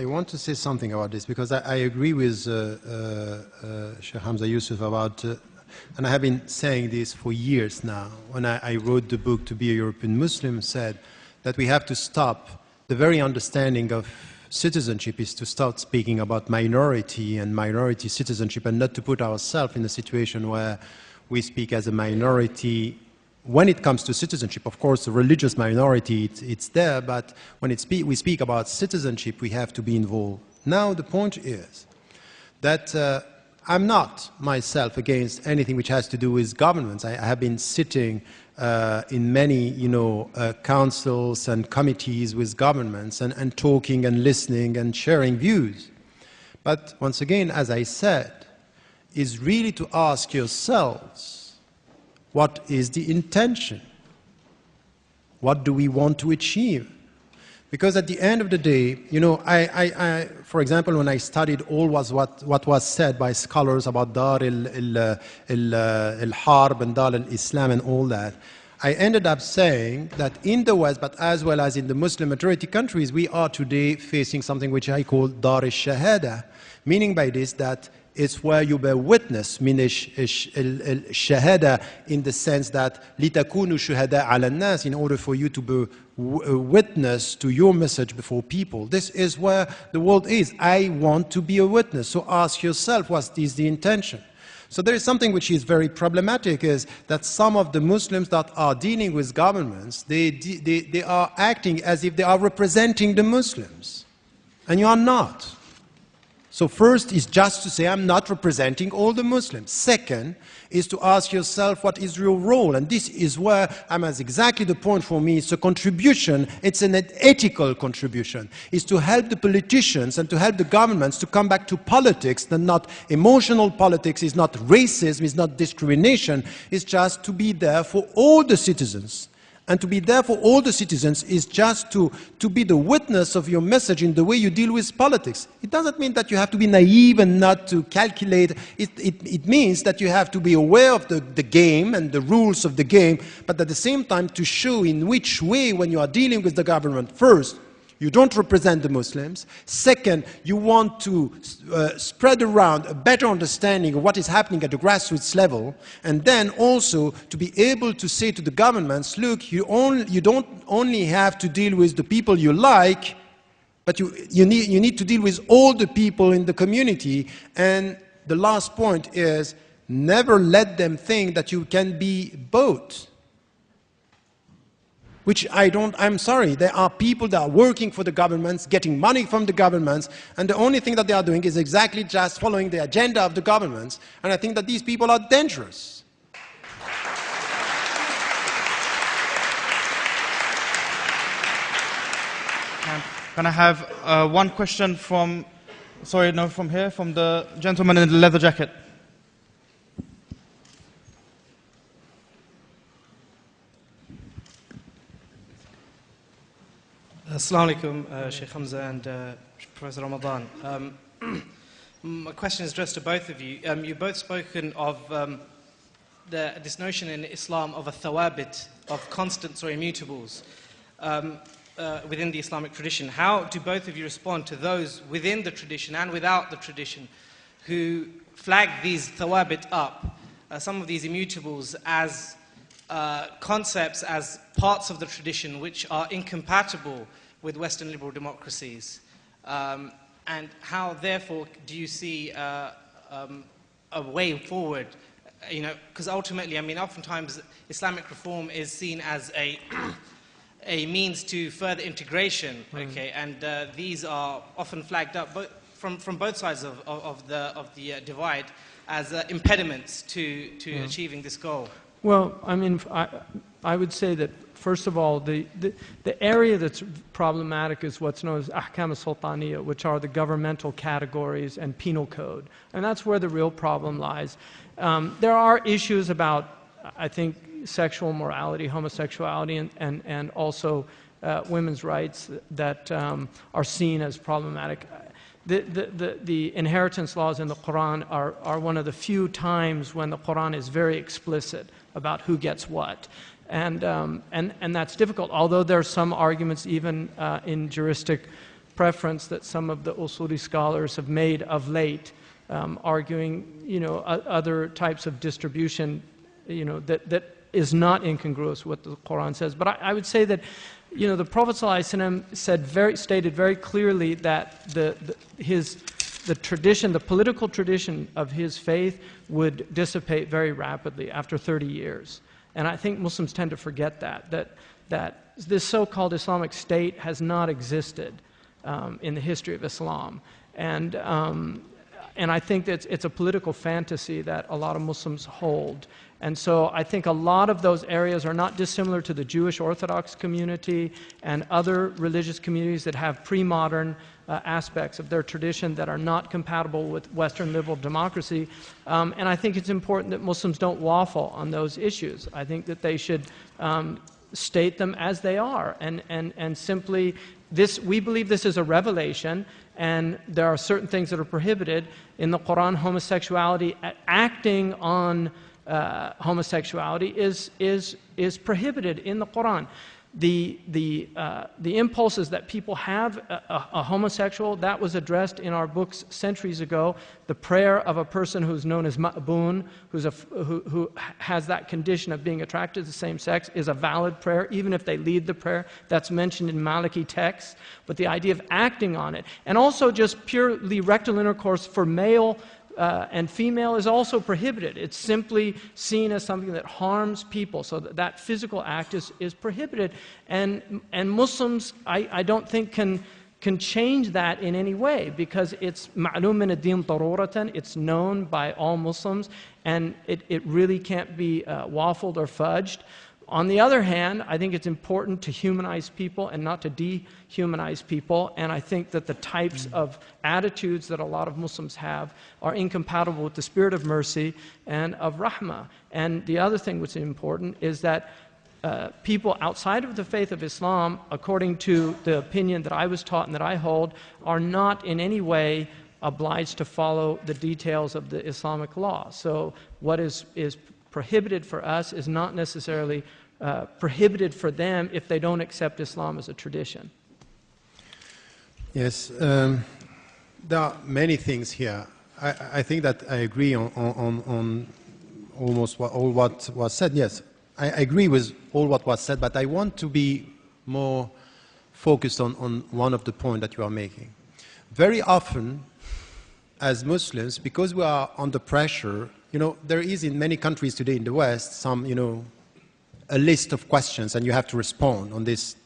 want to say something about this, because I agree with Sheikh Hamza Yusuf about, and I have been saying this for years now, when I wrote the book To Be a European Muslim, said that we have to stop the very understanding of citizenship is to start speaking about minority and minority citizenship, and not to put ourselves in a situation where we speak as a minority. When it comes to citizenship, of course, the religious minority, it's there, but when we speak about citizenship, we have to be involved. Now, the point is that I'm not myself against anything which has to do with governments. I have been sitting in many, councils and committees with governments and talking and listening and sharing views. But once again, as I said, is really to ask yourselves, what is the intention? What do we want to achieve? Because at the end of the day, for example, when I studied what was said by scholars about Dar al-Harb and Dar al-Islam and all that, I ended up saying that in the West, but as well as in the Muslim majority countries, we are today facing something which I call Dar al-Shahada, meaning by this that it's where you bear witness, meaning shahada in the sense that litakunu shuhada ala nas, in order for you to bear witness to your message before people. This is where the world is. I want to be a witness. So ask yourself, what is the intention? So there is something which is very problematic, is that some of the Muslims that are dealing with governments, they are acting as if they are representing the Muslims. And you are not. So first is just to say, I'm not representing all the Muslims. Second is to ask yourself, what is your role? And this is where I'm at exactly the point for me. It's a contribution. It's an ethical contribution. It's to help the politicians and to help the governments to come back to politics, and not emotional politics. It's not racism. It's not discrimination. It's just to be there for all the citizens. And to be there for all the citizens is just to be the witness of your message in the way you deal with politics. It doesn't mean that you have to be naive and not to calculate. It means that you have to be aware of the game and the rules of the game, but at the same time to show in which way, when you are dealing with the government, first, you don't represent the Muslims. Second, you want to spread around a better understanding of what is happening at the grassroots level. And then also to be able to say to the governments, look, you don't only have to deal with the people you like, but you need to deal with all the people in the community. And the last point is, never let them think that you can be both. Which I'm sorry, there are people that are working for the governments, getting money from the governments, and the only thing that they are doing is exactly just following the agenda of the governments, and I think that these people are dangerous. Can I have one question from Sorry, no, from here, from the gentleman in the leather jacket. Assalamu alaikum, Sheikh Hamza and Professor Ramadan. My question is addressed to both of you. You've both spoken of this notion in Islam of a thawabit, of constants or immutables within the Islamic tradition. How do both of you respond to those within the tradition and without the tradition who flag these thawabit up, some of these immutables, as concepts, as parts of the tradition which are incompatible with Western liberal democracies? And how, therefore, do you see a way forward? You know, because ultimately, I mean, oftentimes Islamic reform is seen as a means to further integration. Okay, and these are often flagged up from both sides of the divide as impediments to achieving this goal. Well, I mean, I would say that, first of all, the area that's problematic is what's known as ahkam al-sultaniya, which are the governmental categories and penal code. And that's where the real problem lies. There are issues about, I think, sexual morality, homosexuality, and also women's rights that are seen as problematic. The inheritance laws in the Quran are one of the few times when the Quran is very explicit about who gets what. And that's difficult, although there are some arguments even in juristic preference that some of the usuli scholars have made of late, arguing, you know, other types of distribution, you know, that is not incongruous with what the Quran says. But I would say that, you know, the Prophet ﷺ stated very clearly that the tradition, the political tradition of his faith would dissipate very rapidly after 30 years. And I think Muslims tend to forget that this so-called Islamic State has not existed in the history of Islam. And I think that it's a political fantasy that a lot of Muslims hold. And so I think a lot of those areas are not dissimilar to the Jewish Orthodox community and other religious communities that have pre-modern aspects of their tradition that are not compatible with Western liberal democracy. And I think it's important that Muslims don't waffle on those issues. I think that they should state them as they are. And simply, we believe this is a revelation, and there are certain things that are prohibited. In the Quran, homosexuality, acting on homosexuality is prohibited in the Quran. The impulses that people have a homosexual, that was addressed in our books centuries ago. The prayer of a person who's known as ma'boon, who has that condition of being attracted to the same sex, is a valid prayer, even if they lead the prayer. That's mentioned in Maliki texts. But the idea of acting on it, and also just purely rectal intercourse for male and female is also prohibited. It's simply seen as something that harms people, so that physical act is prohibited. And Muslims, I don't think, can change that in any way, because it's ma'lum min ad-din daruratan, it's known by all Muslims, and it really can't be waffled or fudged. On the other hand, I think it's important to humanize people and not to dehumanize people, and I think that the types of attitudes that a lot of Muslims have are incompatible with the spirit of mercy and of rahmah. And the other thing which is important is that people outside of the faith of Islam, according to the opinion that I was taught and that I hold, are not in any way obliged to follow the details of the Islamic law. So what is prohibited for us is not necessarily prohibited for them if they don't accept Islam as a tradition. Yes, there are many things here. I think that I agree on almost all what was said. Yes, I agree with all what was said, but I want to be more focused on one of the points that you are making. Very often, as Muslims, because we are under pressure, you know, there is in many countries today in the West some, you know, a list of questions, and you have to respond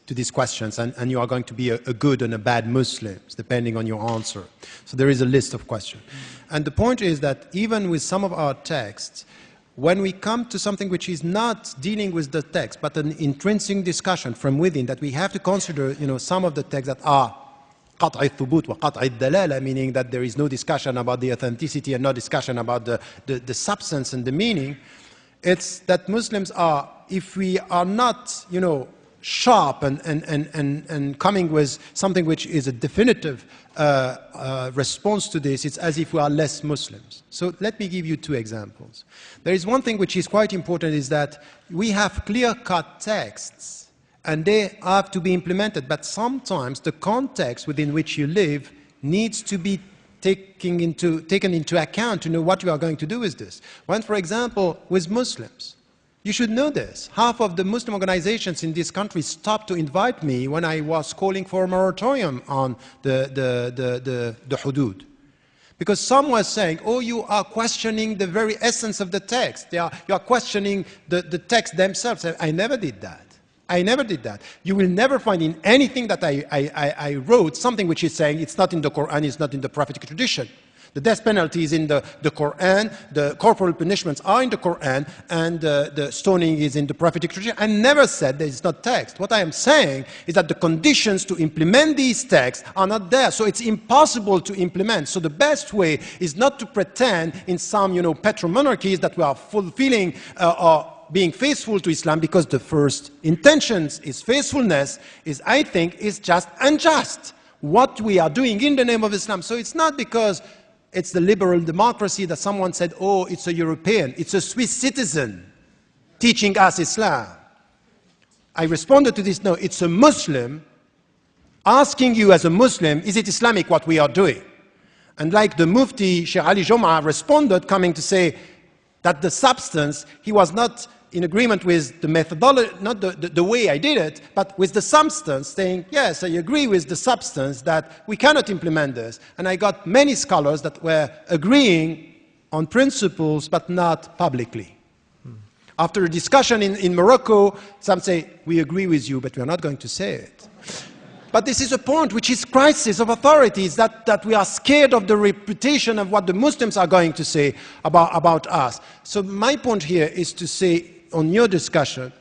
to these questions, and you are going to be a good and a bad Muslim, depending on your answer. So there is a list of questions. And the point is that even with some of our texts, when we come to something which is not dealing with the text, but an intrinsic discussion from within, that we have to consider, you know, some of the texts that are قطع الثبوت وقطع الدلالة, meaning that there is no discussion about the authenticity and no discussion about the substance and the meaning. It's that Muslims are, if we are not, sharp and coming with something which is a definitive response to this, it's as if we are less Muslims. So let me give you two examples. There is one thing which is quite important, is that we have clear-cut texts and they have to be implemented, but sometimes the context within which you live needs to be taken into account to know what you are going to do with this. When, for example, with Muslims, you should know this. Half of the Muslim organizations in this country stopped to invite me when I was calling for a moratorium on the hudud. Because some were saying, oh, you are questioning the very essence of the text. You are questioning the text themselves. I never did that. I never did that. You will never find in anything that I wrote something which is saying it's not in the Quran, it's not in the prophetic tradition. The death penalty is in the Quran, the corporal punishments are in the Quran, and the stoning is in the prophetic tradition. I never said that it's not text. What I am saying is that the conditions to implement these texts are not there, so it's impossible to implement. So the best way is not to pretend in some, petromonarchies that we are fulfilling or being faithful to Islam, because the first intentions is faithfulness, I think, is just unjust. What we are doing in the name of Islam. So it's not because it's the liberal democracy that someone said, oh, it's a European, it's a Swiss citizen teaching us Islam. I responded to this, no, it's a Muslim asking you as a Muslim, is it Islamic what we are doing? And like the Mufti, Sheikh Ali Jom'a, responded, coming to say that the substance, he was not in agreement with the methodology, not the way I did it, but with the substance, saying, yes, I agree with the substance that we cannot implement this. And I got many scholars that were agreeing on principles, but not publicly. After a discussion in Morocco, some say, we agree with you, but we are not going to say it. But this is a point which is crisis of authorities, that we are scared of the reputation of what the Muslims are going to say about us. So my point here is to say, on your discussion,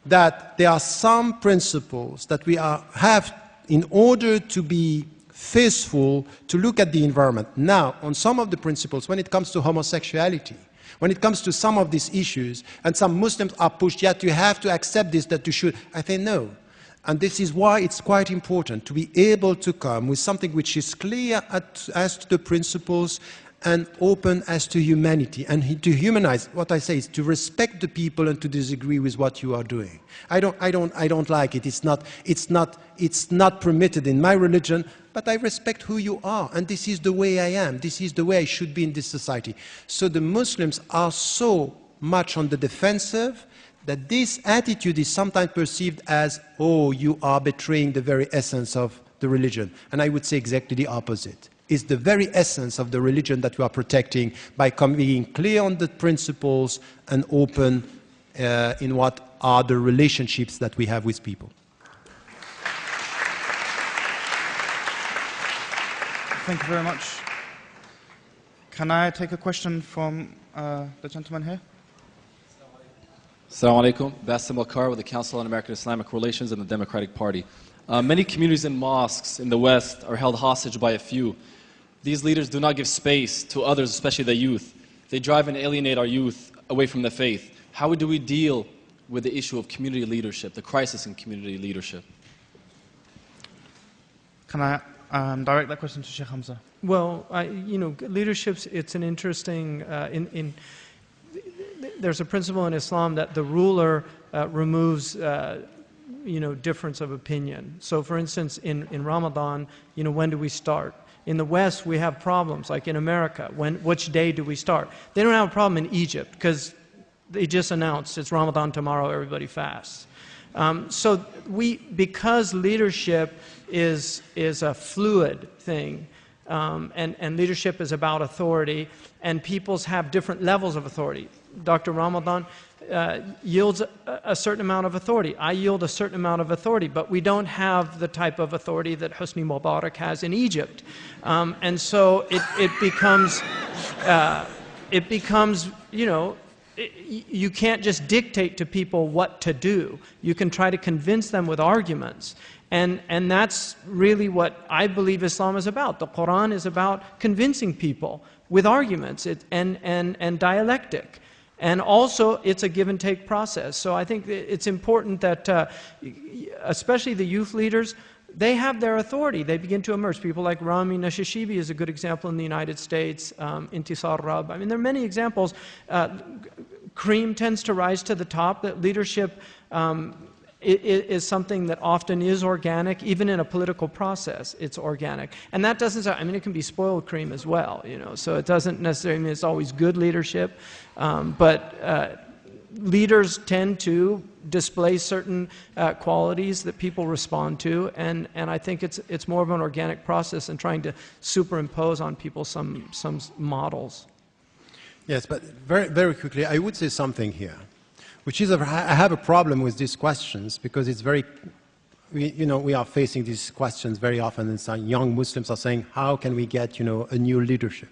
that there are some principles that we have in order to be faithful to look at the environment. Now, on some of the principles, when it comes to homosexuality, when it comes to some of these issues, and some Muslims are pushed, yet you have to accept this, that you should, I think no. And this is why it's quite important to be able to come with something which is clear as to the principles and open as to humanity, and to humanize. What I say is to respect the people and to disagree with what you are doing. I don't like it. It's not permitted in my religion, but I respect who you are, and this is the way I am. This is the way I should be in this society. So the Muslims are so much on the defensive that this attitude is sometimes perceived as, oh, you are betraying the very essence of the religion. And I would say exactly the opposite. It's the very essence of the religion that we are protecting by being clear on the principles and open in what are the relationships that we have with people. Thank you very much. Can I take a question from the gentleman here? Assalamu alaikum. Bassem Al-Kar with the Council on American Islamic Relations and the Democratic Party. Many communities and mosques in the West are held hostage by a few. These leaders do not give space to others, especially the youth. They drive and alienate our youth away from the faith. How do we deal with the issue of community leadership, the crisis in community leadership? Can I direct that question to Sheikh Hamza? Well, leadership's, it's an interesting, there's a principle in Islam that the ruler removes, difference of opinion. So for instance, in Ramadan, when do we start? In the West, we have problems, like in America. Which day do we start? They don't have a problem in Egypt, because they just announced it's Ramadan tomorrow, everybody fasts. So because leadership is a fluid thing, and leadership is about authority, and peoples have different levels of authority. Dr. Ramadan yields a certain amount of authority. I yield a certain amount of authority, but we don't have the type of authority that Hosni Mubarak has in Egypt. And so it becomes, you can't just dictate to people what to do. You can try to convince them with arguments. And that's really what I believe Islam is about. The Quran is about convincing people with arguments and dialectic. And also, it's a give-and-take process. So I think it's important that, especially the youth leaders, they have their authority. They begin to emerge. People like Rami Nashashibi is a good example in the United States, Intisar Rab. I mean, there are many examples. Cream tends to rise to the top. That leadership is something that often is organic, even in a political process, it's organic. And that doesn't, I mean, it can be spoiled cream as well, you know, so it doesn't necessarily mean it's always good leadership, but leaders tend to display certain qualities that people respond to, and I think it's more of an organic process than trying to superimpose on people some models. Yes, but very, very quickly, I would say something here, which is, I have a problem with these questions because it's very, we are facing these questions very often, and some young Muslims are saying, how can we get, a new leadership?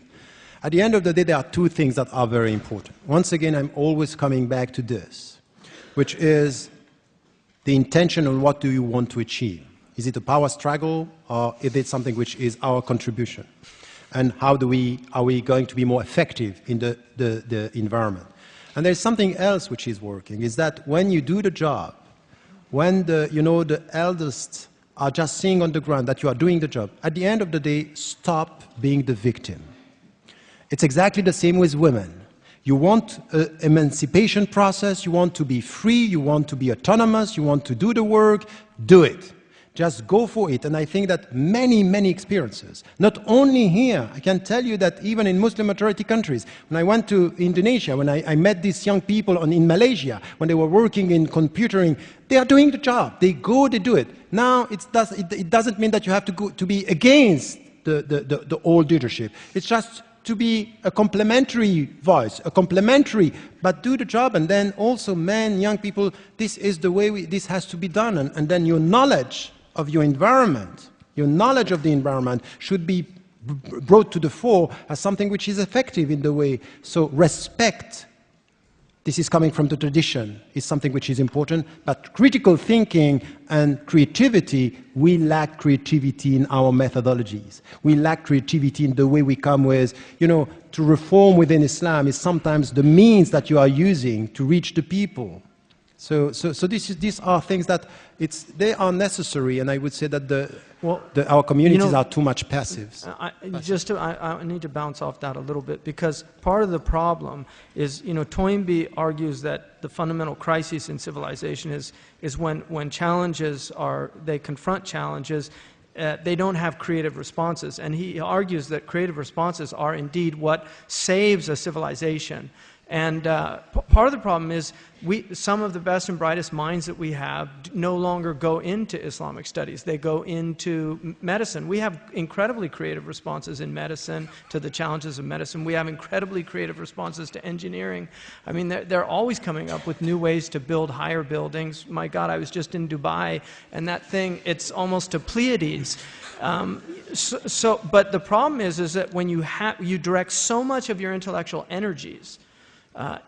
At the end of the day, there are two things that are very important. Once again, I'm always coming back to this, which is the intention on what do you want to achieve. Is it a power struggle, or is it something which is our contribution? And how are we going to be more effective in the environment? And there's something else which is working, is that when you do the job, when the eldest are just seeing on the ground that you are doing the job, at the end of the day, stop being the victim. It's exactly the same with women. You want an emancipation process, you want to be free, you want to be autonomous, you want to do the work, do it. Just go for it. And I think that many, many experiences, not only here, I can tell you that even in Muslim majority countries, when I went to Indonesia, when I met these young people in Malaysia, when they were working in computering, they are doing the job. They go, they do it. Now, it doesn't mean that you have to go to be against the old leadership. It's just to be a complementary voice, but do the job. And then also, men, young people, this is the way this has to be done. And then your knowledge of your environment, should be brought to the fore as something which is effective in the way. So respect, this is coming from the tradition, is something which is important, but critical thinking and creativity, we lack creativity in our methodologies. We lack creativity in the way we come with, to reform within Islam is sometimes the means that you are using to reach the people. So these are things that they are necessary, and I would say that our communities are too much passive. I need to bounce off that a little bit, because part of the problem is, Toynbee argues that the fundamental crisis in civilization is when challenges they confront challenges, they don't have creative responses. And he argues that creative responses are indeed what saves a civilization. And part of the problem is some of the best and brightest minds that we have no longer go into Islamic studies. They go into medicine. We have incredibly creative responses in medicine to the challenges of medicine. We have incredibly creative responses to engineering. I mean, they're always coming up with new ways to build higher buildings. My God, I was just in Dubai, and that thing, it's almost a Pleiades. But the problem is that when you direct so much of your intellectual energies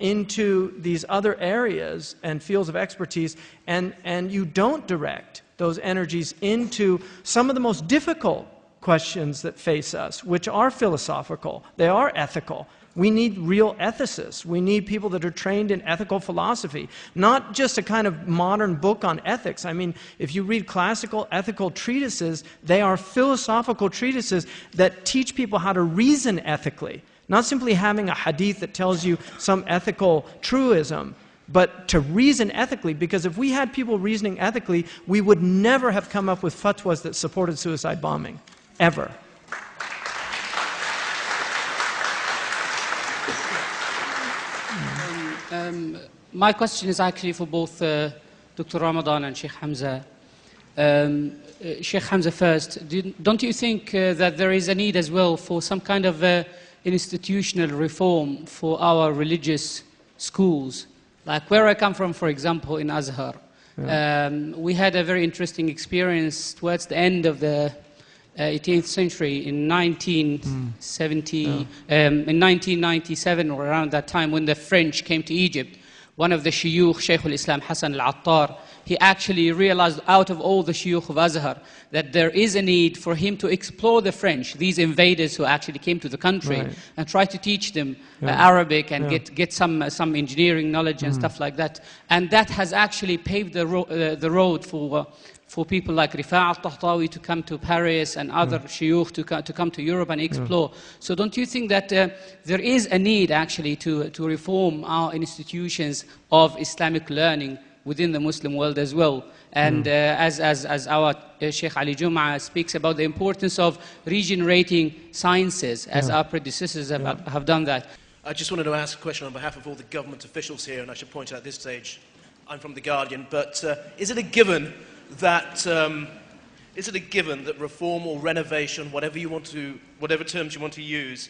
into these other areas and fields of expertise, and you don't direct those energies into some of the most difficult questions that face us, which are philosophical, they are ethical. We need real ethicists. We need people that are trained in ethical philosophy, not just a kind of modern book on ethics. I mean, if you read classical ethical treatises, they are philosophical treatises that teach people how to reason ethically. Not simply having a hadith that tells you some ethical truism, but to reason ethically, because if we had people reasoning ethically, we would never have come up with fatwas that supported suicide bombing, ever. My question is actually for both Dr. Ramadan and Sheikh Hamza. Sheikh Hamza first, don't you think that there is a need as well for some kind of institutional reform for our religious schools? Like where I come from, for example, in Azhar, we had a very interesting experience towards the end of the 18th century in 1997 or around that time when the French came to Egypt. one of the shuyukh, Shaykh al-Islam Hassan al-Attar, he actually realized out of all the shuyukh of Azhar that there is a need for him to explore the French, these invaders who actually came to the country, and try to teach them Arabic and get some engineering knowledge and stuff like that. And that has actually paved the road for people like Rifa' al-Tahtawi to come to Paris and other shuyukh to come to Europe and explore. So don't you think that there is a need actually to reform our institutions of Islamic learning within the Muslim world as well? And as our Sheikh Ali Jum'ah speaks about the importance of regenerating sciences, as our predecessors have done that. I just wanted to ask a question on behalf of all the government officials here, and I should point out at this stage, I'm from The Guardian, but is it a given that reform or renovation, whatever terms you want to use,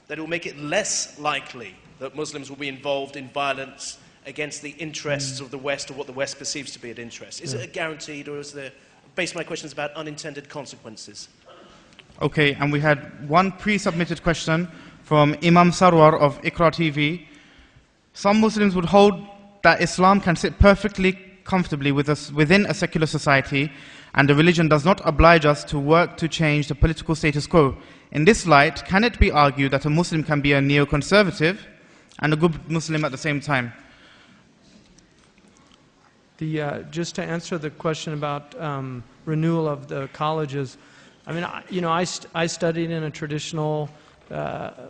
that it will make it less likely that Muslims will be involved in violence against the interests of the West or what the West perceives to be an interest? Is it a guaranteed, or is there, based my questions about unintended consequences? Okay, and we had one pre-submitted question from Imam Sarwar of Iqra TV. Some Muslims would hold that Islam can sit perfectly comfortably within a secular society, and the religion does not oblige us to work to change the political status quo. In this light, can it be argued that a Muslim can be a neoconservative and a good Muslim at the same time? Just to answer the question about renewal of the colleges, I mean, I studied in a traditional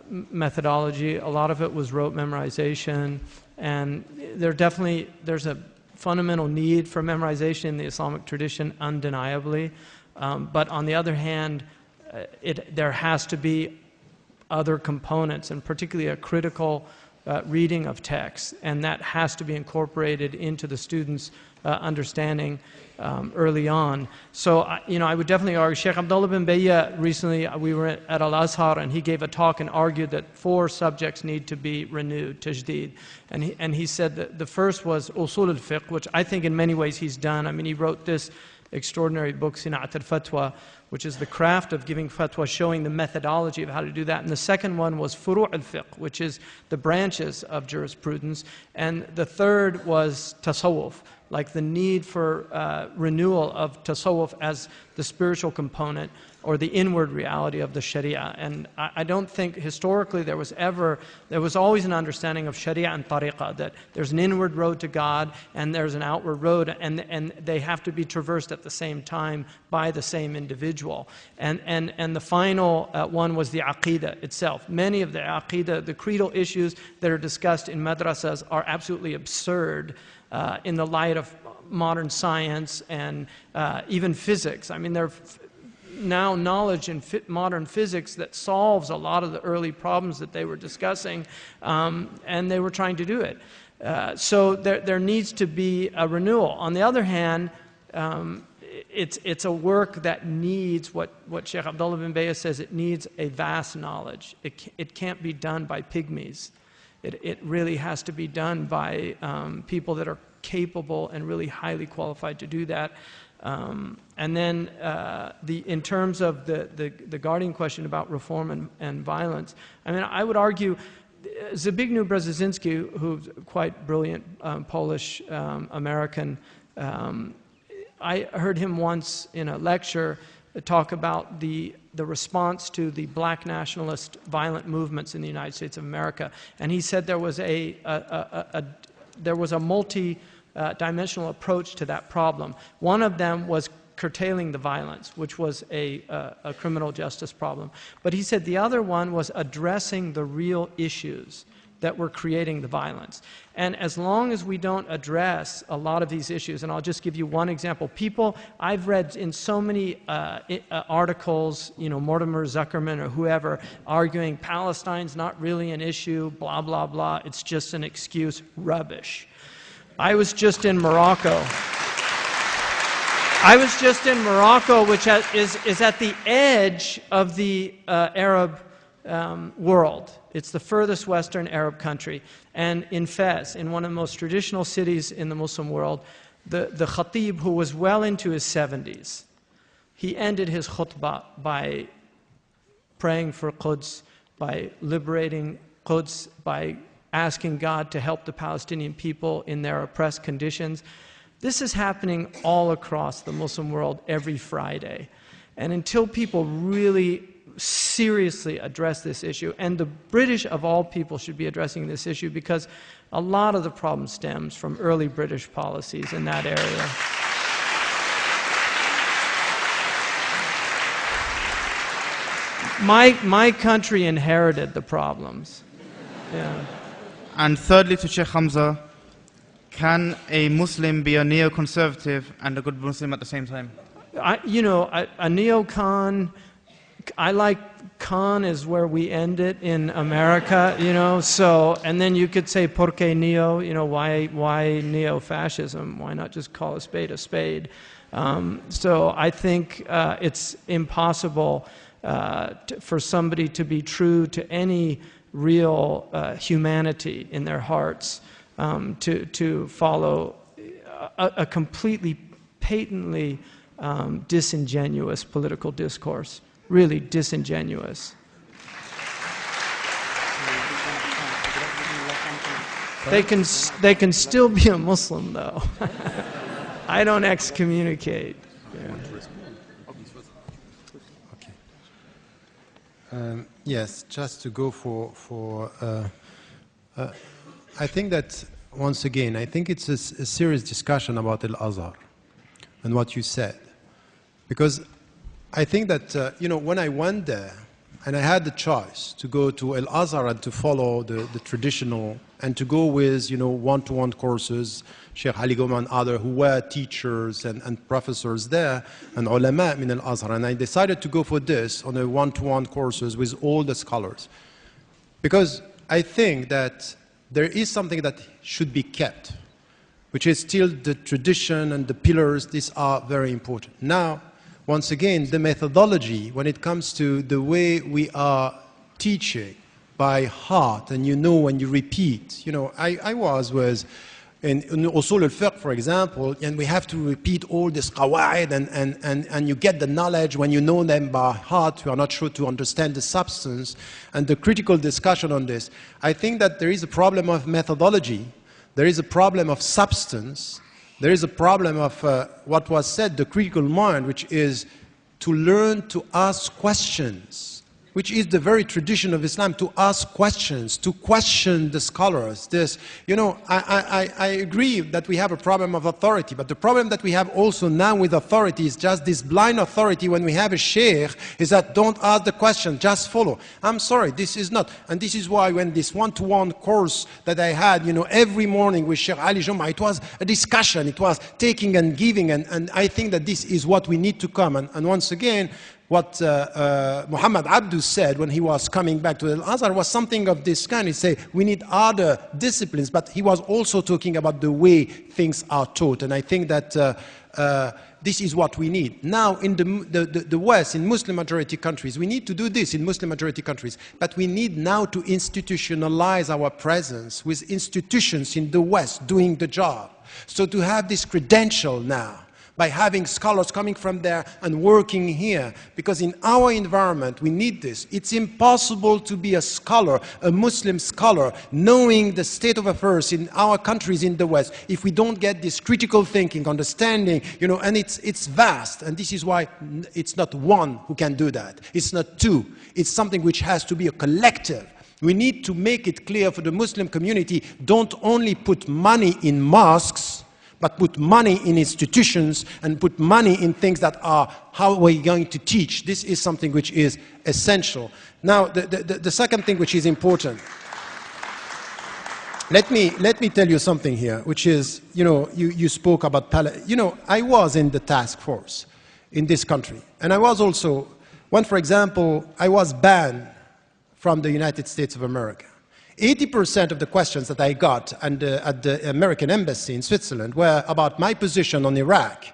methodology. A lot of it was rote memorization, and there's a fundamental need for memorization in the Islamic tradition, undeniably. But on the other hand, there has to be other components, and particularly a critical reading of texts, and that has to be incorporated into the students' understanding early on. So, I would definitely argue, Sheikh Abdullah bin Bayya, recently we were at Al-Azhar, and he gave a talk and argued that 4 subjects need to be renewed, tajdeed. And he said that the first was Usul al-Fiqh, which I think in many ways he's done. I mean, he wrote this extraordinary book, Sina'at al-Fatwa, which is the craft of giving fatwa, showing the methodology of how to do that. And the second one was Furu' al-Fiqh, which is the branches of jurisprudence. And the third was Tasawwuf, like the need for renewal of Tasawwuf as the spiritual component or the inward reality of the Sharia. And I don't think historically there was always an understanding of Sharia and Tariqah, that there's an inward road to God and there's an outward road, and they have to be traversed at the same time by the same individual. And the final one was the Aqidah itself. Many of the Aqidah, the creedal issues that are discussed in madrasas are absolutely absurd in the light of modern science and even physics. I mean, there are now knowledge in modern physics that solves a lot of the early problems that they were discussing, and they were trying to do it. So there needs to be a renewal. On the other hand, it's a work that needs what Sheikh Abdullah bin Bayya says, it needs a vast knowledge. It can't be done by pygmies. It really has to be done by people that are capable and really highly qualified to do that. And then in terms of the Guardian question about reform and violence, I mean, I would argue Zbigniew Brzezinski, who's quite brilliant Polish American, I heard him once in a lecture talk about the response to the black nationalist violent movements in the United States of America, and he said there was a multi-dimensional approach to that problem. One of them was curtailing the violence, which was a criminal justice problem. But he said the other one was addressing the real issues that were creating the violence. And as long as we don't address a lot of these issues, and I'll just give you one example. I've read in so many articles, Mortimer Zuckerman or whoever, arguing Palestine's not really an issue, blah, blah, blah, it's just an excuse. Rubbish. I was just in Morocco. Which is at the edge of the Arab world. It's the furthest Western Arab country. And in Fez, in one of the most traditional cities in the Muslim world, the khatib, who was well into his 70s, he ended his khutbah by praying for Quds, by liberating Quds, by asking God to help the Palestinian people in their oppressed conditions. This is happening all across the Muslim world every Friday. And until people really seriously address this issue, and the British of all people should be addressing this issue, because a lot of the problem stems from early British policies in that area. My country inherited the problems. Yeah. And thirdly, to Sheikh Hamza, can a Muslim be a neoconservative and a good Muslim at the same time? A neocon, I like con is where we end it in America, so, and then you could say, por qué neo, why neo-fascism? Why not just call a spade a spade? So I think it's impossible for somebody to be true to any real humanity in their hearts, to follow a completely, patently disingenuous political discourse. Really disingenuous. They can still be a Muslim, though. I don't excommunicate. Yeah. Yes, just to go for I think that, once again, I think it's a serious discussion about Al-Azhar and what you said. Because I think that, when I went there, and I had the choice to go to Al-Azhar and to follow the traditional, and to go with, one-to-one courses, Sheikh Ali Goma and others who were teachers and professors there, and ulama min Al-Azhar. And I decided to go for this on a one-to-one courses with all the scholars. Because I think that there is something that should be kept, which is still the tradition and the pillars. These are very important. Now, once again, the methodology, when it comes to the way we are teaching by heart, and when you repeat, I was with, in Usul al-Fiqh, for example, and we have to repeat all this qawaid, and you get the knowledge when you know them by heart. You are not sure to understand the substance, and the critical discussion on this. I think that there is a problem of methodology, there is a problem of substance, there is a problem of what was said, the critical mind, which is to learn to ask questions, which is the very tradition of Islam, to ask questions, to question the scholars. I agree that we have a problem of authority, but the problem that we have also now with authority is just this blind authority when we have a sheikh, is that don't ask the question, just follow. I'm sorry, this is not. And this is why when this one-to-one course that I had, every morning with Sheikh Ali Jumma, it was a discussion, it was taking and giving, and I think that this is what we need to come. And once again, what Muhammad Abdu said when he was coming back to Al-Azhar was something of this kind. He said, we need other disciplines, but he was also talking about the way things are taught. And I think that this is what we need. Now, in the West, in Muslim-majority countries, we need to do this in Muslim-majority countries, but we need now to institutionalize our presence with institutions in the West doing the job. So to have this credential now, by having scholars coming from there and working here. Because in our environment, we need this. It's impossible to be a scholar, a Muslim scholar, knowing the state of affairs in our countries in the West, if we don't get this critical thinking, understanding, and it's vast. And this is why it's not one who can do that. It's not two. It's something which has to be a collective. We need to make it clear for the Muslim community, don't only put money in mosques, but put money in institutions and put money in things that are how we're going to teach. This is something which is essential. Now, the second thing which is important, let me tell you something here, which is, you spoke about Palestine. I was in the task force in this country, and I was also, for example, I was banned from the United States of America. 80% of the questions that I got at the American embassy in Switzerland were about my position on Iraq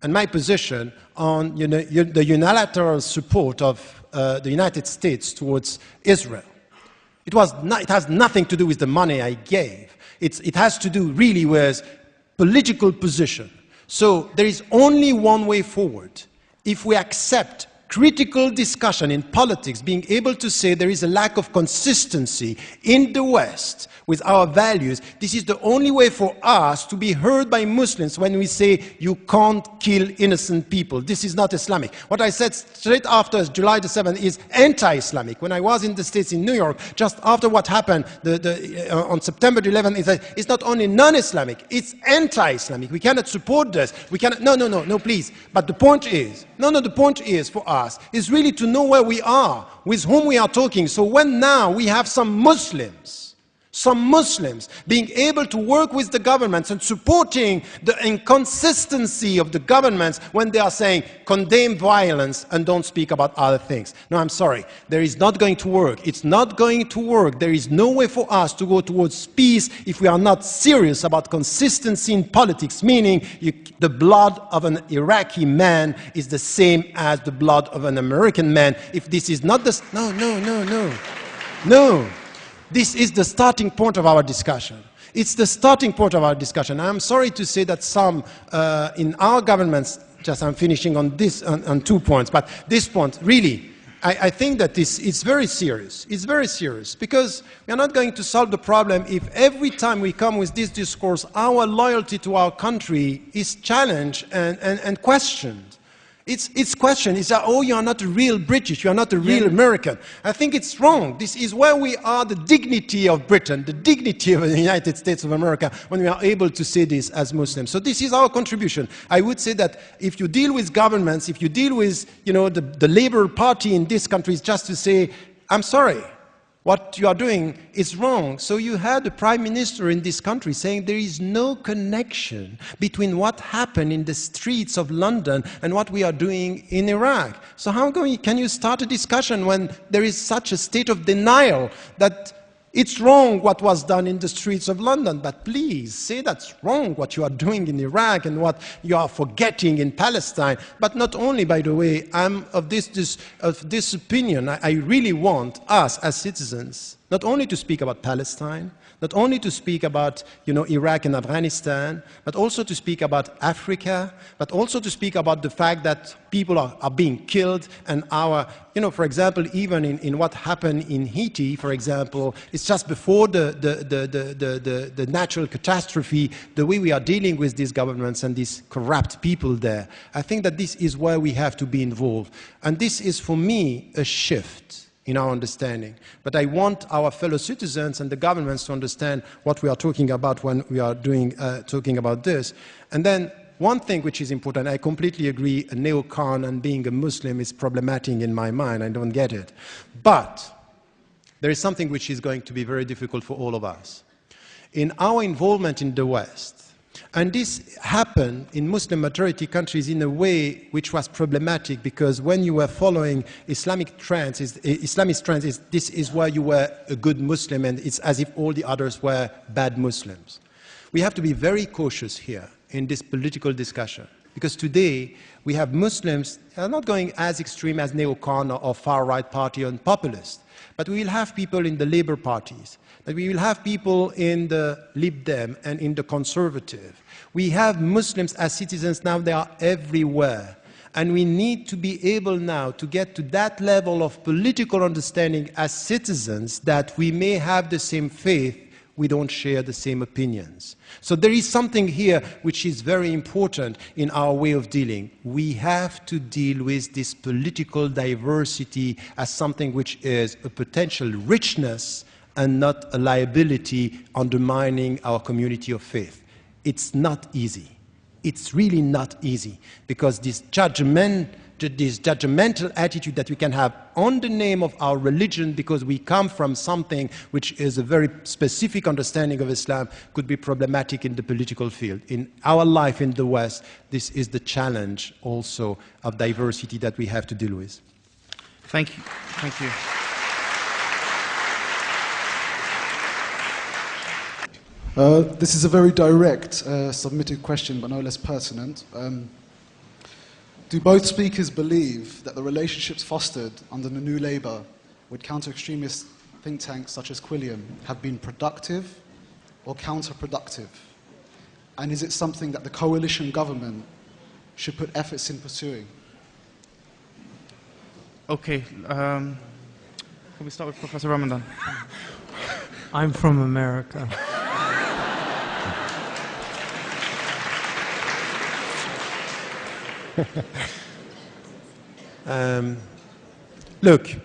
and my position on the unilateral support of the United States towards Israel. It has nothing to do with the money I gave. It has to do really with political position. So there is only one way forward. If we accept critical discussion in politics, being able to say there is a lack of consistency in the West with our values, this is the only way for us to be heard by Muslims when we say you can't kill innocent people. This is not Islamic. What I said straight after July the 7th is anti-Islamic. When I was in the States in New York, just after what happened on September the 11th, it's not only non-Islamic, it's anti-Islamic. We cannot support this. We cannot, no, please. But the point is, the point is for us, is really to know where we are, with whom we are talking. So when now we have some Muslims being able to work with the governments and supporting the inconsistency of the governments when they are saying condemn violence and don't speak about other things. No, I'm sorry. There is not going to work. It's not going to work. There is no way for us to go towards peace if we are not serious about consistency in politics, meaning the blood of an Iraqi man is the same as the blood of an American man. If this is not the... No. This is the starting point of our discussion. It's the starting point of our discussion. I'm sorry to say that some in our governments, just I'm finishing on this, on 2 points, but this point, really, I think that this is very serious. It's very serious because we are not going to solve the problem if every time we come with this discourse, our loyalty to our country is challenged and questioned. It's questioned. It's that, oh, you are not a real British, you are not a real American. I think it's wrong. This is where we are, the dignity of Britain, the dignity of the United States of America, when we are able to say this as Muslims. So this is our contribution. I would say that if you deal with governments, if you deal with, the Labour Party in this country, it's just to say, I'm sorry. What you are doing is wrong. So you had the Prime Minister in this country saying there is no connection between what happened in the streets of London and what we are doing in Iraq. So how can you start a discussion when there is such a state of denial that it's wrong what was done in the streets of London, but please say that's wrong what you are doing in Iraq and what you are forgetting in Palestine. But not only, by the way, I'm of this opinion. I really want us as citizens not only to speak about Palestine, not only to speak about Iraq and Afghanistan, but also to speak about Africa, but also to speak about the fact that people are being killed and for example, even in what happened in Haiti, for example, it's just before the natural catastrophe, the way we are dealing with these governments and these corrupt people there. I think that this is where we have to be involved. And this is, for me, a shift in our understanding. But I want our fellow citizens and the governments to understand what we are talking about when we are talking about this. And then one thing which is important, I completely agree, a neocon and being a Muslim is problematic in my mind. I don't get it. But there is something which is going to be very difficult for all of us. In our involvement in the West, and this happened in Muslim majority countries in a way which was problematic because when you were following Islamic trends, this is where you were a good Muslim and it's as if all the others were bad Muslims. We have to be very cautious here in this political discussion because today we have Muslims who are not going as extreme as neocon or far-right party and populist, but we will have people in the Labour parties, that we will have people in the Lib Dem and in the Conservative. We have Muslims as citizens now, they are everywhere. And we need to be able now to get to that level of political understanding as citizens that we may have the same faith, we don't share the same opinions. So there is something here which is very important in our way of dealing. We have to deal with this political diversity as something which is a potential richness and not a liability undermining our community of faith. It's not easy. It's really not easy because this judgmental attitude that we can have on the name of our religion because we come from something which is a very specific understanding of Islam could be problematic in the political field. In our life in the West, this is the challenge also of diversity that we have to deal with. Thank you. Thank you. This is a very direct submitted question, but no less pertinent. Do both speakers believe that the relationships fostered under the New Labour with counter-extremist think tanks such as Quilliam have been productive or counterproductive? And is it something that the coalition government should put efforts in pursuing? Okay. Can we start with Professor Ramadan? I'm from America. Look,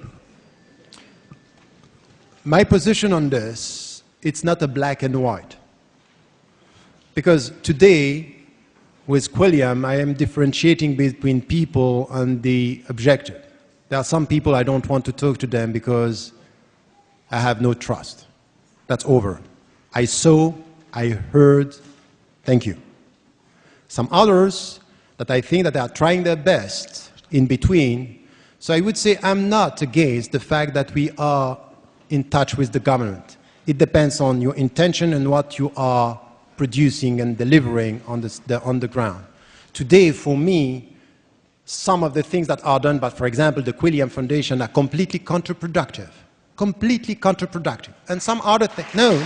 my position on this, it's not a black and white. Because today, with Quilliam, I am differentiating between people and the objective. There are some people I don't want to talk to them because I have no trust. That's over. I saw, I heard, thank you. Some others that I think that they are trying their best in between. So I would say I'm not against the fact that we are in touch with the government. It depends on your intention and what you are producing and delivering on the ground. Today, for me, some of the things that are done by, for example, the Quilliam Foundation are completely counterproductive. Completely counterproductive. And some other things, no.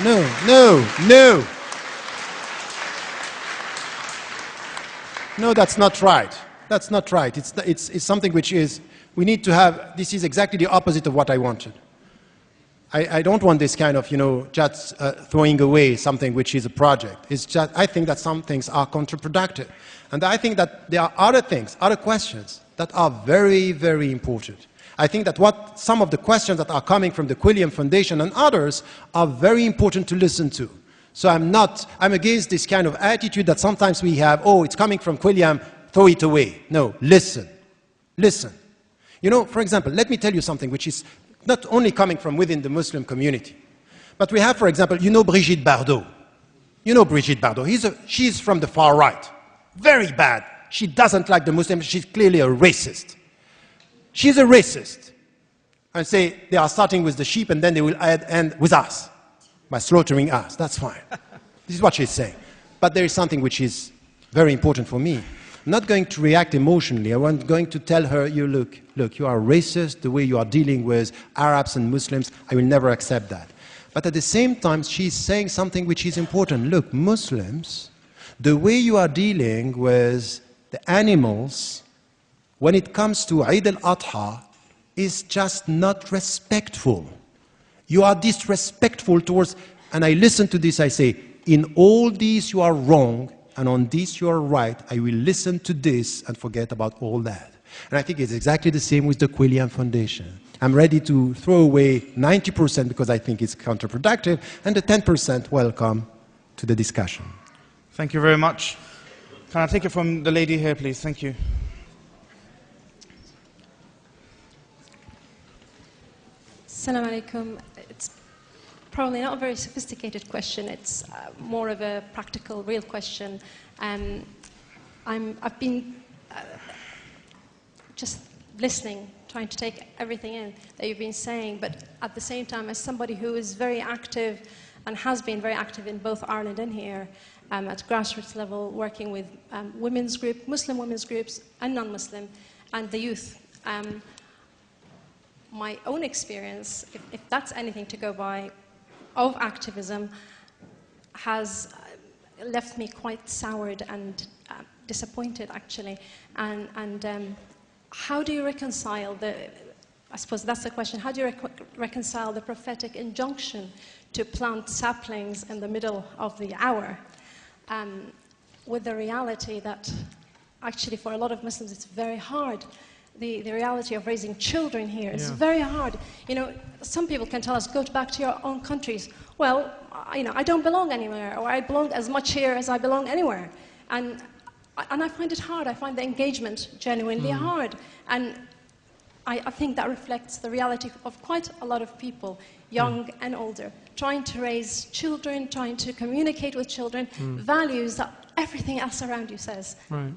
No, that's not right. That's not right. It's something which is, we need to have, this is exactly the opposite of what I wanted. I don't want this kind of, just throwing away something which is a project. It's just, I think that some things are counterproductive. And I think that there are other things, other questions that are very, very important. I think that some of the questions that are coming from the Quilliam Foundation and others are very important to listen to. So I'm against this kind of attitude that sometimes we have, oh, it's coming from Quilliam, throw it away. No, listen. Listen. For example, let me tell you something which is not only coming from within the Muslim community, but we have, for example, Brigitte Bardot. Brigitte Bardot. She's from the far right. Very bad. She doesn't like the Muslims. She's clearly a racist. She's a racist. And say they are starting with the sheep and then they will end with us, by slaughtering us. That's fine. This is what she's saying. But there is something which is very important for me. I'm not going to react emotionally. I'm going to tell her, look, you are racist, the way you are dealing with Arabs and Muslims, I will never accept that. But at the same time, she's saying something which is important. Look, Muslims, the way you are dealing with the animals, when it comes to Eid al-Adha, is just not respectful. You are disrespectful towards, and I listen to this, I say, in all these you are wrong, and on this you are right. I will listen to this and forget about all that. And I think it's exactly the same with the Quilliam Foundation. I'm ready to throw away 90% because I think it's counterproductive, and the 10% welcome to the discussion. Thank you very much. Can I take it from the lady here, please? Thank you. Assalamu alaikum. It's probably not a very sophisticated question. It's more of a practical, real question. I've been just listening, trying to take everything in that you've been saying, but at the same time, as somebody who is very active and has been very active in both Ireland and here, at grassroots level, working with women's groups, Muslim women's groups and non-Muslim, and the youth. My own experience, if that's anything to go by, of activism has left me quite soured and disappointed, actually. And how do you reconcile I suppose that's the question, how do you reconcile the prophetic injunction to plant saplings in the middle of the hour with the reality that actually for a lot of Muslims it's very hard. The reality of raising children here is very hard. Some people can tell us, go back to your own countries. Well, I don't belong anywhere, or I belong as much here as I belong anywhere. And I find it hard. I find the engagement genuinely hard. And I think that reflects the reality of quite a lot of people, young and older, trying to raise children, trying to communicate with children, values that everything else around you says. Right.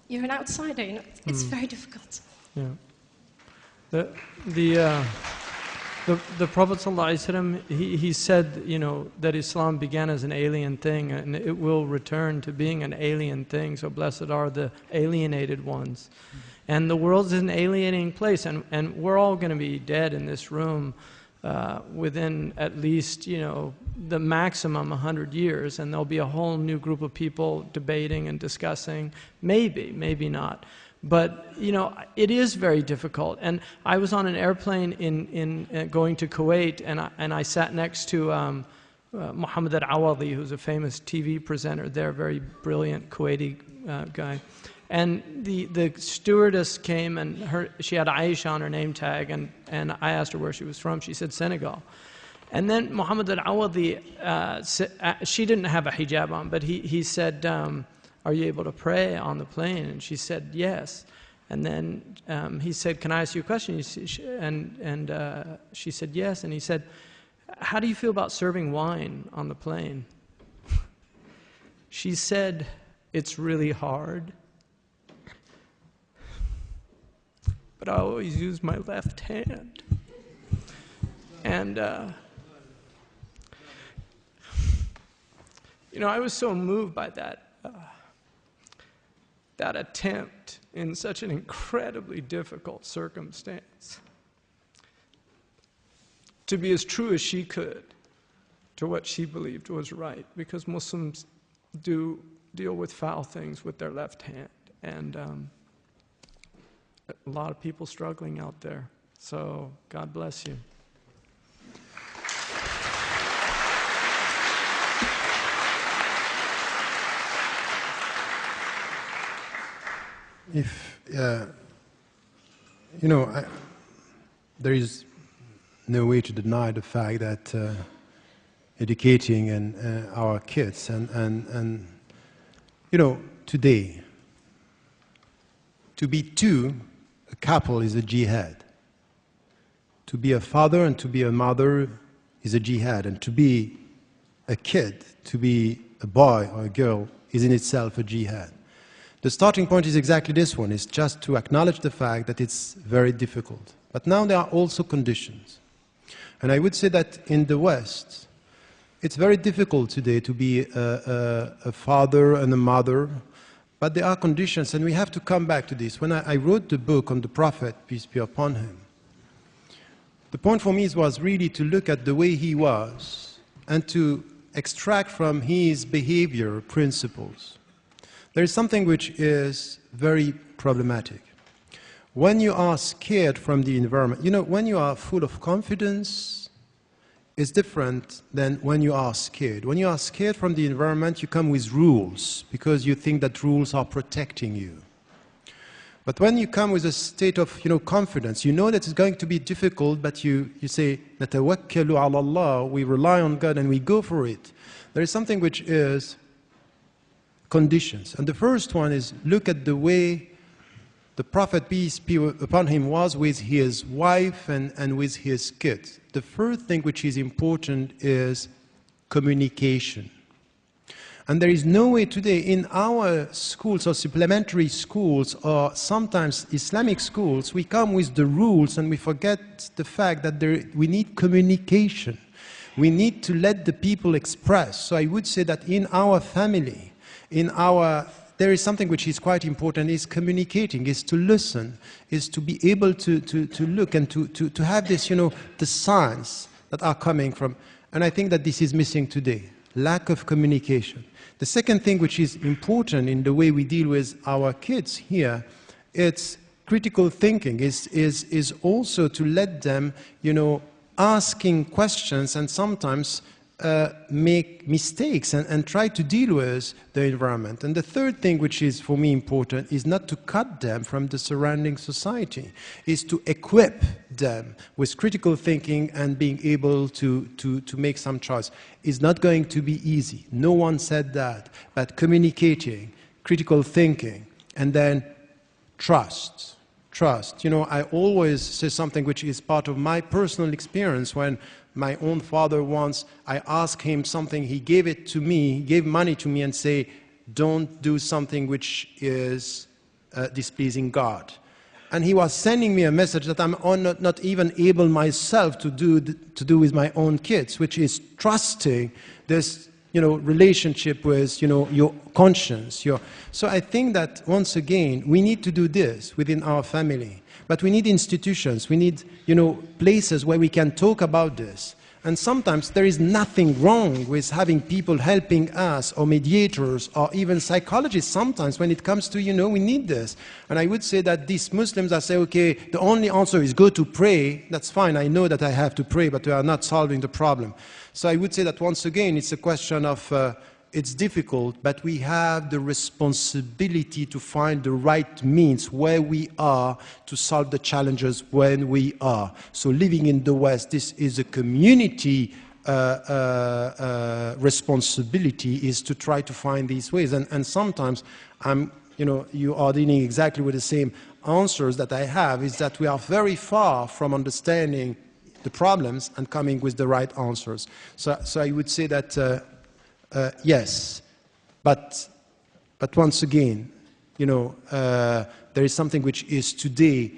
You're an outsider, it's very difficult. Yeah. The Prophet ﷺ, he said, that Islam began as an alien thing and it will return to being an alien thing. So blessed are the alienated ones. And the world is an alienating place, and we're all going to be dead in this room within at least, the maximum 100 years, and there'll be a whole new group of people debating and discussing. Maybe not. But, you know, it is very difficult. And I was on an airplane going to Kuwait, and I sat next to Muhammad al-Awadi, who's a famous TV presenter there, very brilliant Kuwaiti guy. And the stewardess came, and she had Aisha on her name tag, and I asked her where she was from. She said Senegal. And then Muhammad al-Awadi, she didn't have a hijab on, but he said, are you able to pray on the plane? And she said, yes. And then he said, can I ask you a question? And she said, yes. And he said, how do you feel about serving wine on the plane? She said, it's really hard. But I always use my left hand. And, you know, I was so moved by that attempt in such an incredibly difficult circumstance to be as true as she could to what she believed was right, because Muslims do deal with foul things with their left hand, and a lot of people struggling out there. So God bless you. If, you know, there is no way to deny the fact that educating our kids and you know, today, to be a couple is a jihad. To be a father and to be a mother is a jihad. And to be a kid, to be a boy or a girl, is in itself a jihad. The starting point is exactly this one, is just to acknowledge the fact that it's very difficult. But now there are also conditions. And I would say that in the West, it's very difficult today to be a father and a mother, but there are conditions, and we have to come back to this. When I wrote the book on the Prophet, peace be upon him, the point for me was really to look at the way he was and to extract from his behavior principles. There is something which is very problematic. When you are scared from the environment, you know, when you are full of confidence, it's different than when you are scared. When you are scared from the environment, you come with rules because you think that rules are protecting you. But when you come with a state of, you know, confidence, you know that it's going to be difficult, but you say, نَتَوَكَّلُ عَلَى اللَّهِ, we rely on God and we go for it. There is something which is conditions. And the first one is, look at the way the Prophet, peace be upon him, was with his wife and with his kids. The first thing which is important is communication. And there is no way today in our schools or supplementary schools or sometimes Islamic schools, we come with the rules and we forget the fact that we need communication. We need to let the people express. So I would say that in our family, there is something which is quite important, is communicating, is to listen, is to be able to look and to have this, you know, the signs that are coming from. And I think that this is missing today, lack of communication. The second thing which is important in the way we deal with our kids here, it's critical thinking, is also to let them, you know, asking questions and sometimes make mistakes and try to deal with the environment. And the third thing which is for me important is not to cut them from the surrounding society, is to equip them with critical thinking and being able to make some choice. It's not going to be easy. No one said that. But communicating, critical thinking, and then trust. Trust. You know, I always say something which is part of my personal experience. When my own father once, I asked him something, he gave it to me, he gave money to me and say, don't do something which is displeasing God. And he was sending me a message that I'm not even able myself to do with my own kids, which is trusting this, you know, relationship with, you know, your conscience. So I think that, once again, we need to do this within our family. But we need institutions, we need, you know, places where we can talk about this. And sometimes there is nothing wrong with having people helping us, or mediators, or even psychologists sometimes when it comes to, we need this. And I would say that these Muslims that say, okay, the only answer is go to pray, that's fine, I know that I have to pray, but we are not solving the problem. So I would say that once again, it's a question of, it's difficult, but we have the responsibility to find the right means where we are to solve the challenges when we are. So living in the West, this is a community responsibility, is to try to find these ways. And sometimes you are dealing exactly with the same answers that I have, is that we are very far from understanding the problems and coming with the right answers. So I would say that yes, but once again, there is something which is today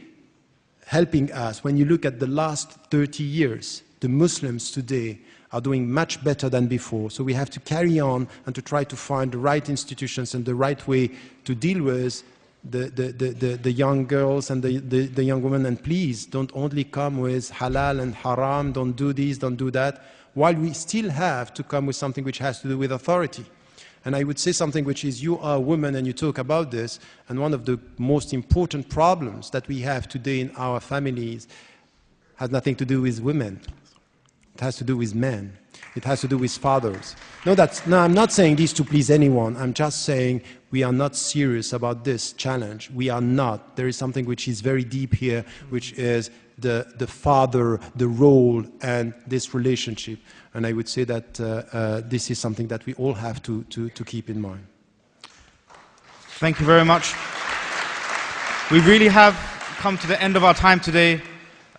helping us. When you look at the last 30 years, the Muslims today are doing much better than before. So we have to carry on and to try to find the right institutions and the right way to deal with the young girls and the young women. And please, don't only come with halal and haram, don't do this, don't do that, while we still have to come with something which has to do with authority. And I would say something which is, you are a woman and you talk about this, and one of the most important problems that we have today in our families has nothing to do with women. It has to do with men. It has to do with fathers. No, I'm not saying this to please anyone. I'm just saying we are not serious about this challenge. We are not. There is something which is very deep here, which is the father, the role, and this relationship. And I would say that this is something that we all have to keep in mind. Thank you very much. We really have come to the end of our time today.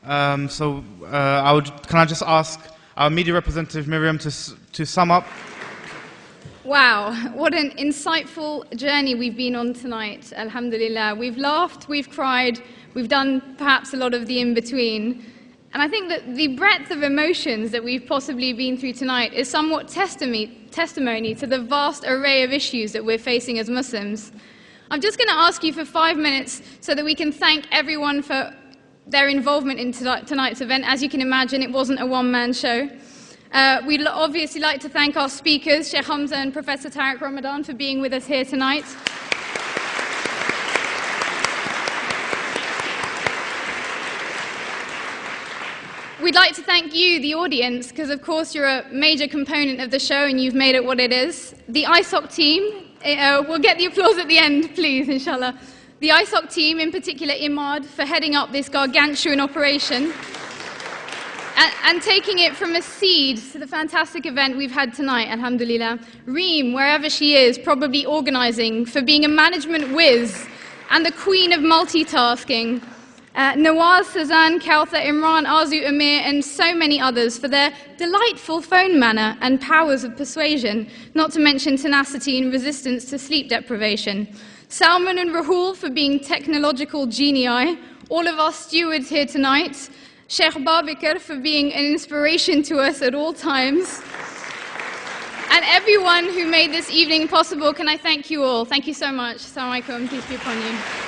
Can I just ask our media representative, Miriam, to sum up? Wow, what an insightful journey we've been on tonight, alhamdulillah. We've laughed, we've cried, we've done perhaps a lot of the in-between. And I think that the breadth of emotions that we've possibly been through tonight is somewhat testimony to the vast array of issues that we're facing as Muslims. I'm just going to ask you for 5 minutes so that we can thank everyone for their involvement in tonight's event. As you can imagine, it wasn't a one-man show. We'd obviously like to thank our speakers, Sheikh Hamza and Professor Tariq Ramadan, for being with us here tonight. We'd like to thank you, the audience, because of course you're a major component of the show and you've made it what it is. The ISOC team, we'll get the applause at the end, please, inshallah. The ISOC team, in particular Imad, for heading up this gargantuan operation and taking it from a seed to the fantastic event we've had tonight, alhamdulillah. Reem, wherever she is, probably organising, for being a management whiz and the queen of multitasking. Nawaz, Sazan, Kauthar, Imran, Arzu, Amir, and so many others for their delightful phone manner and powers of persuasion, not to mention tenacity and resistance to sleep deprivation. Salman and Rahul for being technological genii, all of our stewards here tonight, Sheikh Babikar for being an inspiration to us at all times, and everyone who made this evening possible. Can I thank you all? Thank you so much. Assalamu alaikum. Peace be upon you.